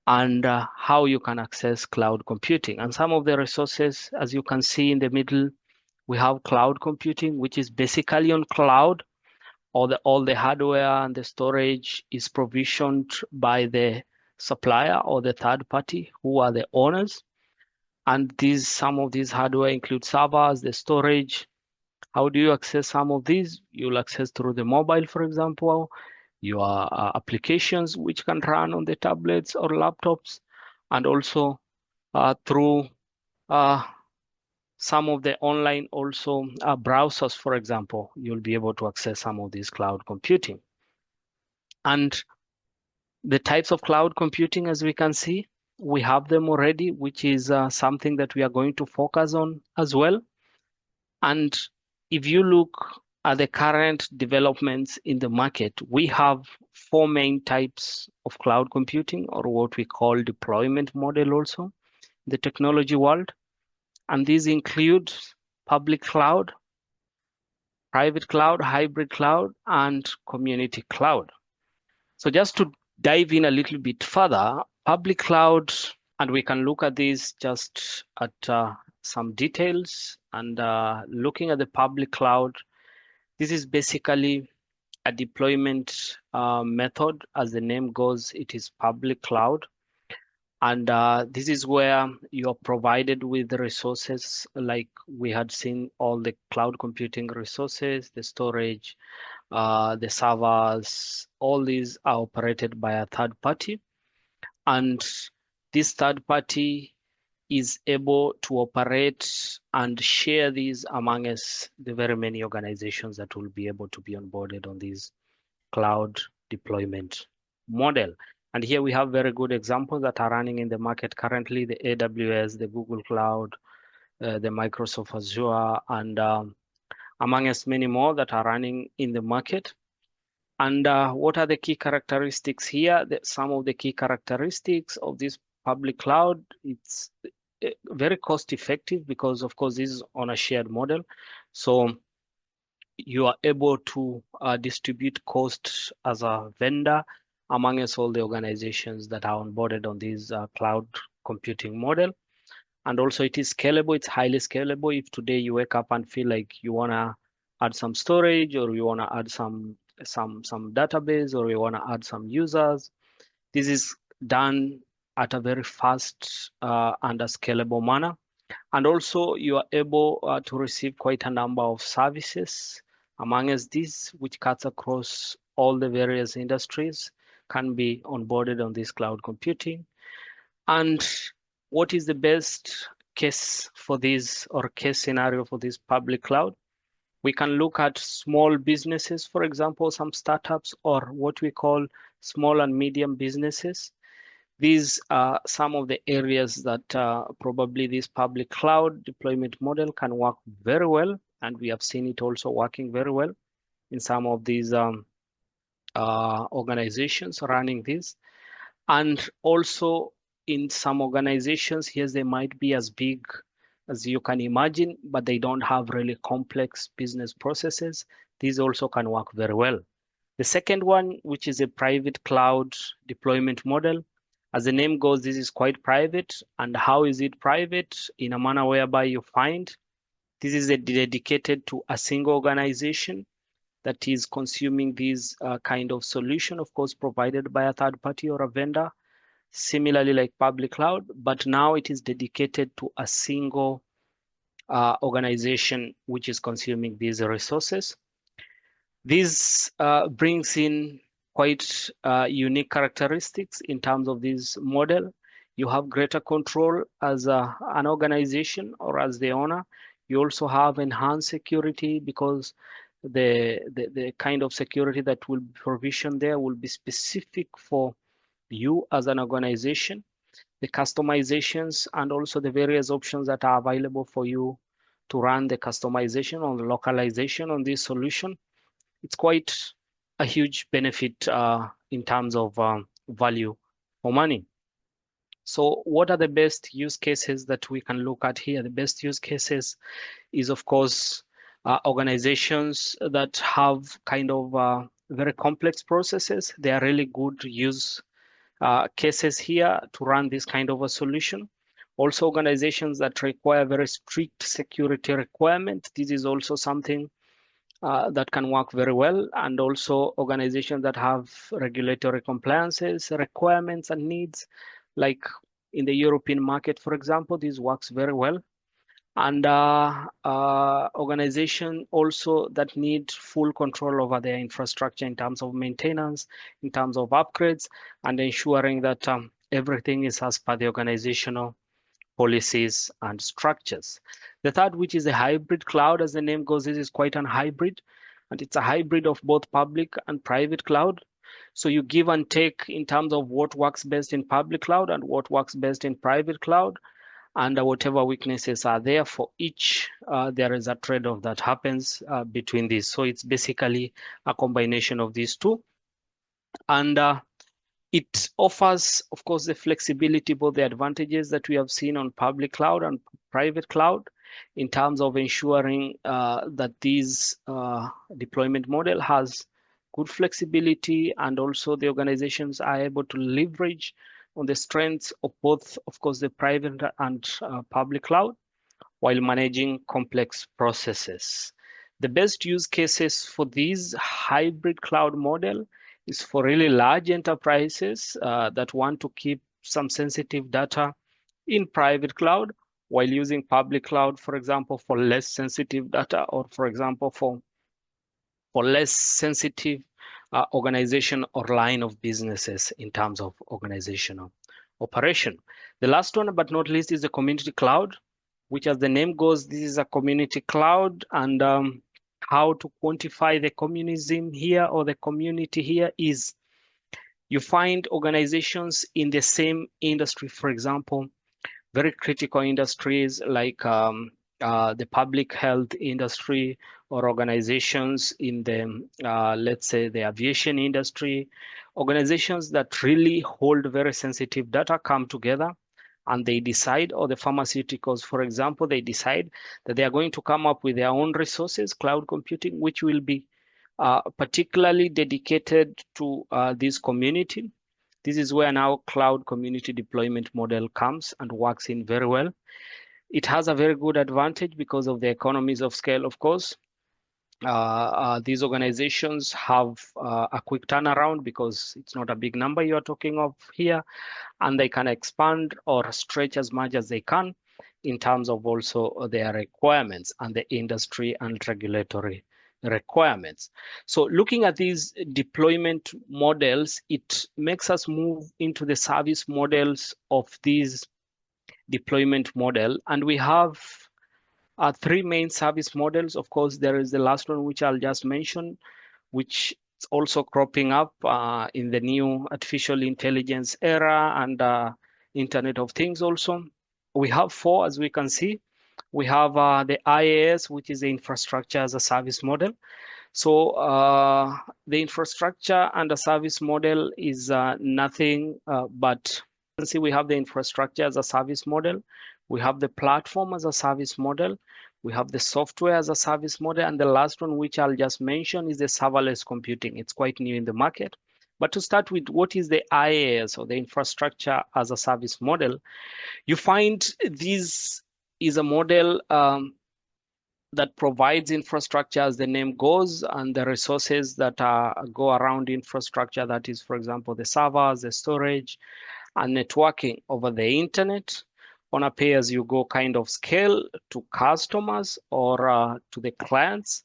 and how you can access cloud computing. And some of the resources, as you can see in the middle, we have cloud computing, which is basically on cloud. All the hardware and the storage is provisioned by the supplier or the third party who are the owners. And some of these hardware include servers, the storage. How do you access some of these? You'll access through the mobile, for example, your applications which can run on the tablets or laptops, and also through some of the online also browsers, for example, you'll be able to access some of these cloud computing. And the types of cloud computing, as we can see, we have them already, which is something that we are going to focus on as well. And if you look at the current developments in the market, we have four main types of cloud computing, or what we call deployment model also in the technology world. And these include public cloud, private cloud, hybrid cloud, and community cloud. So just to dive in a little bit further, public cloud, and we can look at this just at some details. And looking at the public cloud, this is basically a deployment method. As the name goes, it is public cloud. And this is where you're provided with the resources, like we had seen all the cloud computing resources, the storage, the servers, all these are operated by a third party. And this third party is able to operate and share these among us, the very many organizations that will be able to be onboarded on this cloud deployment model. And here we have very good examples that are running in the market currently, the AWS, the Google Cloud, the Microsoft Azure, and among us many more that are running in the market. And what are the key characteristics here? Some of the key characteristics of this public cloud, it's very cost effective because of course this is on a shared model. So you are able to distribute costs as a vendor among us all the organizations that are onboarded on this cloud computing model. And also it is scalable, it's highly scalable. If today you wake up and feel like you want to add some storage, or you want to add some database, or you want to add some users, this is done at a very fast and a scalable manner. And also you are able to receive quite a number of services among us these, which cuts across all the various industries, can be onboarded on this cloud computing. And what is the best case for this, or case scenario for this public cloud? We can look at small businesses, for example, some startups, or what we call small and medium businesses. These are some of the areas that probably this public cloud deployment model can work very well. And we have seen it also working very well in some of these organizations running this. And also in some organizations, yes, they might be as big as you can imagine, but they don't have really complex business processes. These also can work very well. The second one, which is a private cloud deployment model, as the name goes, this is quite private. And how is it private? In a manner whereby you find this is dedicated to a single organization that is consuming this kind of solution, of course, provided by a third party or a vendor, similarly like public cloud, but now it is dedicated to a single organization which is consuming these resources. This brings in quite unique characteristics in terms of this model. You have greater control as an organization or as the owner. You also have enhanced security because the kind of security that will be provisioned there will be specific for you as an organization. The customizations and also the various options that are available for you to run the customization or the localization on this solution, it's quite a huge benefit in terms of value for money. So what are the best use cases that we can look at here? The best use cases is, of course, organizations that have kind of very complex processes. They are really good use cases here to run this kind of a solution. Also, organizations that require very strict security requirements. This is also something that can work very well. And also organizations that have regulatory compliances, requirements and needs, like in the European market, for example, this works very well. And organization also that need full control over their infrastructure in terms of maintenance, in terms of upgrades, and ensuring that everything is as per the organizational policies and structures. The third, which is a hybrid cloud, as the name goes, this is quite an hybrid, and it's a hybrid of both public and private cloud. So you give and take in terms of what works best in public cloud and what works best in private cloud. And whatever weaknesses are there for each, there is a trade-off that happens between these. So it's basically a combination of these two. And it offers, of course, the flexibility, both the advantages that we have seen on public cloud and private cloud in terms of ensuring that this deployment model has good flexibility, and also the organizations are able to leverage on the strengths of both, of course, the private and public cloud while managing complex processes. The best use cases for this hybrid cloud model is for really large enterprises that want to keep some sensitive data in private cloud while using public cloud, for example, for less sensitive data, or for example, for less sensitive organization or line of businesses in terms of organizational operation. The last one, but not least, is the community cloud, which, as the name goes, this is a community cloud. And how to quantify the communism here, or the community here, is you find organizations in the same industry, for example, very critical industries like the public health industry, or organizations in the, let's say, the aviation industry. Organizations that really hold very sensitive data come together and they decide, or the pharmaceuticals, for example, they decide that they are going to come up with their own resources, cloud computing, which will be particularly dedicated to this community. This is where now cloud community deployment model comes and works in very well. It has a very good advantage because of the economies of scale, of course. These organizations have a quick turnaround because it's not a big number you are talking of here, and they can expand or stretch as much as they can in terms of also their requirements and the industry and regulatory requirements. So looking at these deployment models, it makes us move into the service models of these deployment model. And we have three main service models. Of course, there is the last one, which I'll just mention, which is also cropping up in the new artificial intelligence era and Internet of Things also. We have four, as we can see. We have the IaaS, which is the infrastructure as a service model. So the infrastructure and the service model is nothing but, you can see we have the infrastructure as a service model. We have the platform as a service model. We have the software as a service model. And the last one, which I'll just mention, is the serverless computing. It's quite new in the market. But to start with, what is the IaaS, or the infrastructure as a service model? You find this is a model that provides infrastructure, as the name goes, and the resources that go around infrastructure. That is, for example, the servers, the storage, and networking over the internet on a pay-as-you-go kind of scale to customers or to the clients.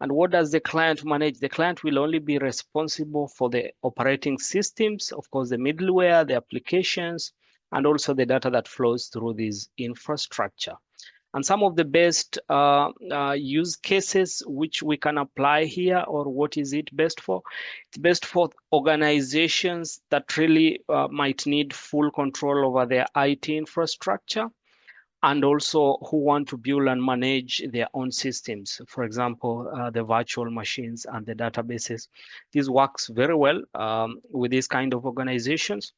And what does the client manage? The client will only be responsible for the operating systems, of course, the middleware, the applications, and also the data that flows through this infrastructure. And some of the best use cases which we can apply here, or what is it best for? It's best for organizations that really might need full control over their IT infrastructure, and also who want to build and manage their own systems. For example, the virtual machines and the databases. This works very well with these kind of organizations.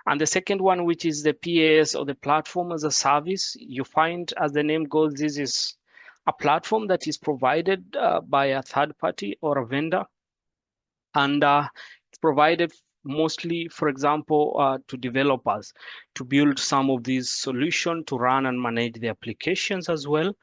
And the second one, which is the PaaS, or the platform as a service, you find, as the name goes, this is a platform that is provided by a third party or a vendor. And it's provided mostly, for example, to developers to build some of these solutions to run and manage the applications as well,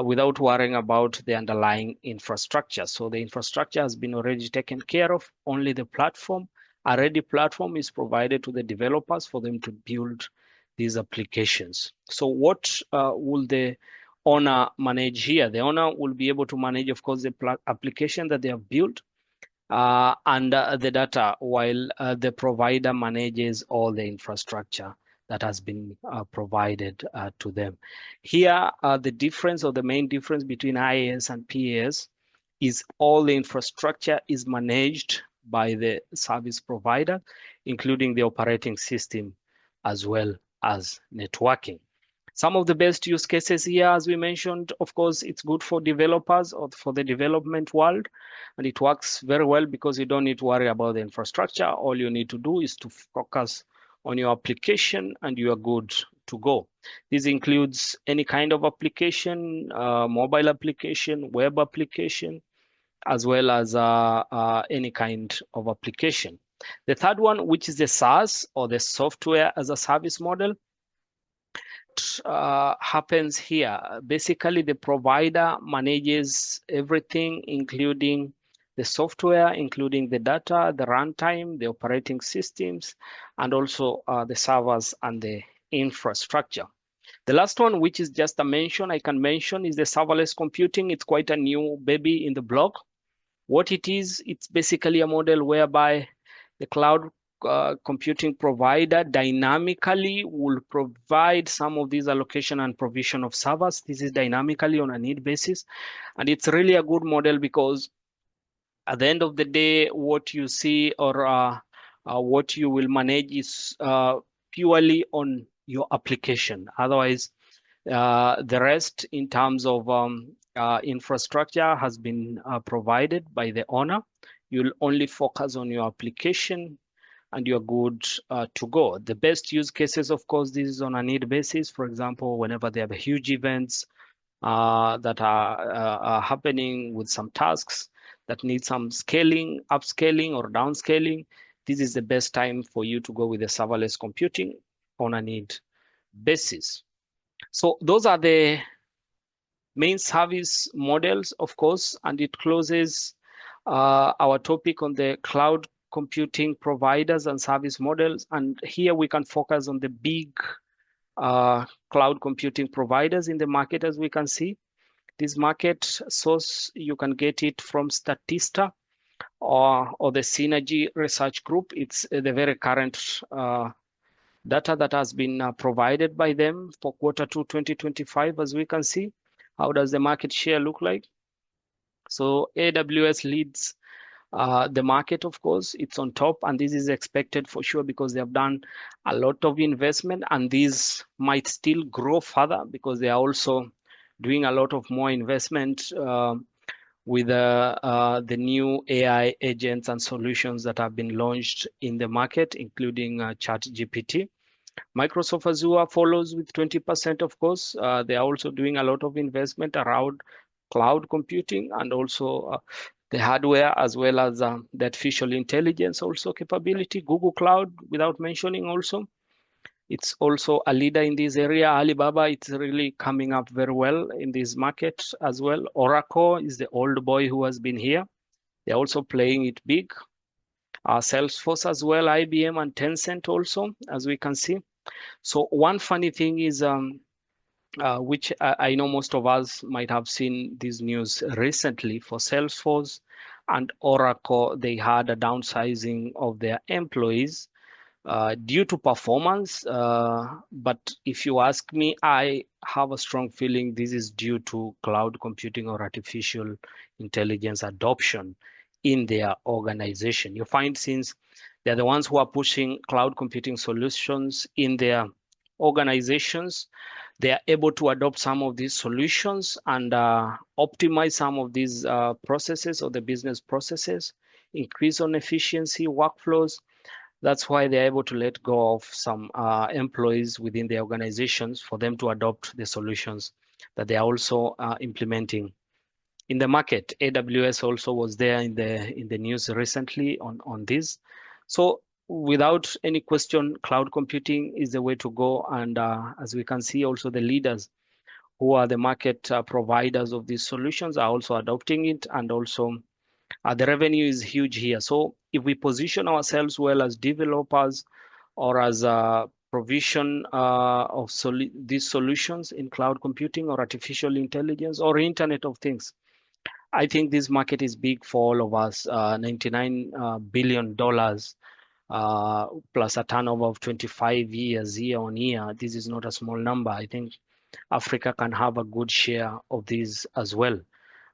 without worrying about the underlying infrastructure. So the infrastructure has been already taken care of. Only the platform, a ready platform, is provided to the developers for them to build these applications. So what will the owner manage here? The owner will be able to manage, of course, the application that they have built and the data, while the provider manages all the infrastructure that has been provided to them. Here, the difference, or the main difference between IaaS and PaaS, is all the infrastructure is managed by the service provider, including the operating system as well as networking. Some of the best use cases here, as we mentioned, of course, it's good for developers or for the development world. And it works very well because you don't need to worry about the infrastructure. All you need to do is to focus on your application and you are good to go. This includes any kind of application, mobile application, web application, as well as any kind of application. The third one, which is the SaaS, or the software as a service model, happens here. Basically, the provider manages everything, including the software, including the data, the runtime, the operating systems, and also the servers and the infrastructure. The last one, which is just a mention, I can mention, is the serverless computing. It's quite a new baby in the block. What it is, it's basically a model whereby the cloud computing provider dynamically will provide some of these allocation and provision of servers. This is dynamically on a need basis. And it's really a good model because at the end of the day, what you see or what you will manage is purely on your application. Otherwise, the rest in terms of infrastructure has been provided by the owner. You'll only focus on your application and you're good to go. The best use cases, of course, this is on a need basis. For example, whenever they have huge events that are happening with some tasks that need some scaling, upscaling or downscaling, this is the best time for you to go with the serverless computing on a need basis. So those are the main service models, of course, and it closes our topic on the cloud computing providers and service models. And here we can focus on the big cloud computing providers in the market, as we can see. This market source, you can get it from Statista or the Synergy Research Group. It's the very current data that has been provided by them for Q2 2025, as we can see. How does the market share look like? So AWS leads the market, of course, it's on top, and this is expected for sure because they have done a lot of investment, and these might still grow further because they are also doing a lot of more investment with the new AI agents and solutions that have been launched in the market, including ChatGPT. Microsoft Azure follows with 20%, of course. They are also doing a lot of investment around cloud computing and also the hardware, as well as the artificial intelligence also capability. Google Cloud, without mentioning also. It's also a leader in this area. Alibaba, it's really coming up very well in this market as well. Oracle is the old boy who has been here. They're also playing it big. Salesforce as well, IBM and Tencent also, as we can see. So one funny thing is, which I know most of us might have seen this news recently for Salesforce and Oracle, they had a downsizing of their employees due to performance. But if you ask me, I have a strong feeling this is due to cloud computing or artificial intelligence adoption in their organization. You find since they're the ones who are pushing cloud computing solutions in their organizations, they are able to adopt some of these solutions and optimize some of these processes or the business processes, increase on efficiency, workflows. That's why they're able to let go of some employees within the organizations for them to adopt the solutions that they are also implementing in the market. AWS also was there in the news recently on this. So without any question, cloud computing is the way to go. And as we can see, also the leaders who are the market providers of these solutions are also adopting it, and also the revenue is huge here. So if we position ourselves well as developers or as a provision of these solutions in cloud computing or artificial intelligence or Internet of Things, I think this market is big for all of us. $99 billion plus a turnover of 25 years year on year. This is not a small number. I think Africa can have a good share of this as well.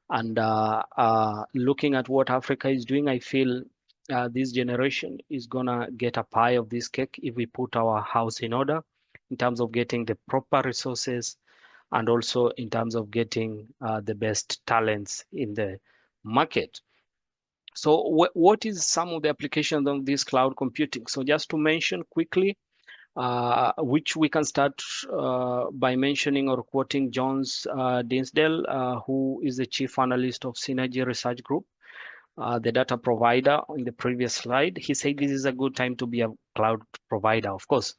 And looking at what Africa is doing, I feel this generation is gonna get a pie of this cake if we put our house in order in terms of getting the proper resources and also in terms of getting the best talents in the market. So what is some of the applications of this cloud computing? So just to mention quickly, which we can start by mentioning or quoting Jones Dinsdale, who is the chief analyst of Synergy Research Group, the data provider in the previous slide. He said this is a good time to be a cloud provider. Of course,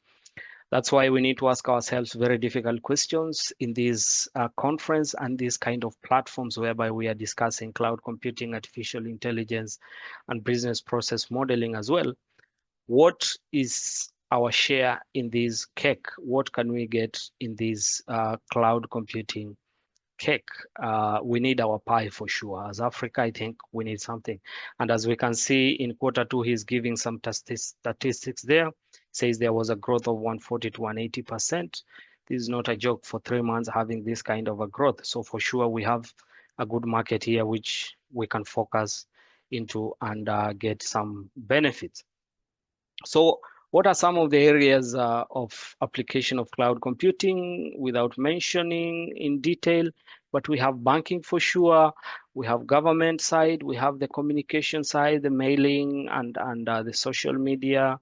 That's why we need to ask ourselves very difficult questions in this conference and these kind of platforms whereby we are discussing cloud computing, artificial intelligence, and business process modeling as well. What is our share in this cake? What can we get in this cloud computing cake? We need our pie for sure. As Africa, I think we need something. And as we can see in Q2, he's giving some statistics there. Says there was a growth of 140 to 180%. This is not a joke for 3 months having this kind of a growth. So for sure, we have a good market here, which we can focus into and get some benefits. So what are some of the areas of application of cloud computing without mentioning in detail? But we have banking for sure. We have government side. We have the communication side, the mailing and the social media.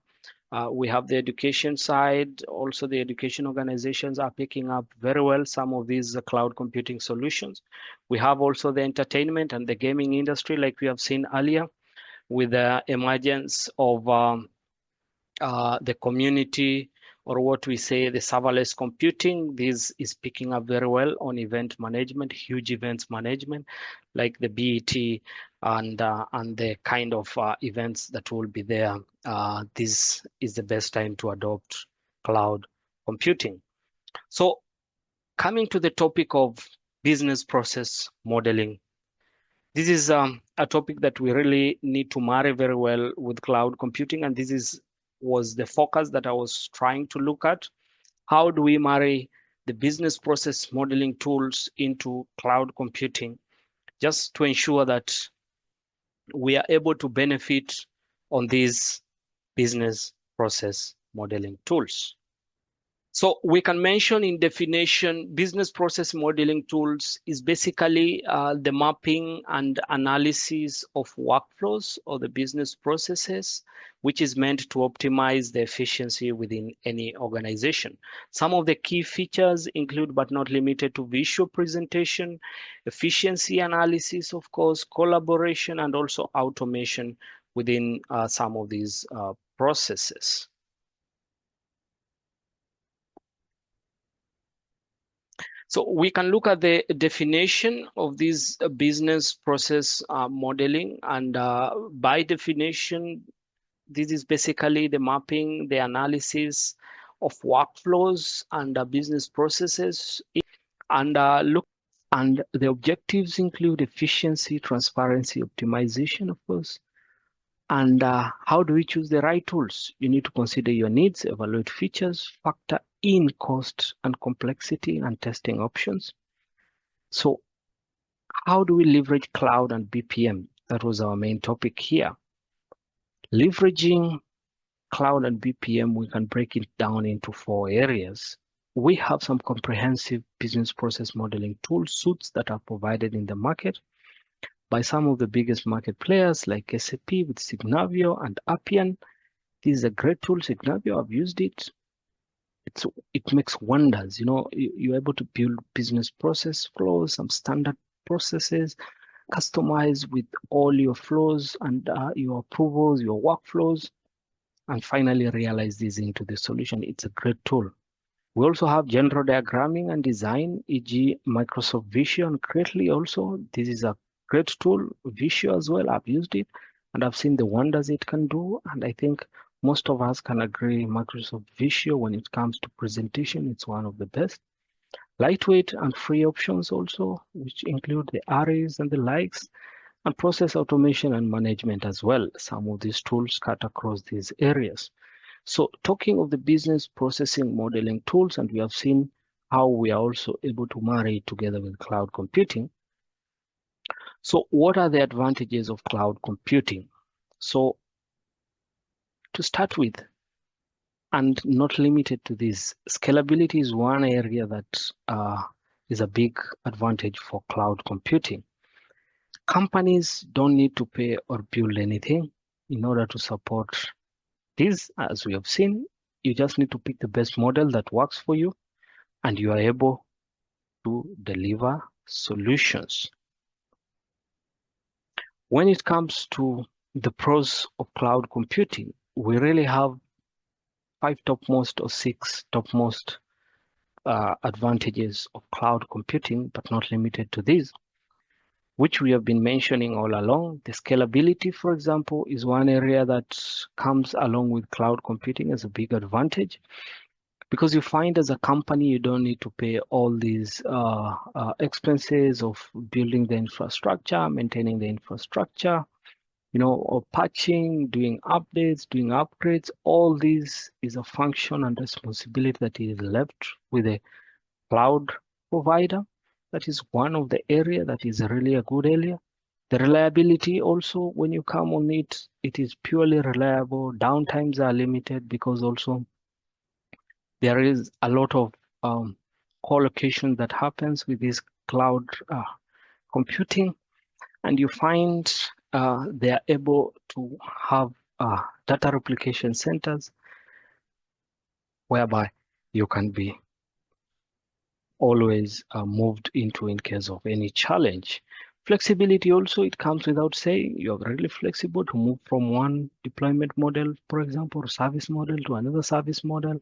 We have the education side. Also, the education organizations are picking up very well some of these cloud computing solutions. We have also the entertainment and the gaming industry, like we have seen earlier, with the emergence of the community, or what we say the serverless computing. This is picking up very well on event management, huge events management, like the BET and the kind of events that will be there. This is the best time to adopt cloud computing. So coming to the topic of business process modeling, this is a topic that we really need to marry very well with cloud computing, and was the focus that I was trying to look at. How do we marry the business process modeling tools into cloud computing, just to ensure that we are able to benefit on these business process modeling tools? So we can mention in definition, business process modeling tools is basically the mapping and analysis of workflows or the business processes, which is meant to optimize the efficiency within any organization. Some of the key features include, but not limited to, visual presentation, efficiency analysis, of course, collaboration, and also automation within some of these processes. So we can look at the definition of this business process modeling, and by definition, this is basically the mapping, the analysis of workflows and business processes, and and the objectives include efficiency, transparency, optimization, of course. And how do we choose the right tools? You need to consider your needs, evaluate features, factor in cost and complexity, and testing options. So how do we leverage cloud and BPM? That was our main topic here. Leveraging cloud and BPM, we can break it down into 4 areas. We have some comprehensive business process modeling tool suites that are provided in the market by some of the biggest market players like SAP with Signavio and Appian. This is a great tool, Signavio. I've used it. It makes wonders. You know, you're able to build business process flows, some standard processes, customize with all your flows and your approvals, your workflows, and finally realize this into the solution. It's a great tool. We also have general diagramming and design, e.g. Microsoft Visio and Creately also. This is a great tool, Visio as well. I've used it and I've seen the wonders it can do. And I think most of us can agree Microsoft Visio, when it comes to presentation, it's one of the best. Lightweight and free options also, which include the arrays and the likes, and process automation and management as well. Some of these tools cut across these areas. So talking of the business processing modeling tools, and we have seen how we are also able to marry it together with cloud computing. So what are the advantages of cloud computing? So to start with, and not limited to this, scalability is one area that is a big advantage for cloud computing. Companies don't need to pay or build anything in order to support this. As we have seen, you just need to pick the best model that works for you, and you are able to deliver solutions. When it comes to the pros of cloud computing, we really have 5 topmost or 6 topmost advantages of cloud computing, but not limited to these, which we have been mentioning all along. The scalability, for example, is one area that comes along with cloud computing as a big advantage, because you find as a company, you don't need to pay all these expenses of building the infrastructure, maintaining the infrastructure, or patching, doing updates, doing upgrades. All this is a function and responsibility that is left with a cloud provider. That is one of the area that is really a good area. The reliability also, when you come on it, it is purely reliable. Downtimes are limited because also there is a lot of co-location that happens with this cloud computing, and you find they are able to have data replication centers whereby you can be always moved into in case of any challenge. Flexibility also, it comes without saying. You're really flexible to move from one deployment model, for example, or service model to another service model,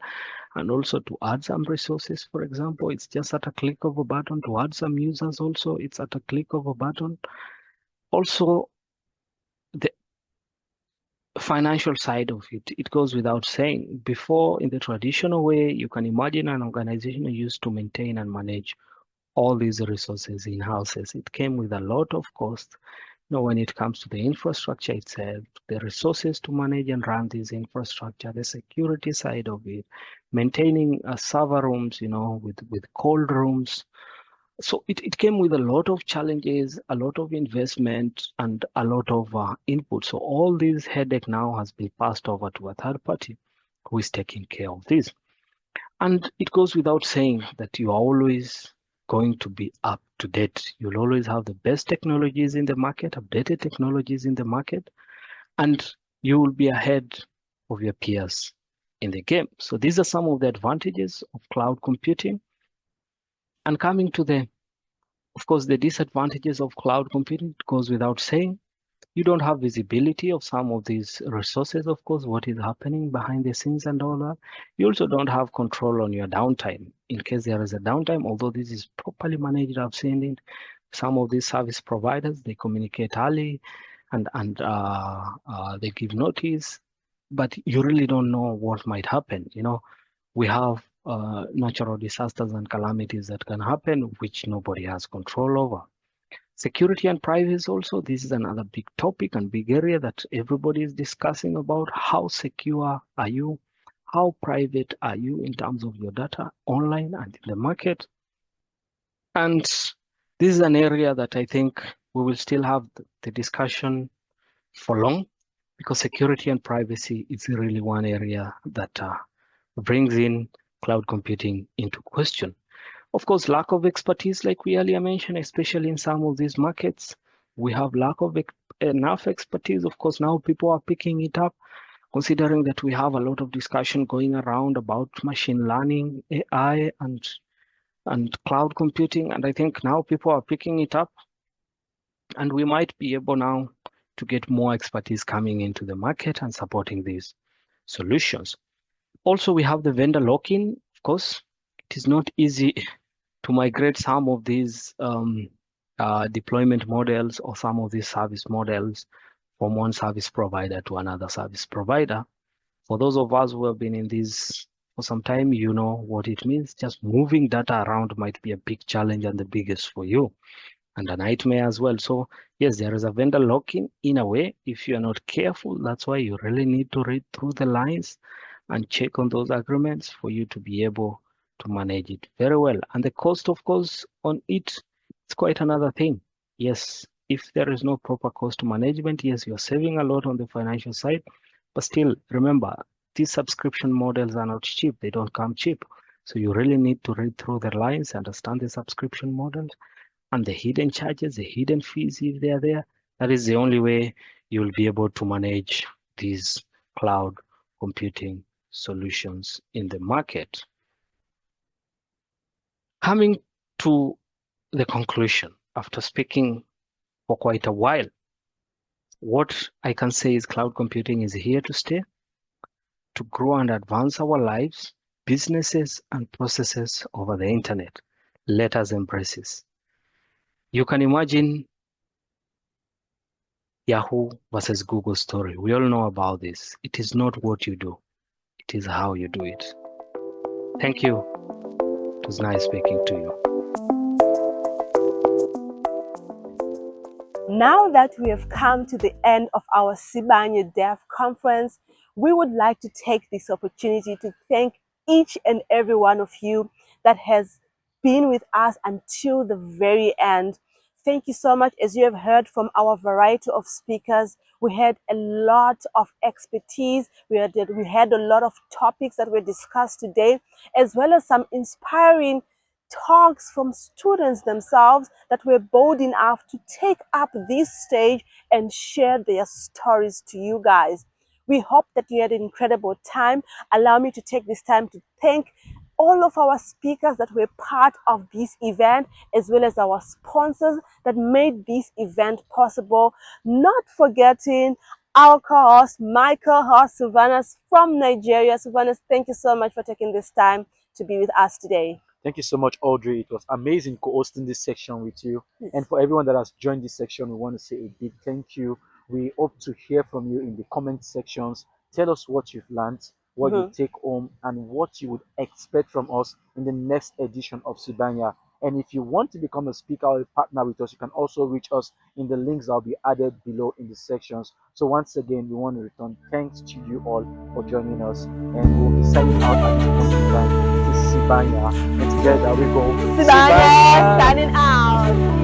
and also to add some resources. For example, it's just at a click of a button. To add some users also, it's at a click of a button. Also, the financial side of it, it goes without saying. Before, in the traditional way, you can imagine an organization used to maintain and manage all these resources in houses. It came with a lot of cost. When it comes to the infrastructure itself, the resources to manage and run this infrastructure, the security side of it, maintaining server rooms, with cold rooms. So it came with a lot of challenges, a lot of investment, and a lot of input. So all this headache now has been passed over to a third party who is taking care of this. And it goes without saying that you are always going to be up to date. You'll always have the best technologies in the market, updated technologies in the market, and you will be ahead of your peers in the game. So these are some of the advantages of cloud computing. And coming to of course, the disadvantages of cloud computing, it goes without saying. You don't have visibility of some of these resources, of course, what is happening behind the scenes and all that. You also don't have control on your downtime. In case there is a downtime, although this is properly managed, I've seen it. Some of these service providers, they communicate early and they give notice, but you really don't know what might happen. We have natural disasters and calamities that can happen, which nobody has control over. Security and privacy also, this is another big topic and big area that everybody is discussing about. How secure are you? How private are you in terms of your data online and in the market? And this is an area that I think we will still have the discussion for long, because security and privacy is really one area that brings in cloud computing into question. Of course, lack of expertise, like we earlier mentioned, especially in some of these markets, we have lack of enough expertise. Of course, now people are picking it up, considering that we have a lot of discussion going around about machine learning, AI, and cloud computing. And I think now people are picking it up, and we might be able now to get more expertise coming into the market and supporting these solutions. Also, we have the vendor lock-in. Of course, it is not easy to migrate some of these deployment models or some of these service models from one service provider to another service provider. For those of us who have been in this for some time, you know what it means. Just moving data around might be a big challenge and the biggest for you, and a nightmare as well. So yes, there is a vendor lock-in in a way. If you're not careful, that's why you really need to read through the lines and check on those agreements for you to be able to manage it very well. And the cost, of course, on it, it's quite another thing. Yes, if there is no proper cost management, yes, you're saving a lot on the financial side, but still remember, these subscription models are not cheap. They don't come cheap. So you really need to read through the lines, understand the subscription models and the hidden charges, the hidden fees, if they are there. That is the only way you'll be able to manage these cloud computing solutions in the market. Coming to the conclusion, after speaking for quite a while, what I can say is cloud computing is here to stay. to grow and advance our lives, businesses, and processes over the internet. Let us embrace this. You can imagine Yahoo versus Google story. We all know about this. It is not what you do, it is how you do it. Thank you. It was nice speaking to you. Now that we have come to the end of our Sibanye Dev Conference, we would like to take this opportunity to thank each and every one of you that has been with us until the very end. Thank you so much. As you have heard from our variety of speakers, we had a lot of expertise. We had a lot of topics that were discussed today, as well as some inspiring talks from students themselves that were bold enough to take up this stage and share their stories to you guys. We hope that you had an incredible time. Allow me to take this time to thank all of our speakers that were part of this event, as well as our sponsors that made this event possible. Not forgetting our co-host, my co-host, Sylvanus from Nigeria. Sylvanus, thank you so much for taking this time to be with us today. Thank you so much, Audrey. It was amazing co-hosting this section with you. And for everyone that has joined this section, we want to say a big thank you. We hope to hear from you in the comment sections. Tell us what you've learned, what you take home, and what you would expect from us in the next edition of Sibanya. And if you want to become a speaker or a partner with us, you can also reach us in the links that will be added below in the sections. So once again, we want to return thanks to you all for joining us. And we'll be signing out at this point in time. This is Sibanya. And together we go. Sibanye signing out.